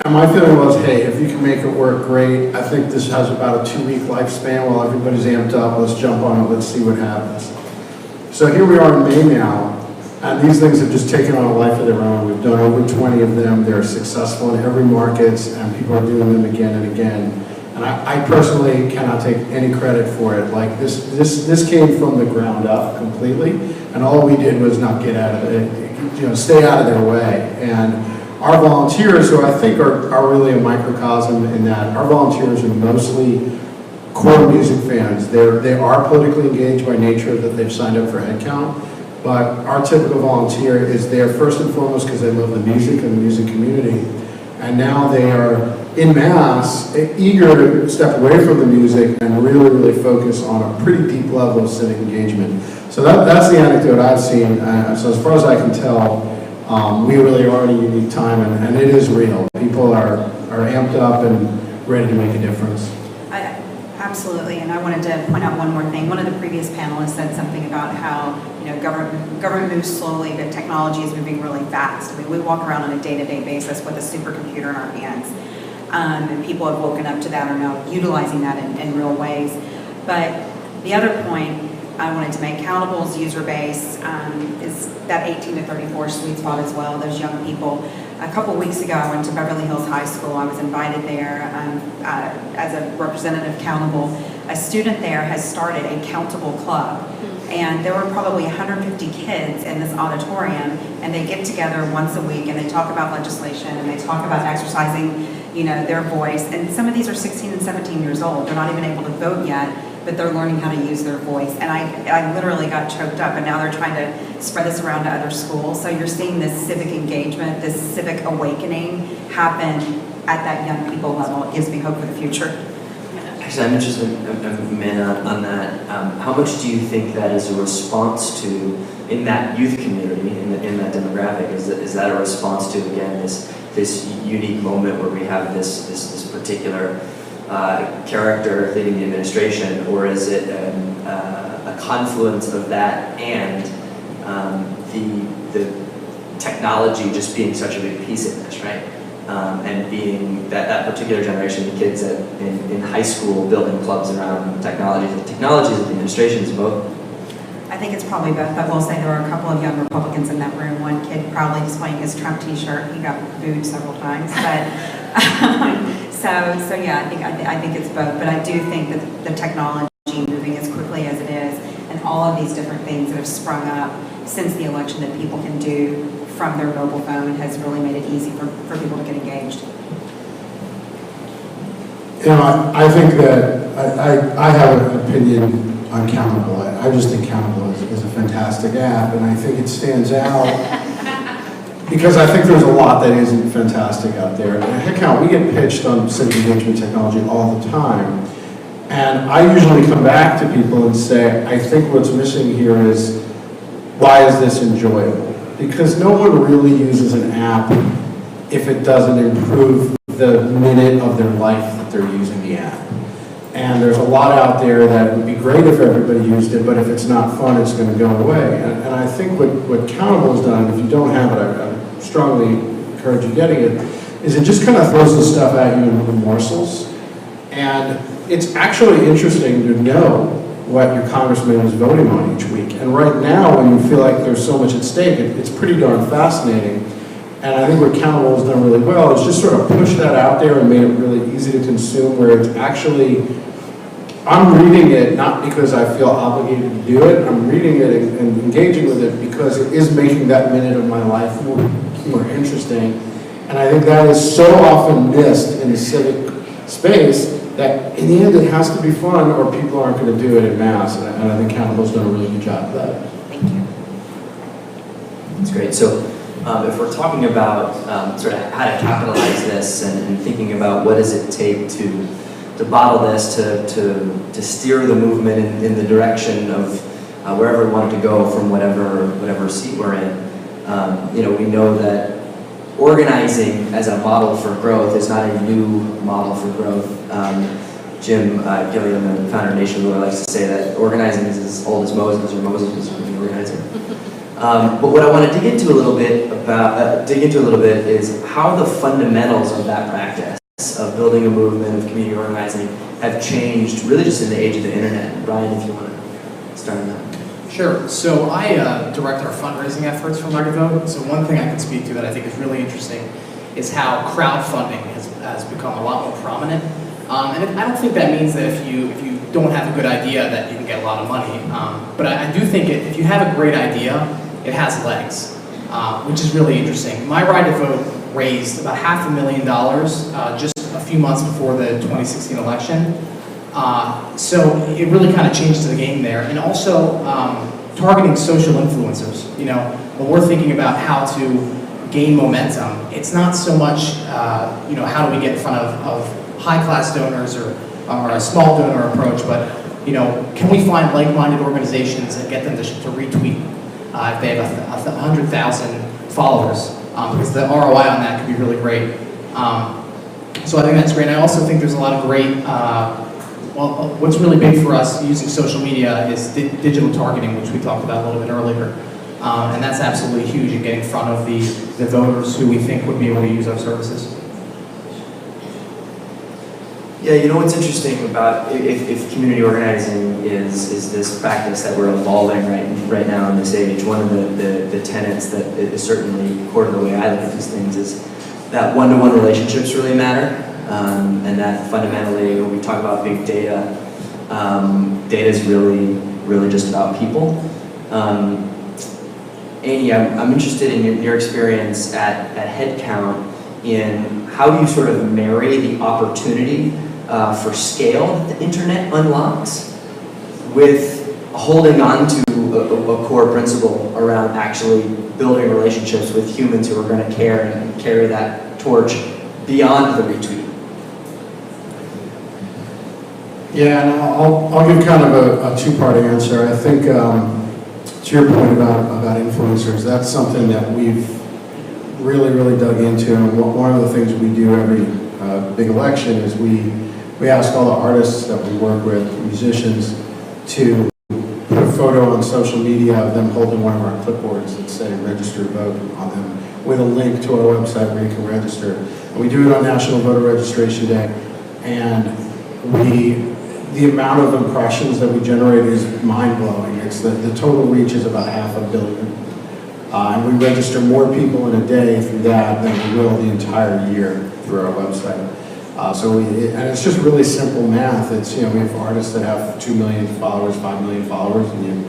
And my feeling was, hey, if you can make it work, great. I think this has about a 2-week lifespan while everybody's amped up. Let's jump on it. Let's see what happens. So here we are in May now, and these things have just taken on a life of their own. We've done over 20 of them. They're successful in every market, and people are doing them again and again. And I personally cannot take any credit for it. Like this came from the ground up completely, and all we did was not get out of it, stay out of their way. And our volunteers, who I think are really a microcosm in that, our volunteers are mostly core music fans. They are politically engaged by nature that they've signed up for headcount, but our typical volunteer is there first and foremost because they love the music and the music community. And now they are, en masse, eager to step away from the music and really, really focus on a pretty deep level of civic engagement. So that's the anecdote I've seen. So as far as I can tell, we really are in a unique time, and it is real. People are amped up and ready to make a difference. Absolutely, and I wanted to point out one more thing. One of the previous panelists said something about how government moves slowly, but technology is moving really fast. I mean, we walk around on a day-to-day basis with a supercomputer in our hands, and people have woken up to that, are now utilizing that in real ways. But the other point I wanted to make, Countable's user base is that 18 to 34 sweet spot as well, those young people. A couple weeks ago, I went to Beverly Hills High School. I was invited there as a representative of Countable. A student there has started a Countable club. And there were probably 150 kids in this auditorium, and they get together once a week and they talk about legislation and they talk about exercising, their voice. And some of these are 16 and 17 years old. They're not even able to vote yet, but they're learning how to use their voice. And I literally got choked up, and now they're trying to spread this around to other schools. So you're seeing this civic engagement, this civic awakening happen at that young people level. It gives me hope for the future. Actually, I'm interested, Amanda, on that. How much do you think that is a response to, in that youth community, in that demographic, is that a response to, again, this unique moment where we have this particular character leading the administration, or is it a confluence of that and the technology just being such a big piece of this, right? And being that particular generation of kids in high school building clubs around technologies. The technologies of the administration is both. I think it's probably both. I will say there were a couple of young Republicans in that room. One kid proudly displaying his Trump T-shirt. He got booed several times, but so yeah, I think it's both. But I do think that the technology moving as quickly as it is, and all of these different things that have sprung up since the election that people can do from their mobile phone has really made it easy for people to get engaged. You know, I think that I have an opinion on Countable. I just think Countable is a fantastic app, and I think it stands out because I think there's a lot that isn't fantastic out there. And heck count, we get pitched on civic engagement technology all the time, and I usually come back to people and say, I think what's missing here is, why is this enjoyable? Because no one really uses an app if it doesn't improve the minute of their life that they're using the app. And there's a lot out there that would be great if everybody used it, but if it's not fun, it's going to go away. And I think what Countable has done, if you don't have it, I strongly encourage you getting it, is it just kind of throws the stuff at you in little morsels. And it's actually interesting to know what your congressman is voting on each week. And right now, when you feel like there's so much at stake, it's pretty darn fascinating. And I think what Countable has done really well is just sort of push that out there and made it really easy to consume, where it's actually, I'm reading it not because I feel obligated to do it, I'm reading it and engaging with it because it is making that minute of my life more interesting. And I think that is so often missed in the civic space that in the end it has to be fun or people aren't going to do it en masse. And I think Countable's done a really good job of that. Thank you. That's great. So if we're talking about sort of how to capitalize this and thinking about what does it take to bottle this, to steer the movement in the direction of wherever we want it to go from whatever seat we're in, we know that organizing as a model for growth is not a new model for growth. Jim Gilliam, the founder of NationBuilder, likes to say that organizing is as old as Moses, or Moses was the organizer. But what I want to dig into a little bit is how the fundamentals of that practice of building a movement, of community organizing, have changed really just in the age of the internet. Brian, if you want to start on that. Sure. So I direct our fundraising efforts for Right to Vote. So one thing I can speak to that I think is really interesting is how crowdfunding has become a lot more prominent. And I don't think that means that if you don't have a good idea that you can get a lot of money. But I do think if you have a great idea, it has legs, which is really interesting. My Right to Vote raised about $500,000 just a few months before the 2016 election. So it really kind of changes the game there. And also targeting social influencers. When we're thinking about how to gain momentum, it's not so much, how do we get in front of high-class donors or a small donor approach, but, can we find like-minded organizations and get them to retweet if they have 100,000 followers? Because the ROI on that could be really great. So I think that's great. I also think there's a lot of great, what's really big for us using social media is digital targeting, which we talked about a little bit earlier. And that's absolutely huge in getting in front of the voters who we think would be able to use our services. Yeah, what's interesting about if community organizing is this practice that we're evolving right now in this age, one of the tenets that is certainly core to the way I look at these things is that one-to-one relationships really matter, and that fundamentally when we talk about big data, data is really just about people. Amy, I'm interested in your experience at Headcount in how you sort of marry the opportunity for scale that the internet unlocks with holding on to a core principle around actually building relationships with humans who are going to care and carry that torch beyond the retweet. Yeah, and I'll give kind of a two-part answer. I think to your point about influencers, that's something that we've really dug into. And one of the things we do every big election is we we ask all the artists that we work with, musicians, to put a photo on social media of them holding one of our clipboards that say register vote on them with a link to our website where you can register. And we do it on National Voter Registration Day, and the amount of impressions that we generate is mind-blowing. It's the total reach is about 500 million. And we register more people in a day through that than we will the entire year through our website. And it's just really simple math. It's, we have artists that have 2 million followers, 5 million followers, and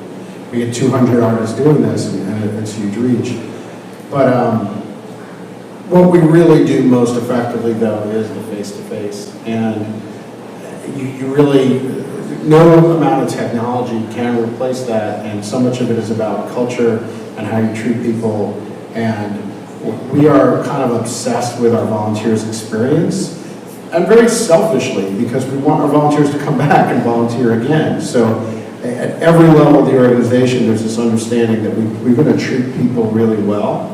we get 200 artists doing this, and it's huge reach. But what we really do most effectively, though, is the face-to-face. And you really, no amount of technology can replace that, and so much of it is about culture and how you treat people. And we are kind of obsessed with our volunteers' experience, and very selfishly, because we want our volunteers to come back and volunteer again. So at every level of the organization, there's this understanding that we're going to treat people really well,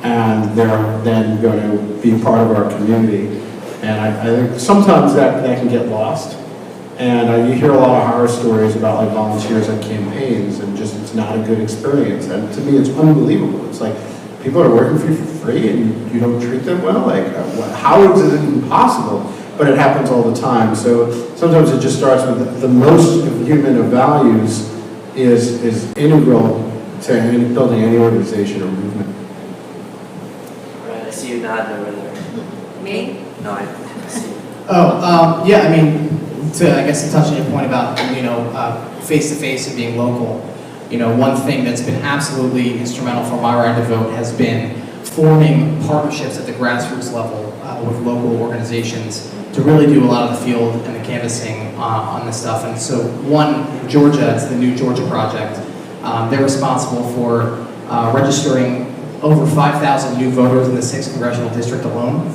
and they're then going to be part of our community. And I think sometimes that can get lost. And you hear a lot of horror stories about like volunteers at campaigns, and just it's not a good experience. And to me, it's unbelievable. It's like people are working for you for free, and you don't treat them well. Like, how is it even possible? But it happens all the time. So sometimes it just starts with the most human of values is integral to building any organization or movement. All right, I see you nodding over there. Me? No, I see you. Yeah, I mean, I guess to touch on your point about, face-to-face and being local, one thing that's been absolutely instrumental for my right to vote has been forming partnerships at the grassroots level with local organizations to really do a lot of the field and the canvassing on this stuff. And so in Georgia, it's the New Georgia Project. They're responsible for registering over 5,000 new voters in the 6th Congressional District alone.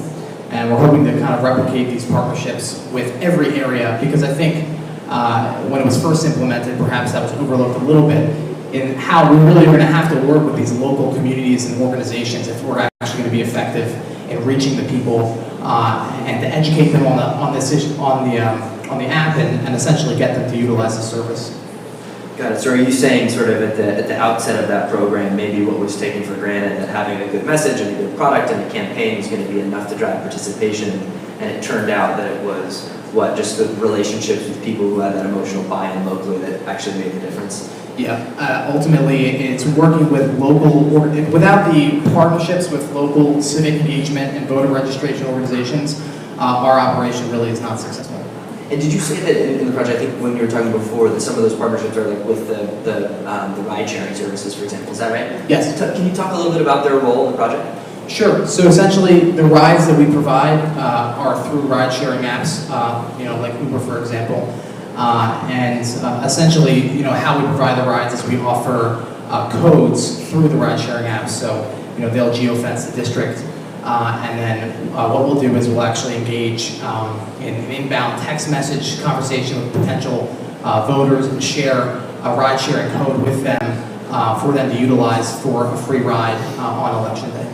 And we're hoping to kind of replicate these partnerships with every area, because I think when it was first implemented, perhaps that was overlooked a little bit in how we really are going to have to work with these local communities and organizations if we're actually going to be effective in reaching the people and to educate them on the app and essentially get them to utilize the service. Got it. So are you saying sort of at the outset of that program, maybe what was taken for granted, that having a good message and a good product and a campaign was going to be enough to drive participation, and it turned out that it was, just the relationships with people who had that emotional buy-in locally that actually made the difference? Yeah, ultimately it's working with without the partnerships with local civic engagement and voter registration organizations, our operation really is not successful. And did you say that in the project, I think when you were talking before, that some of those partnerships are like with the ride-sharing services, for example, is that right? Yes. Can you talk a little bit about their role in the project? Sure. So essentially, the rides that we provide are through ride-sharing apps, like Uber, for example. Essentially, how we provide the rides is we offer codes through the ride-sharing apps. So, they'll geofence the district. And then what we'll do is we'll actually engage in an inbound text message conversation with potential voters and share a ride-sharing code with them for them to utilize for a free ride on Election Day.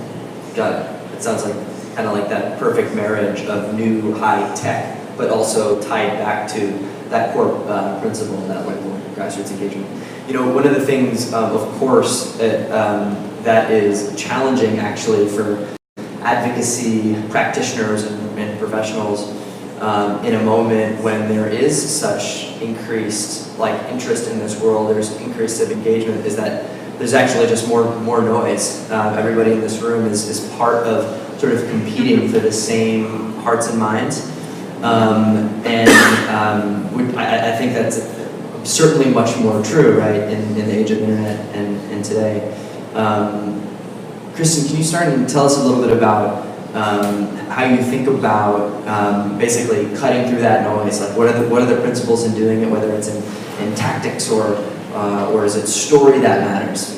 Got it. It sounds like kind of like that perfect marriage of new high tech, but also tied back to that core principle, that local grassroots engagement. One of the things, of course, that is challenging actually for advocacy practitioners and professionals in a moment when there is such increased interest in this world, there's increased civic engagement, is that there's actually just more noise. Everybody in this room is part of sort of competing for the same hearts and minds. I think that's certainly much more true, right, in the age of internet and today. Kristen, can you start and tell us a little bit about how you think about basically cutting through that noise? Like, what are the principles in doing it, whether it's in tactics or is it story that matters?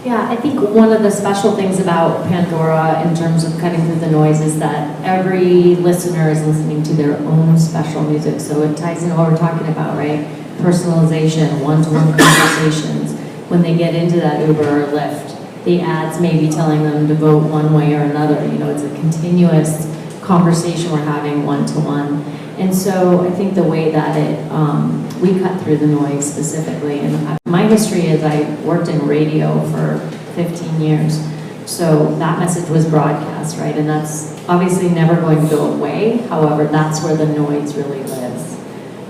Yeah, I think one of the special things about Pandora in terms of cutting through the noise is that every listener is listening to their own special music. So it ties into what we're talking about, right? Personalization, one-to-one conversations. When they get into that Uber or Lyft, the ads may be telling them to vote one way or another. It's a continuous conversation we're having one-to-one. And so I think the way that we cut through the noise specifically, and my history is I worked in radio for 15 years. So that message was broadcast, right? And that's obviously never going to go away. However, that's where the noise really lives.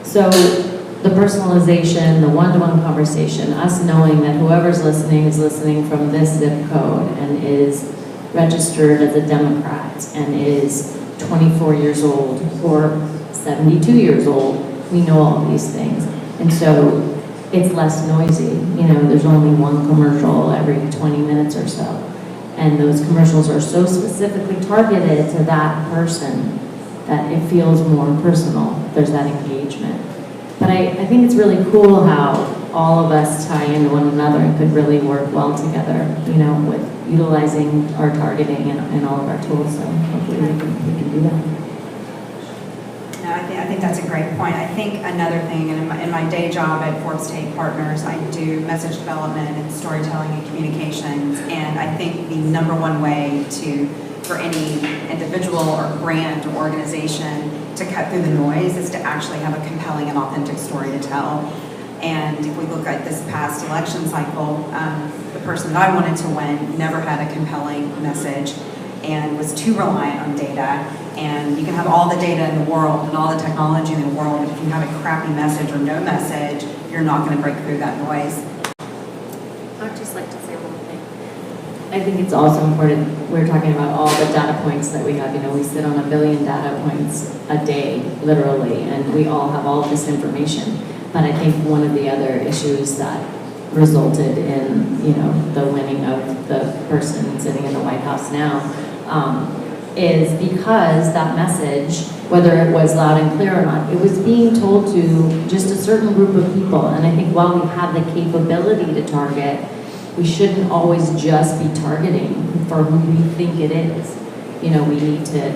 So the personalization, the one-to-one conversation, us knowing that whoever's listening is listening from this zip code and is registered as a Democrat and is 24 years old or 72 years old, we know all these things. And so it's less noisy. You know, there's only one commercial every 20 minutes or so. And those commercials are so specifically targeted to that person that it feels more personal. There's that engagement. But I think it's really cool how all of us tie into one another and could really work well together, you know, with utilizing our targeting and all of our tools. So hopefully we can do that. No, I think that's a great point. I think another thing, and in my day job at Forbes Tate Partners, I do message development and storytelling and communications, and I think the number one way for any individual or brand or organization to cut through the noise is to actually have a compelling and authentic story to tell. And if we look at this past election cycle, the person that I wanted to win never had a compelling message and was too reliant on data. And you can have all the data in the world and all the technology in the world, but if you have a crappy message or no message, you're not going to break through that noise. I'd just like to say one thing. I think it's also important, we're talking about all the data points that we have. You know, we sit on 1 billion data points a day, literally, and we all have all this information. But I think one of the other issues that resulted in, you know, the winning of the person sitting in the White House now is because that message, whether it was loud and clear or not, it was being told to just a certain group of people. And I think while we have the capability to target, we shouldn't always just be targeting for who we think it is. You know, we need to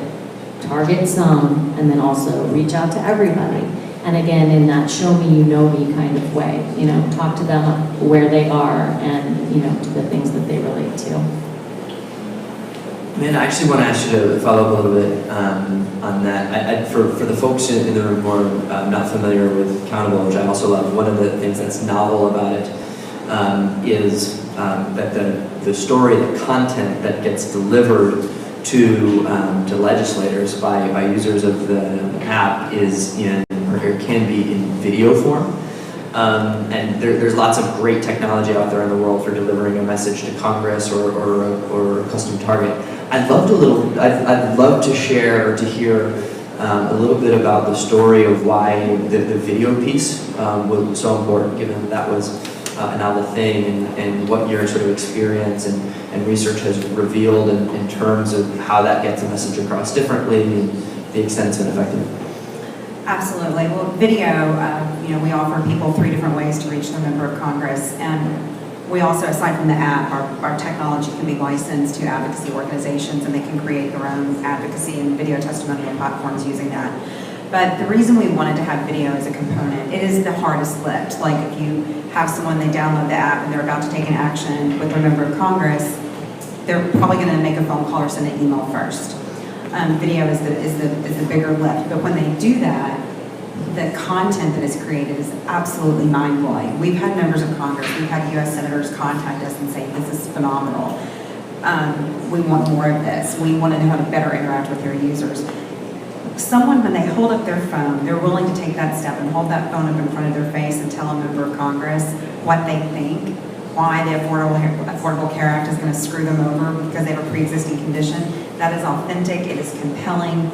target some and then also reach out to everybody. And again, in that show me, you know me kind of way, you know, talk to them where they are and, you know, to the things that they relate to. Man, I actually want to ask you to follow up a little bit on that. For the folks in the room who are not familiar with Accountable, which I also love, one of the things that's novel about it is that the story, the content that gets delivered to legislators by users of the app is can be in video form. And there's lots of great technology out there in the world for delivering a message to Congress or a custom target. I'd love to share or to hear a little bit about the story of why the video piece was so important, given that was a novel thing, and what your sort of experience and research has revealed in terms of how that gets a message across differently and the extent it's been effective. Absolutely. Well, video, you know, we offer people 3 different ways to reach their member of Congress. And we also, aside from the app, our technology can be licensed to advocacy organizations, and they can create their own advocacy and video testimonial platforms using that. But the reason we wanted to have video as a component, it is the hardest lift. Like if you have someone, they download the app and they're about to take an action with their member of Congress, they're probably going to make a phone call or send an email first. Video is the bigger lift, but when they do that, the content that is created is absolutely mind-blowing. We've had members of Congress, we've had U.S. senators contact us and say, this is phenomenal. We want more of this. We want to know how to better interact with your users. Someone, when they hold up their phone, they're willing to take that step and hold that phone up in front of their face and tell a member of Congress what they think, why the Affordable Care Act is going to screw them over because they have a pre-existing condition. That is authentic, it is compelling,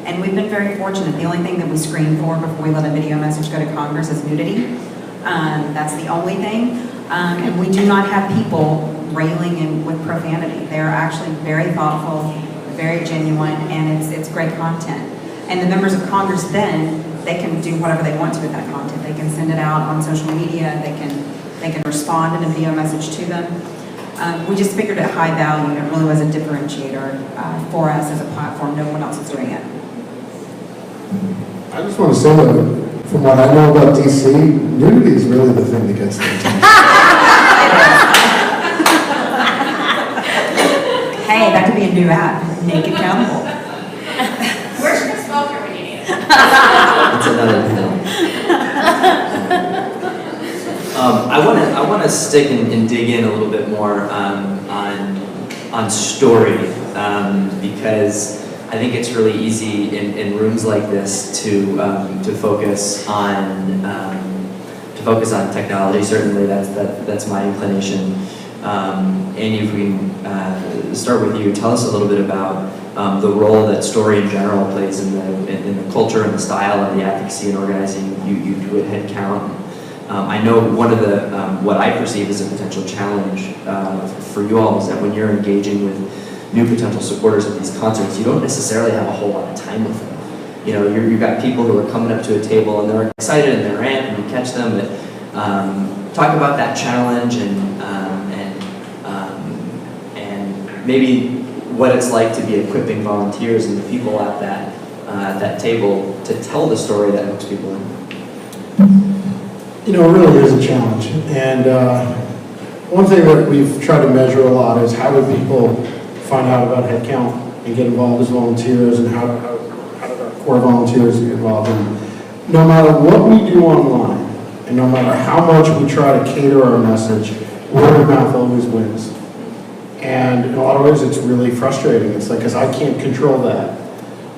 and we've been very fortunate. The only thing that we screen for before we let a video message go to Congress is nudity. That's the only thing. And we do not have people railing in with profanity. They're actually very thoughtful, very genuine, and it's great content. And the members of Congress then, they can do whatever they want to with that content. They can send it out on social media, they can respond in a video message to them. We just figured it high value, and it really was a differentiator for us as a platform. No one else is doing it. I just want to say that from what I know about DC, nudity is really the thing that gets the attention. Hey, that could be a new app, Naked Accountable. That's another panel. I want to stick and dig in a little bit more on story, because I think it's really easy in rooms like this to focus on technology. Certainly, that's my inclination. Andy, if we can start with you, tell us a little bit about the role that story in general plays in the culture and the style of the advocacy and organizing you do at Headcount. I know one of the what I perceive as a potential challenge for you all is that when you're engaging with new potential supporters at these concerts, you don't necessarily have a whole lot of time with them. You know, you've got people who are coming up to a table and they're excited and they're amped and you catch them, but talk about that challenge and maybe what it's like to be equipping volunteers and the people at that table to tell the story that hooks people in. You know, it really is a challenge. And one thing that we've tried to measure a lot is how do people find out about Headcount and get involved as volunteers, and how do our core volunteers get involved. And no matter what we do online, and no matter how much we try to cater our message, word of mouth always wins. And in a lot of ways, it's really frustrating. It's like, because I can't control that.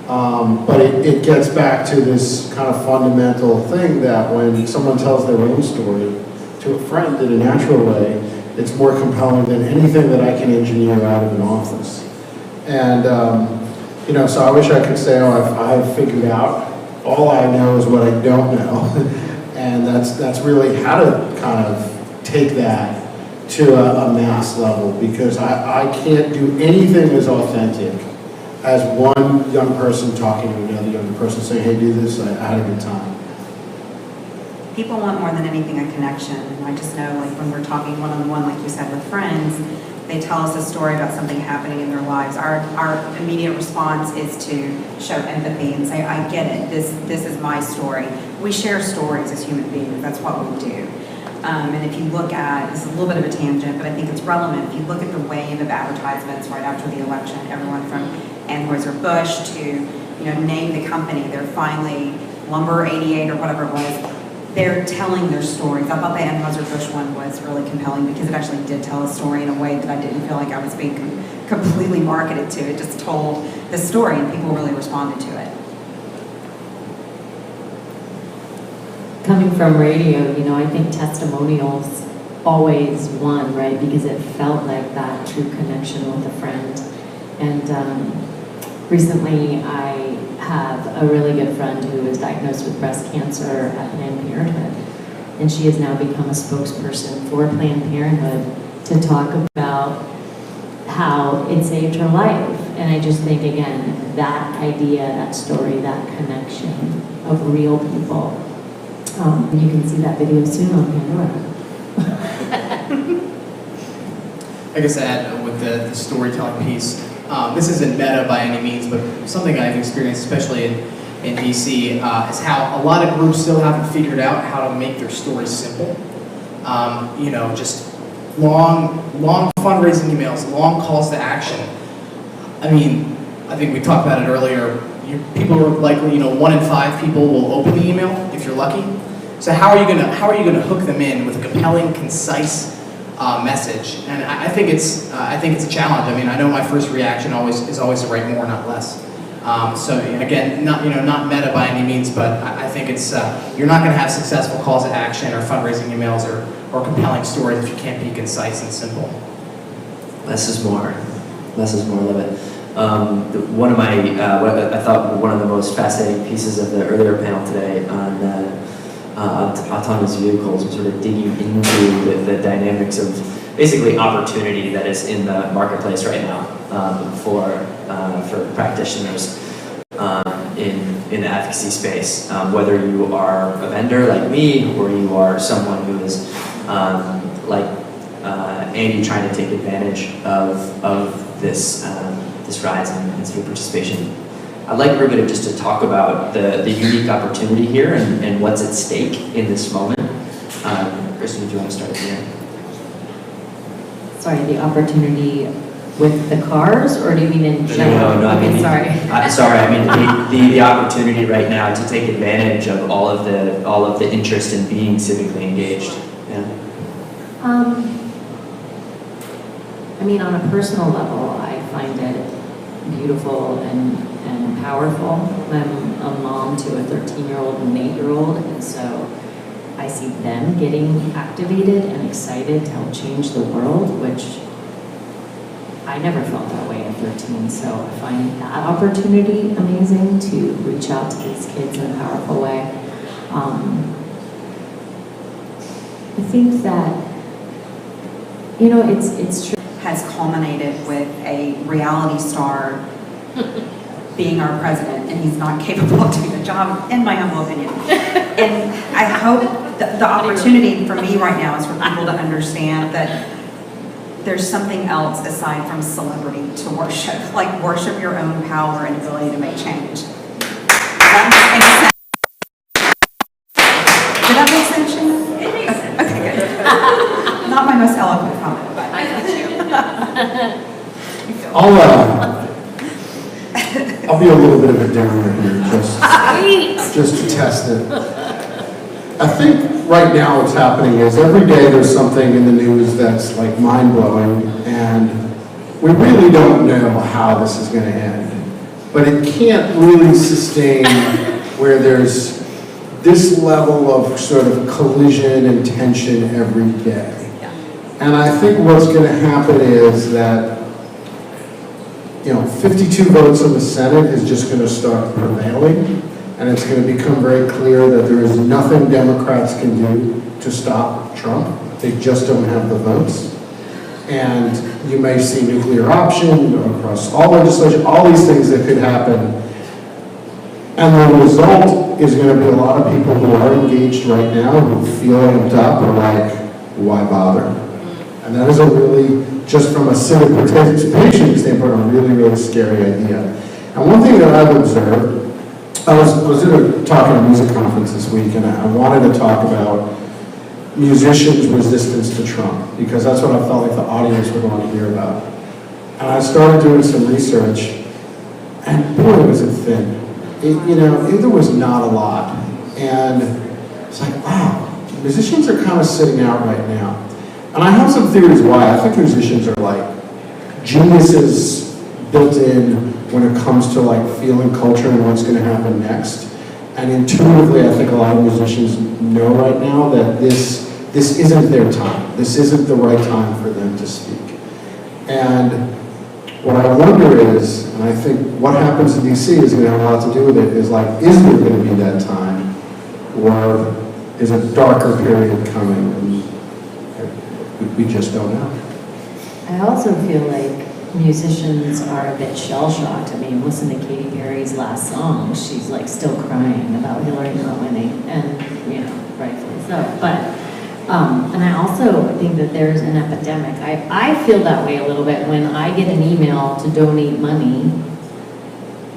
But it gets back to this kind of fundamental thing that when someone tells their own story to a friend in a natural way, it's more compelling than anything that I can engineer out of an office. And, you know, so I wish I could say, oh, I've figured out. All I know is what I don't know. And that's really how to kind of take that to a mass level, because I can't do anything as authentic as one young person talking to another young person saying, hey, do this, I had a good time. People want more than anything a connection. And I just know, like, when we're talking one-on-one, like you said, with friends, they tell us a story about something happening in their lives. Our immediate response is to show empathy and say, I get it, this is my story. We share stories as human beings, that's what we do. And if you look at, this is a little bit of a tangent, but I think it's relevant. If you look at the wave of advertisements right after the election, everyone from Anheuser-Busch to, you know, name the company, they're finally Lumber 88 or whatever it was, they're telling their stories. I thought the Anheuser-Busch one was really compelling because it actually did tell a story in a way that I didn't feel like I was being completely marketed to. It just told the story and people really responded to it. Coming from radio, you know, I think testimonials always won, right? Because it felt like that true connection with a friend. And recently I have a really good friend who was diagnosed with breast cancer at Planned Parenthood. And she has now become a spokesperson for Planned Parenthood to talk about how it saved her life. And I just think, again, that idea, that story, that connection of real people. You can see that video soon on Pandora. I guess to add with the storytelling piece, this isn't meta by any means, but something I've experienced, especially in DC, is how a lot of groups still haven't figured out how to make their stories simple. You know, just long fundraising emails, long calls to action. I mean, I think we talked about it earlier. People are likely, you know, 1 in 5 people will open the email if you're lucky. So how are you gonna hook them in with a compelling, concise message? And I think it's a challenge. I mean, I know my first reaction is always to write more, not less. So again, not meta by any means, but I think it's you're not going to have successful calls to action or fundraising emails or compelling stories if you can't be concise and simple. Less is more. Less is more. Love it. One of my, I thought one of the most fascinating pieces of the earlier panel today on autonomous vehicles was sort of digging into the dynamics of basically opportunity that is in the marketplace right now for practitioners in the advocacy space. Whether you are a vendor like me or you are someone who is like Andy trying to take advantage of this rise in civic participation. I'd like everybody just to talk about the unique opportunity here and what's at stake in this moment. Kristen, if you want to start at the end. Sorry, the opportunity with the cars, or do you mean in general? No, I Okay, mean, sorry. sorry, I mean the opportunity right now to take advantage of all of the interest in being civically engaged. Yeah. I mean, on a personal level, I find it beautiful and powerful. I'm a mom to a 13-year-old and an 8-year-old, and so I see them getting activated and excited to help change the world, which I never felt that way at 13. So I find that opportunity amazing to reach out to these kids in a powerful way. I think that, you know, it's true. Has culminated with a reality star being our president, and he's not capable of doing the job, in my humble opinion. And I hope the opportunity for me right now is for people to understand that there's something else aside from celebrity to worship, like worship your own power and ability to make change. Did that make sense, Shannon? It makes sense. Okay, good. Not my most eloquent comment, but I got you. I'll be a little bit of a downer here, just to test it. I think right now what's happening is every day there's something in the news that's like mind-blowing, and we really don't know how this is going to end. But it can't really sustain where there's this level of sort of collision and tension every day. And I think what's going to happen is that 52 votes in the Senate is just going to start prevailing, and it's going to become very clear that there is nothing Democrats can do to stop Trump. They just don't have the votes. And you may see nuclear option across all legislation, all these things that could happen. And the result is going to be a lot of people who are engaged right now who feel amped up are like, why bother? And that is a really, just from a civic participation standpoint, a really, really scary idea. And one thing that I've observed, I was at a talk at a music conference this week, and I wanted to talk about musicians' resistance to Trump, because that's what I felt like the audience would want to hear about. And I started doing some research, and boy, was it thin. There was not a lot. And it's like, wow, musicians are kind of sitting out right now. And I have some theories why. I think musicians are like geniuses built in when it comes to like feeling culture and what's going to happen next. And intuitively, I think a lot of musicians know right now that this isn't their time. This isn't the right time for them to speak. And what I wonder is, and I think what happens in DC is going to have a lot to do with it, is like, is there going to be that time? Or is a darker period coming? And we just don't know. I also feel like musicians are a bit shell-shocked. I mean, listen to Katy Perry's last song. She's like still crying about Hillary not winning, and rightfully so. But and I also think that there's an epidemic. I feel that way a little bit when I get an email to donate money.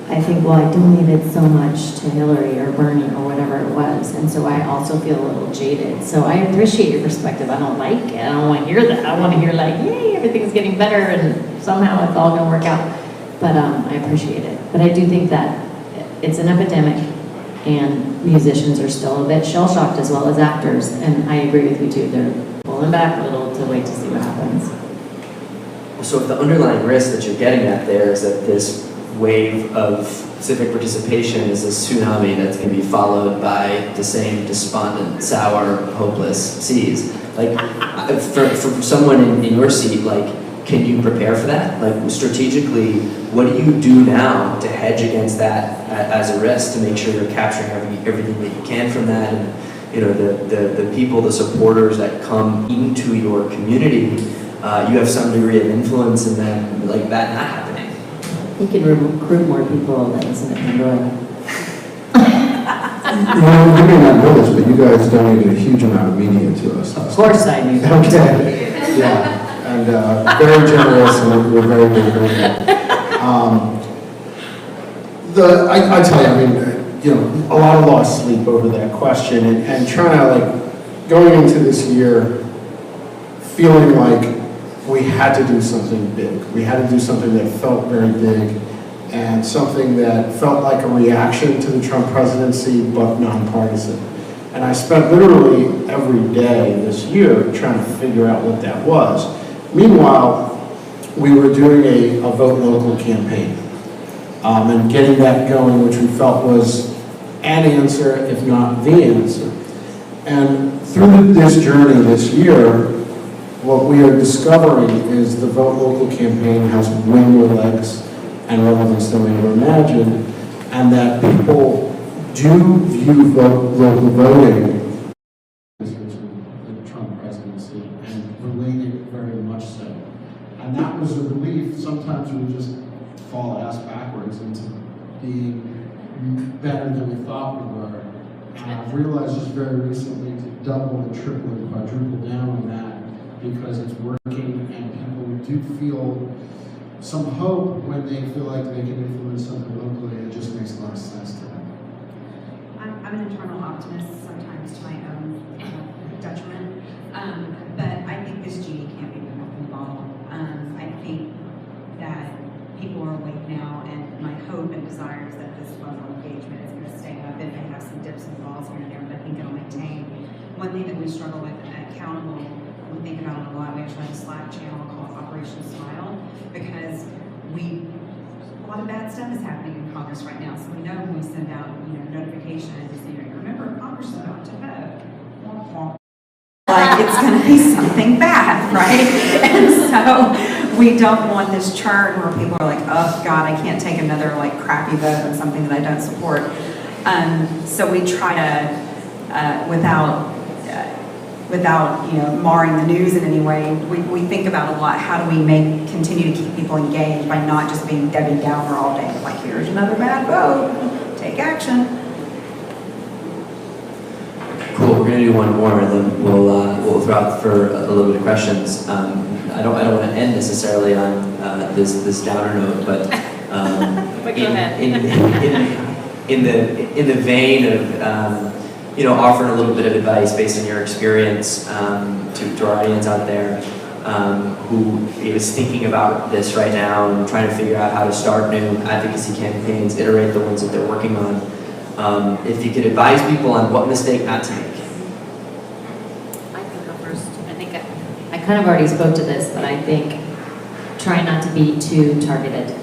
I think, well, I donated so much to Hillary or Bernie or whatever it was, and so I also feel a little jaded. So I appreciate your perspective. I don't like it. I don't want to hear that. I want to hear like, yay, everything's getting better and somehow it's all going to work out. But I appreciate it. But I do think that it's an epidemic, and musicians are still a bit shell-shocked as well as actors. And I agree with you too. They're pulling back a little to wait to see what happens. So if the underlying risk that you're getting at there is that this wave of civic participation is a tsunami that's going to be followed by the same despondent, sour, hopeless seas. Like, for someone in your seat, like, can you prepare for that? Like, strategically, what do you do now to hedge against that as a risk, to make sure you're capturing everything that you can from that, and the people, the supporters that come into your community, you have some degree of influence in them, like that not happening. You can recruit more people that listen to Pandora. You may not know this, but you guys donated a huge amount of media to us. Of course I knew. Okay. Yeah. And very generous, and we're very, very grateful. I tell you, I mean, a lot of lost sleep over that question, and trying to, like, going into this year feeling like we had to do something big. We had to do something that felt very big and something that felt like a reaction to the Trump presidency, but nonpartisan. And I spent literally every day this year trying to figure out what that was. Meanwhile, we were doing a Vote Local campaign and getting that going, which we felt was an answer, if not the answer. And through this journey this year, what we are discovering is the Vote Local campaign has way more legs and relevance than we ever imagined, and that people do view local voting as the Trump presidency and relate it very much so. And that was a relief. Sometimes we just fall ass backwards into being better than we thought we were. And I've realized just very recently to double and triple and quadruple down on that because it's working and people do feel some hope when they feel like they can influence something locally. It just makes a lot of sense to them. I'm an internal optimist, sometimes to my own detriment, but I think this GD can't be the whole model. I think that people are awake now, and my hope and desire is that this level of engagement is going to stay up. It may have some dips and falls here and there, but I think it'll maintain. One thing that we struggle with at Accountable, we think about it a lot, we actually have a Slack channel called Operation Smile, because a lot of bad stuff is happening in Congress right now, so we know when we send out, notifications, remember Congress is about to vote. Like it's going to be something bad, right? And so we don't want this churn where people are like, oh God, I can't take another crappy vote on something that I don't support. So we try to, without marring the news in any way, we think about a lot. How do we continue to keep people engaged by not just being Debbie Downer all day? Like, here's another bad vote. Take action. Cool. We're going to do one more, and then we'll throw out for a little bit of questions. I don't want to end necessarily on this downer note, but in the vein of offering a little bit of advice based on your experience to our audience out there who is thinking about this right now and trying to figure out how to start new advocacy campaigns, iterate the ones that they're working on. If you could advise people on what mistake not to make. I can go first. I think I kind of already spoke to this, but I think try not to be too targeted.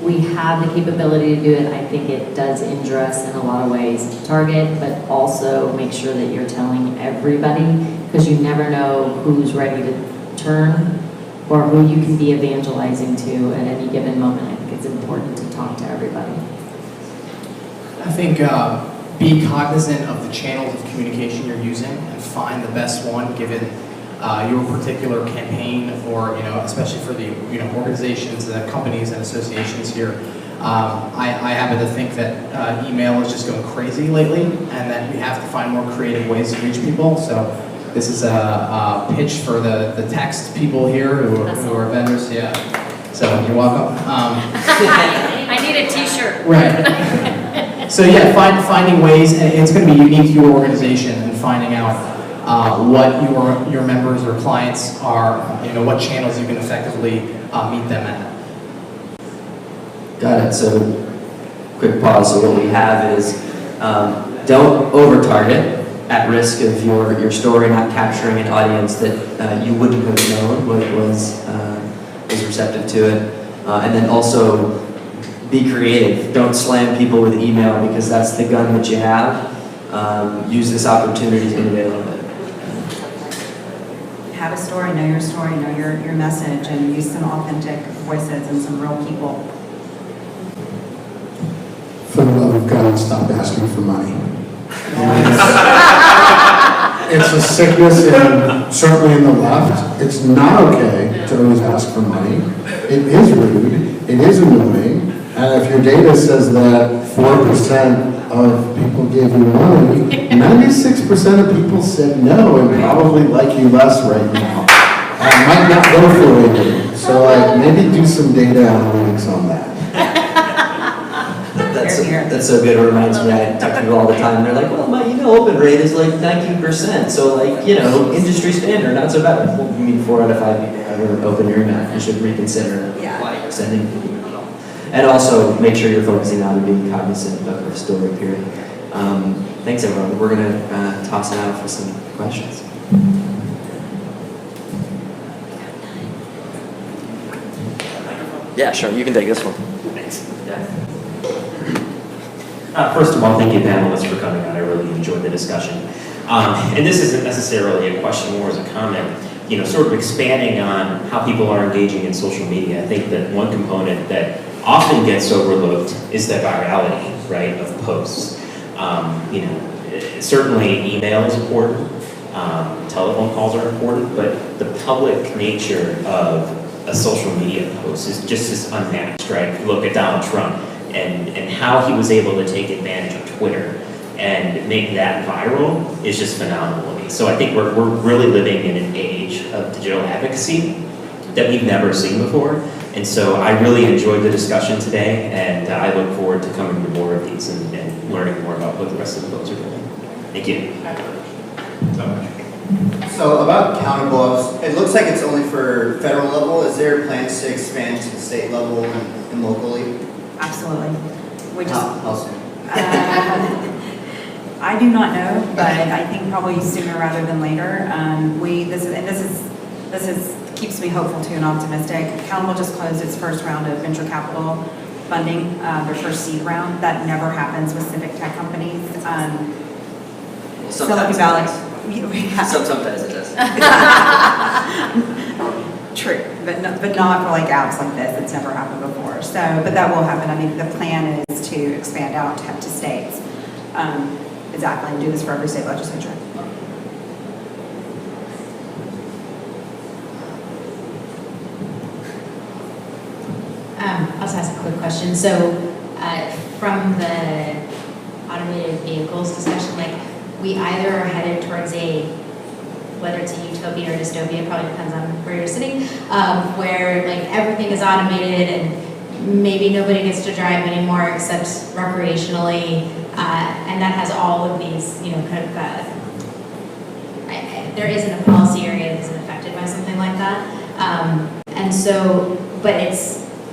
We have the capability to do it. I think it does injure us in a lot of ways. Target, but also make sure that you're telling everybody, because you never know who's ready to turn or who you can be evangelizing to at any given moment. I think it's important to talk to everybody. I think be cognizant of the channels of communication you're using and find the best one given your particular campaign, or especially for the organizations, the companies and associations here. I happen to think that email is just going crazy lately, and that we have to find more creative ways to reach people. So this is a pitch for the text people here who are vendors. Yeah. So you're welcome. I need a T-shirt. Right. So yeah, finding ways, and it's going to be unique to your organization, and finding out what your members or clients are, what channels you can effectively meet them at. Got it. So quick pause. So what we have is don't over-target at risk of your story not capturing an audience that you wouldn't have known was receptive to it. And then also be creative. Don't slam people with email, because that's the gun that you have. Use this opportunity to innovate a little bit. Have a story, know your message, and use some authentic voices and some real people. For the love of God, stop asking for money. It's a sickness, certainly in the left. It's not okay to always ask for money. It is rude. It is annoying. And if your data says that 4% of people gave you money, 96% of people said no and probably like you less right now. And might not go for it. So maybe do some data analytics on that. That's so good. It reminds me, I talk to people all the time. They're like, well, my email email open rate is like 19%. So like, you know, industry standard, not so bad. Well, you mean 4 out of 5 people never open your email. You should reconsider like sending an email. And also make sure you're focusing on being cognizant of the story period. Thanks everyone. We're gonna toss it out for some questions. Yeah, sure. You can take this one. Thanks. Yeah. First of all, thank you panelists for coming out. I really enjoyed the discussion. And this isn't necessarily a question, more as a comment. You know, sort of expanding on how people are engaging in social media. I think that one component that often gets overlooked is the virality, right, of posts. You know, certainly email is important. Telephone calls are important, but the public nature of a social media post is just as unmatched, right? If you look at Donald Trump and how he was able to take advantage of Twitter and make that viral is just phenomenal to me. So I think we're really living in an age of digital advocacy that we've never seen before. And so I really enjoyed the discussion today, and I look forward to coming to more of these and learning more about what the rest of the folks are doing. Thank you. So about county bluffs, it looks like it's only for federal level. Is there plans to expand to the state level and locally? Absolutely. We just, how soon? I do not know, but I think probably sooner rather than later. This keeps me hopeful too and optimistic. Accountable just closed its first round of venture capital funding, their first seed round. That never happens with civic tech companies. Sometimes sometimes it does. True, but not for like apps like this. It's never happened before. So, but that will happen. I mean, the plan is to expand out to states. Exactly, and do this for every state legislature. I'll just ask a quick question. So, from the automated vehicles discussion, like we either are headed towards whether it's a utopia or dystopia, probably depends on where you're sitting, where like everything is automated and maybe nobody gets to drive anymore except recreationally, and that has all of these, you know, kind of, there isn't a policy area that isn't affected by something like that. And so, but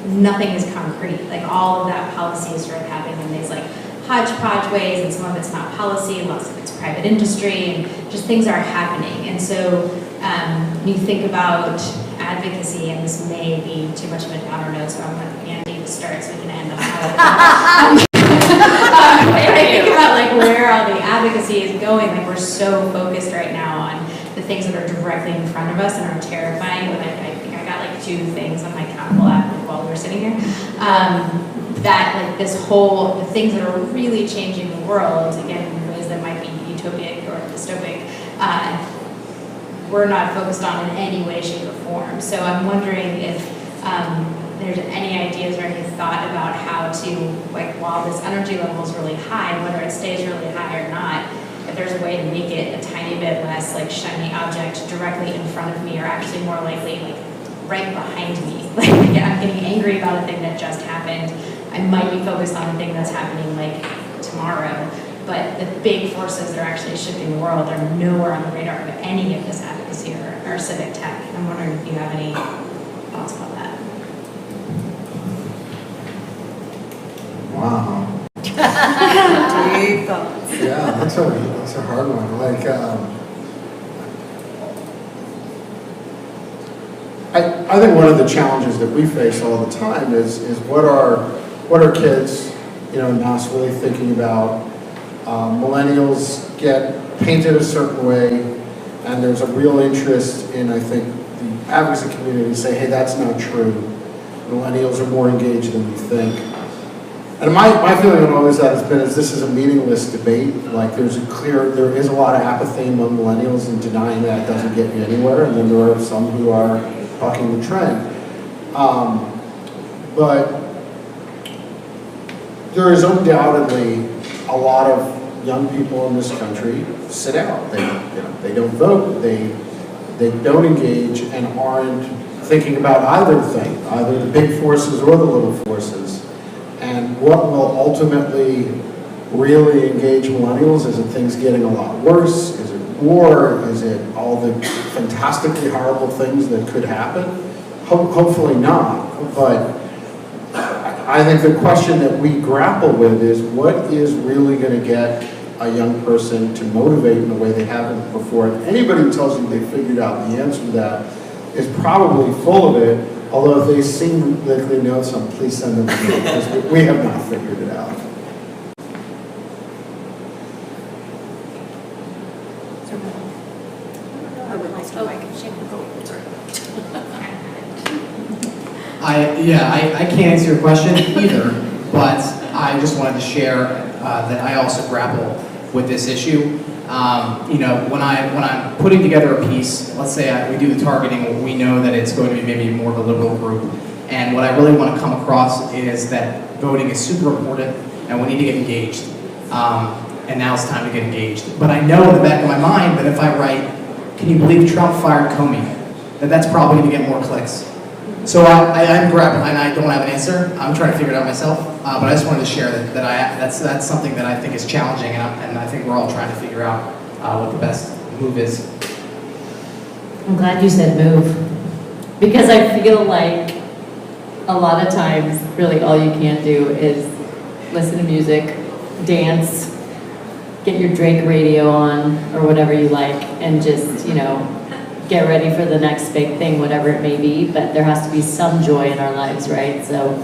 nothing is concrete. Like all of that policy is sort of happening in these like hodgepodge ways, and some of it's not policy, and lots of it's private industry, and just things are happening. And so when you think about advocacy, and this may be too much of a downer note, so I'm going to Andy to start so we can end on how I think about like where all the advocacy is going, like we're so focused right now on the things that are directly in front of us and are terrifying. When I think I got like 2 things on my Accountable app while we were sitting here. That like the things that are really changing the world, again, in ways that might be utopic or dystopic, we're not focused on in any way, shape, or form. So I'm wondering if there's any ideas or any thought about how to, like, while this energy level is really high, whether it stays really high or not, if there's a way to make it a tiny bit less like shiny object directly in front of me, or actually more likely like right behind me. Like I'm getting angry about a thing that just happened. I might be focused on a thing that's happening like tomorrow, but the big forces that are actually shifting the world are nowhere on the radar of any of this advocacy or civic tech. I'm wondering if you have any thoughts about that. Wow. Deep thoughts. Yeah, that's a hard one. Like, I think one of the challenges that we face all the time is what are kids, you know, now really thinking about. Millennials get painted a certain way, and there's a real interest in, I think, the advocacy community to say, hey, that's not true. Millennials are more engaged than we think. And my feeling on all this has been is this is a meaningless debate. Like there is a lot of apathy among millennials, and denying that doesn't get you anywhere. And then there are some who are bucking the trend. But there is undoubtedly a lot of young people in this country sit out. They don't vote. They don't engage and aren't thinking about either thing, either the big forces or the little forces. And what will ultimately really engage millennials? Is it things getting a lot worse? Is it war? Is it all the fantastically horrible things that could happen? Hopefully not, but I think the question that we grapple with is what is really going to get a young person to motivate in the way they haven't before. And anybody who tells you they figured out the answer to that is probably full of it, although if they seem that they know something, please send them to me, because we have not figured it out. I can't answer your question either, but I just wanted to share that I also grapple with this issue. When I'm putting together a piece, let's say we do the targeting, we know that it's going to be maybe more of a liberal group, and what I really want to come across is that voting is super important and we need to get engaged. And now it's time to get engaged. But I know in the back of my mind that if I write, can you believe Trump fired Comey, that's probably going to get more clicks. So I'm grappling, and I don't have an answer. I'm trying to figure it out myself, but I just wanted to share that's something that I think is challenging, and I think we're all trying to figure out what the best move is. I'm glad you said move, because I feel like a lot of times, really all you can do is listen to music, dance, get your Drake radio on, or whatever you like, and just, get ready for the next big thing, whatever it may be, but there has to be some joy in our lives, right? So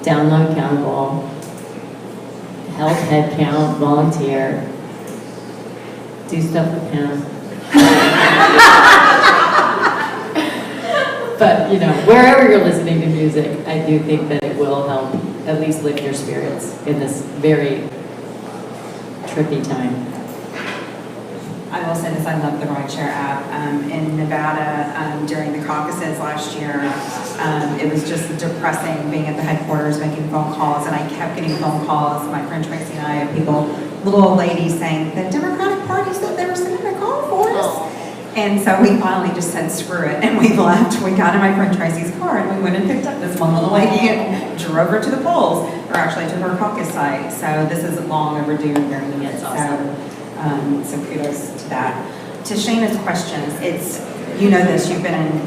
download Accountable, help head count, volunteer, do stuff with him. But, wherever you're listening to music, I do think that it will help at least lift your spirits in this very trippy time. I will say this, I love the rideshare app. In Nevada, during the caucuses last year, it was just depressing being at the headquarters making phone calls, and I kept getting phone calls. My friend Tracy and I, of people, little old ladies saying, the Democratic Party said they were sending a car for us. And so we finally just said, screw it, and we left. We got in my friend Tracy's car, and we went and picked up this one little lady and drove her to the polls, or actually to her caucus site. So this is long overdue. That's awesome. So kudos to that. To Shayna's questions, you've been in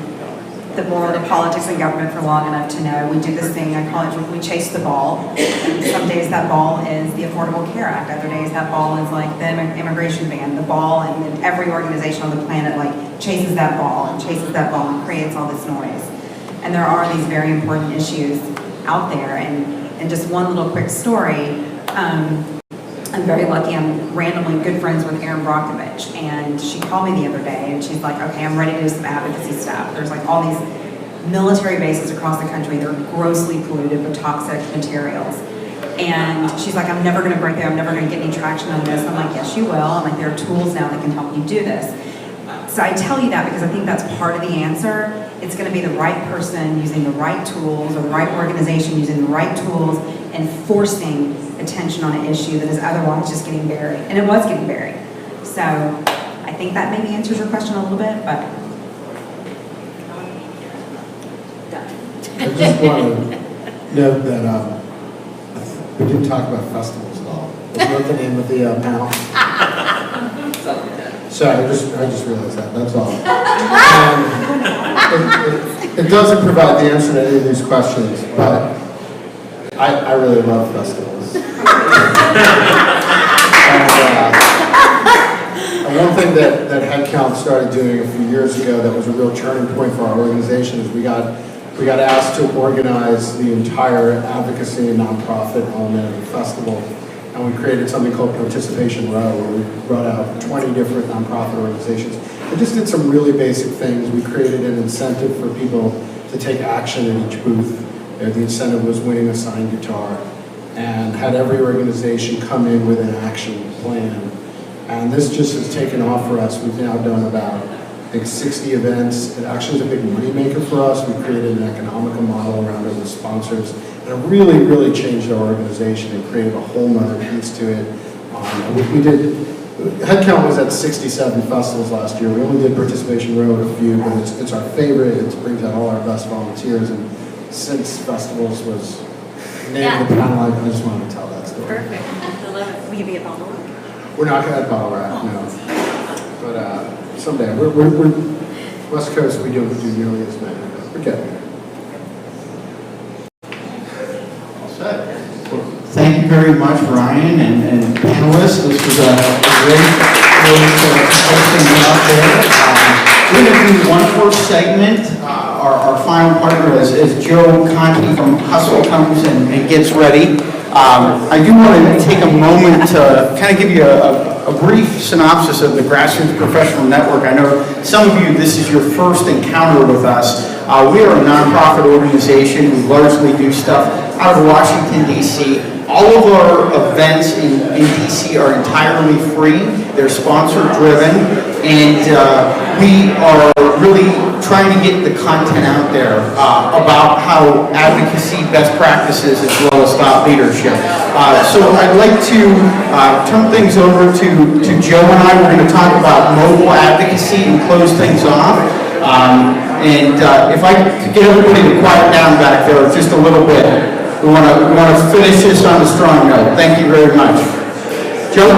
the world of politics and government for long enough to know we do this thing, I call it, we chase the ball. And some days that ball is the Affordable Care Act, other days that ball is like the immigration ban, the ball, and then every organization on the planet chases that ball and creates all this noise. And there are these very important issues out there, and just one little quick story, I'm very lucky, I'm randomly good friends with Erin Brockovich, and she called me the other day, and she's like, okay, I'm ready to do some advocacy stuff. There's all these military bases across the country that are grossly polluted with toxic materials. And she's like, I'm never gonna break there, I'm never gonna get any traction on this. I'm like, yes, you will. I'm like, there are tools now that can help you do this. So I tell you that because I think that's part of the answer. It's gonna be the right person using the right tools, or the right organization using the right tools, and forcing attention on an issue that is otherwise just getting buried. And it was getting buried. So I think that maybe answers your question a little bit, but. I just want to note that we didn't talk about festivals at all. Wasn't that the name of the panel? So I just realized that, that's all. It doesn't provide the answer to any of these questions, but I really love festivals. And one thing that Headcount started doing a few years ago that was a real turning point for our organization is we got asked to organize the entire advocacy and nonprofit element of the festival. And we created something called Participation Row, where we brought out 20 different nonprofit organizations. We just did some really basic things. We created an incentive for people to take action in each booth. The incentive was winning a signed guitar, and had every organization come in with an action plan. And this just has taken off for us. We've now done about, I think, 60 events. It actually is a big money maker for us. We created an economical model around it with sponsors, and it really, really changed our organization and created a whole nother piece to it. Headcount was at 67 festivals last year. We only did Participation Row at a few, but it's our favorite. It brings out all our best volunteers. And since festivals was Name of the panel, I just wanted to tell that story. Perfect. I love it. Will you be at Bottle Rock? We're not going to bottle wrap, no. But someday, we're West Coast, we don't do nearly as many, but we're getting there. Thank you very much, Ryan and panelists. This was a great way to open it up there. We're going to do one more segment. Our final partner is Joe Conti from Hustle comes and gets ready. I do want to take a moment to kind of give you a brief synopsis of the Grassroots Professional Network. I know some of you, this is your first encounter with us. We are a nonprofit organization. We largely do stuff out of Washington, D.C. All of our events in D.C. are entirely free. They're sponsor-driven, and we are really trying to get the content out there about how advocacy, best practices, as well as thought leadership. So I'd like to turn things over to Joe and I. We're going to talk about mobile advocacy and close things off. And if I could get everybody to quiet down back there just a little bit. We want to finish this on a strong note. Thank you very much. Joe?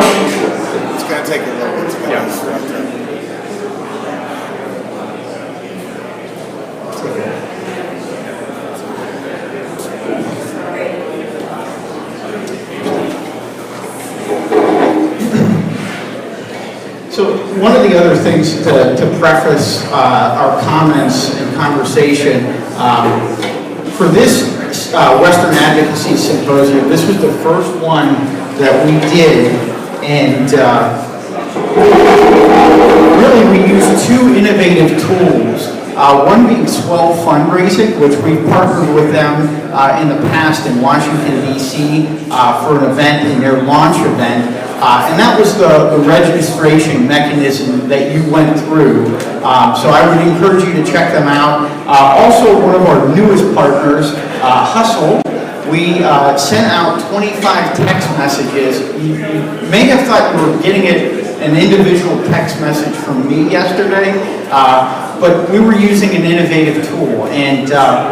It's going to take a little bit. So one of the other things to preface our comments and conversation, for this Western Advocacy Symposium, this was the first one that we did, and really we used two innovative tools. One being Swell Fundraising, which we've partnered with them in the past in Washington, D.C. For an event, in their launch event. And that was the registration mechanism that you went through. So I would encourage you to check them out. Also, one of our newest partners, Hustle, we sent out 25 text messages. You may have thought you were getting an individual text message from me yesterday, but we were using an innovative tool. And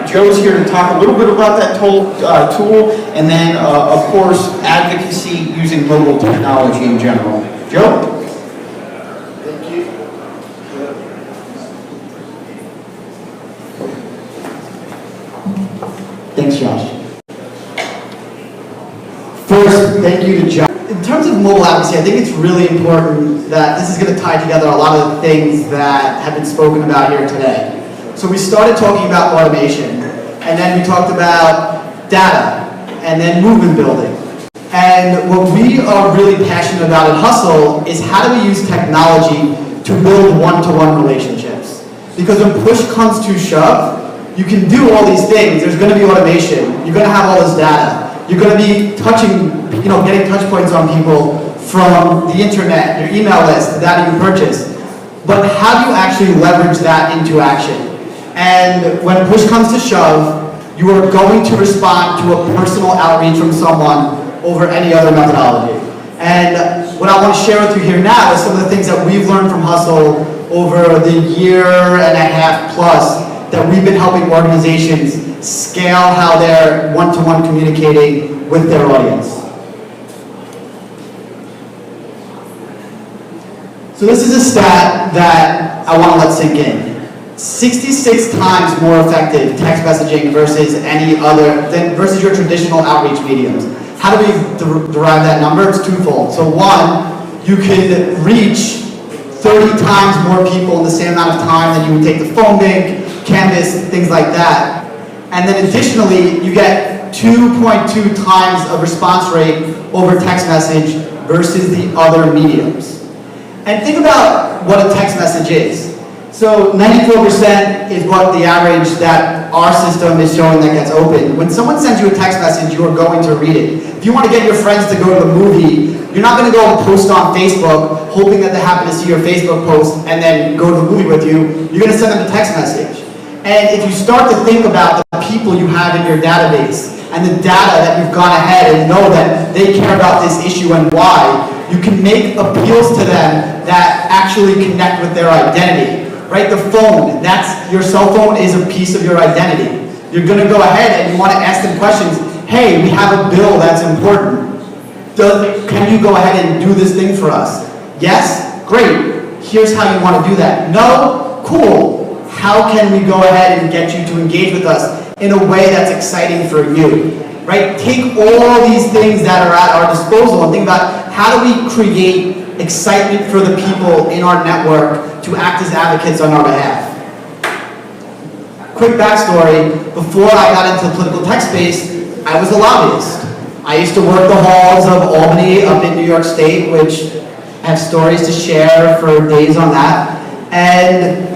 Joe's here to talk a little bit about that tool, and then, of course, advocacy using mobile technology in general. Joe? Thank you. Thanks, Josh. First, thank you to Josh. In terms of mobile advocacy, I think it's really important that this is going to tie together a lot of the things that have been spoken about here today. So we started talking about automation, and then we talked about data, and then movement building. And what we are really passionate about at Hustle is how do we use technology to build one-to-one relationships. Because when push comes to shove, you can do all these things. There's going to be automation. You're going to have all this data. You're going to be getting touch points on people from the internet, your email list, the data you purchase. But how do you actually leverage that into action? And when push comes to shove, you are going to respond to a personal outreach from someone over any other methodology. And what I want to share with you here now is some of the things that we've learned from Hustle over the year and a half plus that we've been helping organizations scale how they're one-to-one communicating with their audience. So this is a stat that I want to let sink in. 66 times more effective text messaging versus versus your traditional outreach mediums. How do we derive that number? It's twofold. So one, you can reach 30 times more people in the same amount of time than you would take the phone bank, Canvas, things like that. And then additionally, you get 2.2 times of response rate over text message versus the other mediums. And think about what a text message is. So 94% is what the average that our system is showing that gets open. When someone sends you a text message, you are going to read it. If you want to get your friends to go to the movie, you're not going to go and post on Facebook hoping that they happen to see your Facebook post and then go to the movie with you. You're going to send them a text message. And if you start to think about the people you have in your database and the data that you've gone ahead and know that they care about this issue and why, you can make appeals to them that actually connect with their identity. Right, the phone, your cell phone is a piece of your identity. You're going to go ahead and you want to ask them questions. hey, we have a bill that's important. Can you go ahead and do this thing for us? Yes? Great. Here's how you want to do that. No? Cool. How can we go ahead and get you to engage with us in a way that's exciting for you? Right? Take all these things that are at our disposal and think about how do we create excitement for the people in our network to act as advocates on our behalf. Quick backstory, before I got into the political tech space, I was a lobbyist. I used to work the halls of Albany up in New York State, which I have stories to share for days on that. And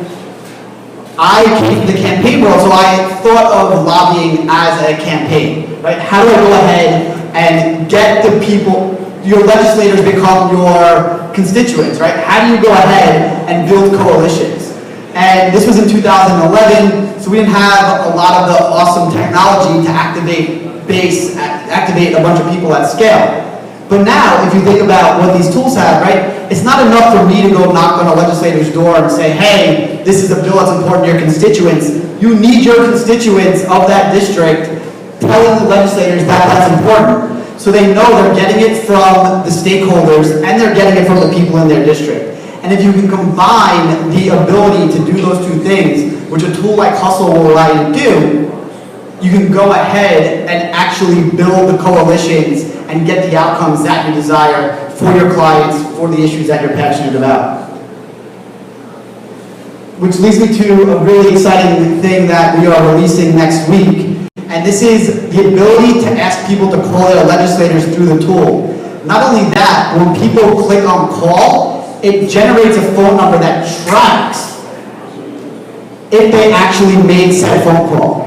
I came from the campaign world, so I thought of lobbying as a campaign, right? How do I go ahead and get the people, your legislators become your constituents, right? How do you go ahead and build coalitions? And this was in 2011, so we didn't have a lot of the awesome technology to activate a bunch of people at scale. But now, if you think about what these tools have, right, it's not enough for me to go knock on a legislator's door and say, hey, this is a bill that's important to your constituents. You need your constituents of that district telling the legislators that that's important. So they know they're getting it from the stakeholders and they're getting it from the people in their district. And if you can combine the ability to do those two things, which a tool like Hustle will allow you to do, you can go ahead and actually build the coalitions and get the outcomes that you desire for your clients, for the issues that you're passionate about. Which leads me to a really exciting thing that we are releasing next week. And this is the ability to ask people to call their legislators through the tool. Not only that, when people click on call, it generates a phone number that tracks if they actually made said phone call.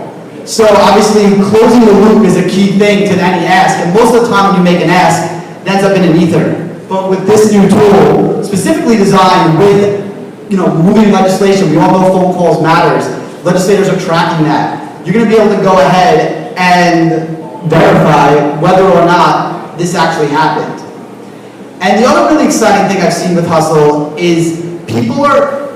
So obviously, closing the loop is a key thing to any ask, and most of the time when you make an ask, it ends up in an ether. But with this new tool, specifically designed with moving legislation, we all know phone calls matters. Legislators are tracking that. You're going to be able to go ahead and verify whether or not this actually happened. And the other really exciting thing I've seen with Hustle is people are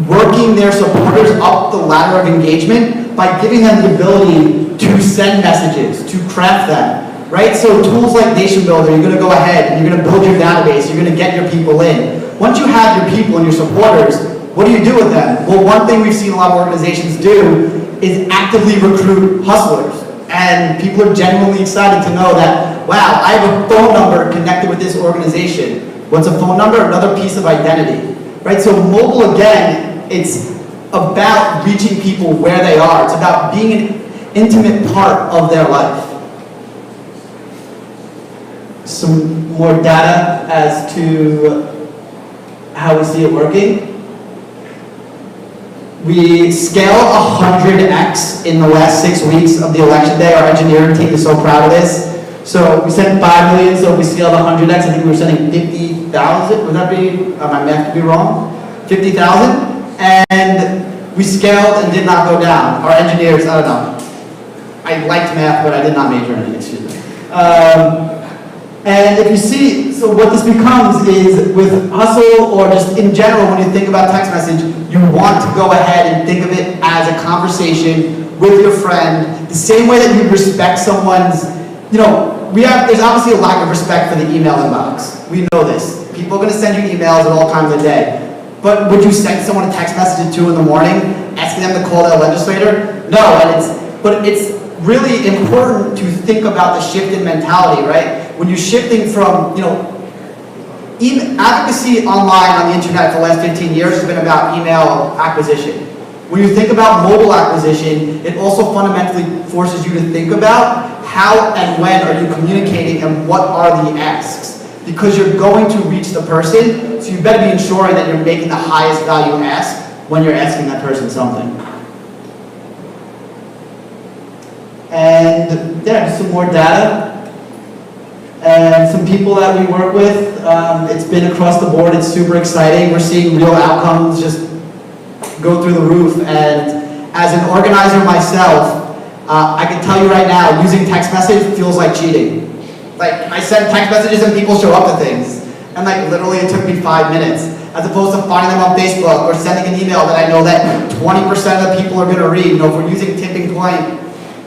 working their supporters up the ladder of engagement by giving them the ability to send messages, to craft them, right? So tools like NationBuilder, you're going to go ahead and you're going to build your database, you're going to get your people in. Once you have your people and your supporters, what do you do with them? Well, one thing we've seen a lot of organizations do is actively recruit hustlers. And people are genuinely excited to know that, wow, I have a phone number connected with this organization. What's a phone number? Another piece of identity, right? So mobile, again, it's about reaching people where they are. It's about being an intimate part of their life. Some more data as to how we see it working. We scaled 100x in the last 6 weeks of the election day. Our engineering team is so proud of this. So we sent 5 million, so if we scaled 100x, I think we were sending 50,000. Would that be, my math could be wrong? 50,000. And we scaled and did not go down. Our engineers, I don't know. I liked math, but I did not major in it, excuse me. And if you see, so what this becomes is with Hustle or just in general, when you think about text message, you want to go ahead and think of it as a conversation with your friend, the same way that you respect someone's, there's obviously a lack of respect for the email inbox. We know this. People are going to send you emails at all times of the day. But would you send someone a text message at 2 in the morning, asking them to call their legislator? No, but it's really important to think about the shift in mentality, right? When you're shifting from, advocacy online on the internet for the last 15 years has been about email acquisition. When you think about mobile acquisition, it also fundamentally forces you to think about how and when are you communicating and what are the asks. Because you're going to reach the person, so you better be ensuring that you're making the highest value ask when you're asking that person something. And just some more data. And some people that we work with, it's been across the board, it's super exciting. We're seeing real outcomes just go through the roof. And as an organizer myself, I can tell you right now, using text message feels like cheating. Like, I send text messages and people show up to things. And literally it took me 5 minutes, as opposed to finding them on Facebook or sending an email that I know that 20% of the people are gonna read. If we're using tipping point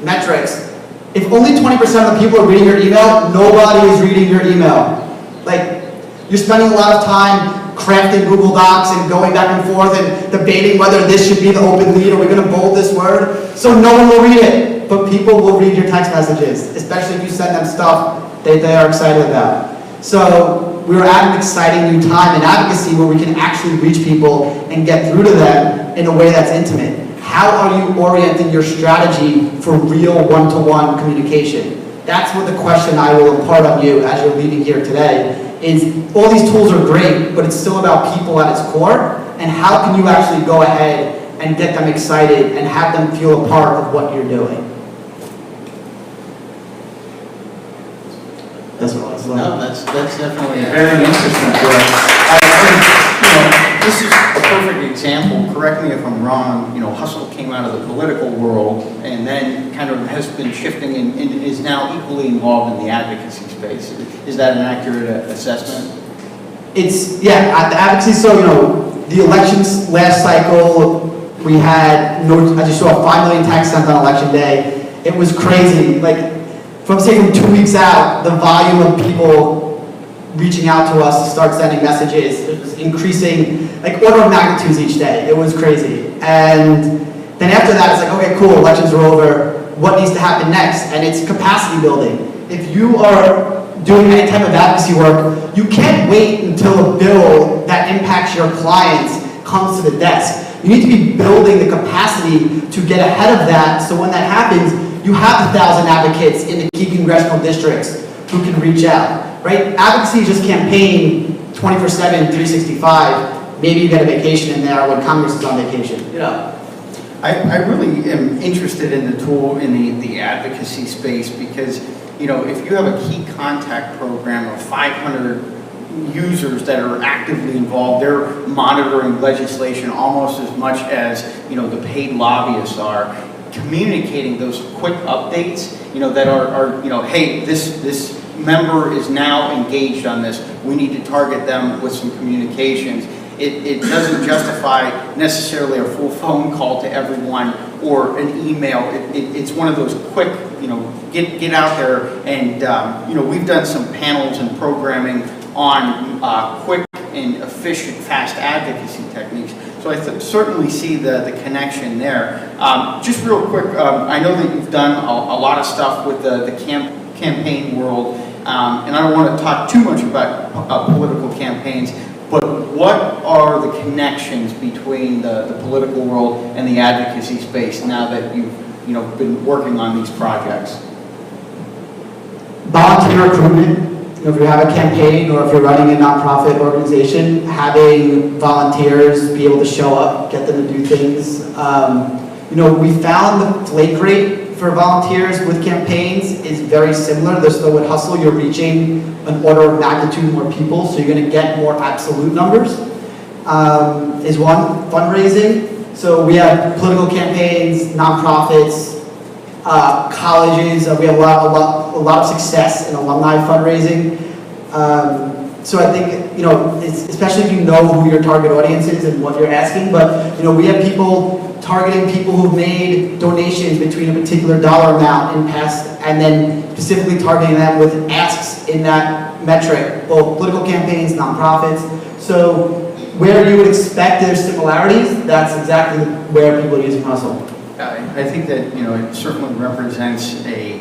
metrics, If only 20% of the people are reading your email, nobody is reading your email. Like, you're spending a lot of time crafting Google Docs and going back and forth and debating whether this should be the open lead or we're going to bold this word. So no one will read it, but people will read your text messages, especially if you send them stuff that they are excited about. So we're at an exciting new time in advocacy where we can actually reach people and get through to them in a way that's intimate. How are you orienting your strategy for real one-to-one communication? That's what the question I will impart on you as you're leaving here today is all these tools are great, but it's still about people at its core, and how can you actually go ahead and get them excited and have them feel a part of what you're doing? That's what I was like. No, that's definitely very interesting to us. I think, this is a perfect example. Correct me if I'm wrong. Hustle came out of the political world and then kind of has been shifting and is now equally involved in the advocacy space. Is that an accurate assessment? It's, at the advocacy, so, the elections last cycle, we had, I just saw 5 million texts sent on election day. It was crazy. Like, from 2 weeks out, the volume of people reaching out to us to start sending messages, it was increasing, like order of magnitudes each day. It was crazy. And then after that, it's like, okay, cool, elections are over. What needs to happen next? And it's capacity building. If you are doing any type of advocacy work, you can't wait until a bill that impacts your clients comes to the desk. You need to be building the capacity to get ahead of that, so when that happens, you have 1,000 advocates in the key congressional districts who can reach out, right? Advocacy is just campaign 24/7, 365. Maybe you get a vacation in there when Congress is on vacation, I really am interested in the tool in the advocacy space because, if you have a key contact program of 500 users that are actively involved, they're monitoring legislation almost as much as, the paid lobbyists are. Communicating those quick updates, that are hey, this member is now engaged on this. We need to target them with some communications. It doesn't justify necessarily a full phone call to everyone or an email. It's one of those quick, get out there and, we've done some panels and programming on quick and efficient, fast advocacy techniques. So I certainly see the connection there. Just real quick, I know that you've done a lot of stuff with the campaign world, and I don't want to talk too much about political campaigns, but what are the connections between the political world and the advocacy space now that you've been working on these projects? Volunteer recruitment. If you have a campaign or if you're running a nonprofit organization, having volunteers be able to show up, get them to do things. We found the flake rate for volunteers with campaigns is very similar. Though with Hustle, you're reaching an order of magnitude more people, so you're going to get more absolute numbers. Is one. Fundraising. So we have political campaigns, nonprofits, colleges. We have a lot of success in alumni fundraising. So I think, especially if you know who your target audience is and what you're asking, but, we have people targeting people who've made donations between a particular dollar amount in past, and then specifically targeting them with asks in that metric, both political campaigns, nonprofits. So where you would expect there's similarities, that's exactly where people are using Hustle. I think that it certainly represents a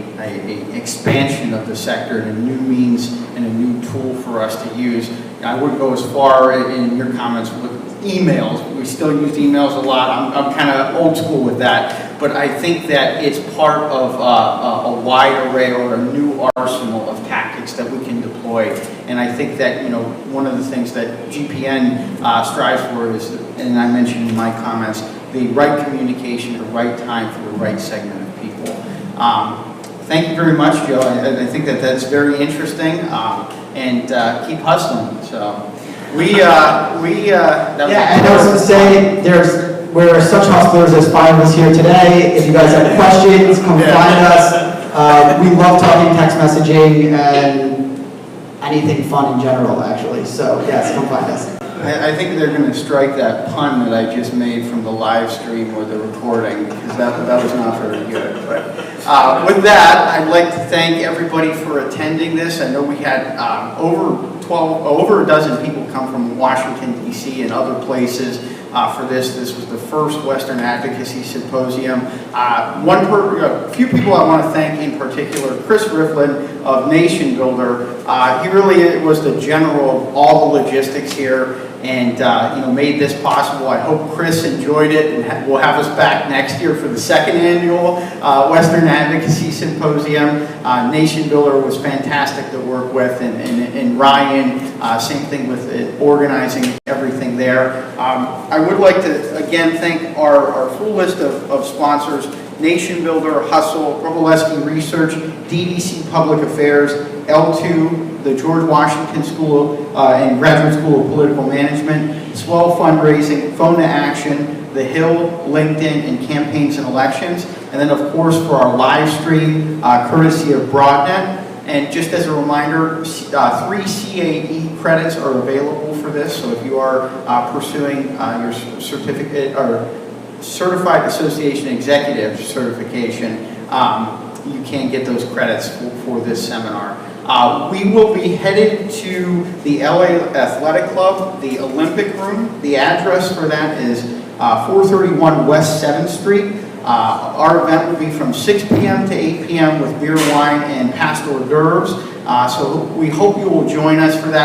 expansion of the sector and a new means and a new tool for us to use. I wouldn't go as far in your comments with emails. We still use emails a lot. I'm kind of old school with that, but I think that it's part of a wide array or a new arsenal of tactics that we can deploy. And I think that one of the things that GPN strives for is, and I mentioned in my comments, the right communication at the right time for the right segment of people. Thank you very much, Joe. I think that that's very interesting, and keep hustling. So and I was going to say, we're such hustlers. There's 5 of us here today. If you guys have questions, come find us. We love talking text messaging and anything fun in general, actually. So yes, come find us. I think they're going to strike that pun that I just made from the live stream or the recording, because that was not very good. But With that, I'd like to thank everybody for attending this. I know we had over a dozen people come from Washington, D.C. and other places for this. This was the first Western Advocacy Symposium. A few people I want to thank in particular, Chris Riflin of NationBuilder. He really was the general of all the logistics here and made this possible. I hope Chris enjoyed it and will have us back next year for the second annual Western Advocacy Symposium. NationBuilder was fantastic to work with, and Ryan, same thing with organizing everything there. I would like to again thank our full list of sponsors: NationBuilder, Hustle, Roboleski Research, DDC Public Affairs, L2, the George Washington School and Graduate School of Political Management, Swell Fundraising, Phone to Action, The Hill, LinkedIn, and Campaigns and Elections. And then, of course, for our live stream, courtesy of Broadnet. And just as a reminder, 3 CAE credits are available for this. So if you are pursuing your certificate or Certified Association Executive certification, you can get those credits for this seminar. We will be headed to the LA Athletic Club, the Olympic Room. The address for that is 431 West 7th Street. Our event will be from 6 p.m. to 8 p.m. with beer, wine, and past hors d'oeuvres. So we hope you will join us for that.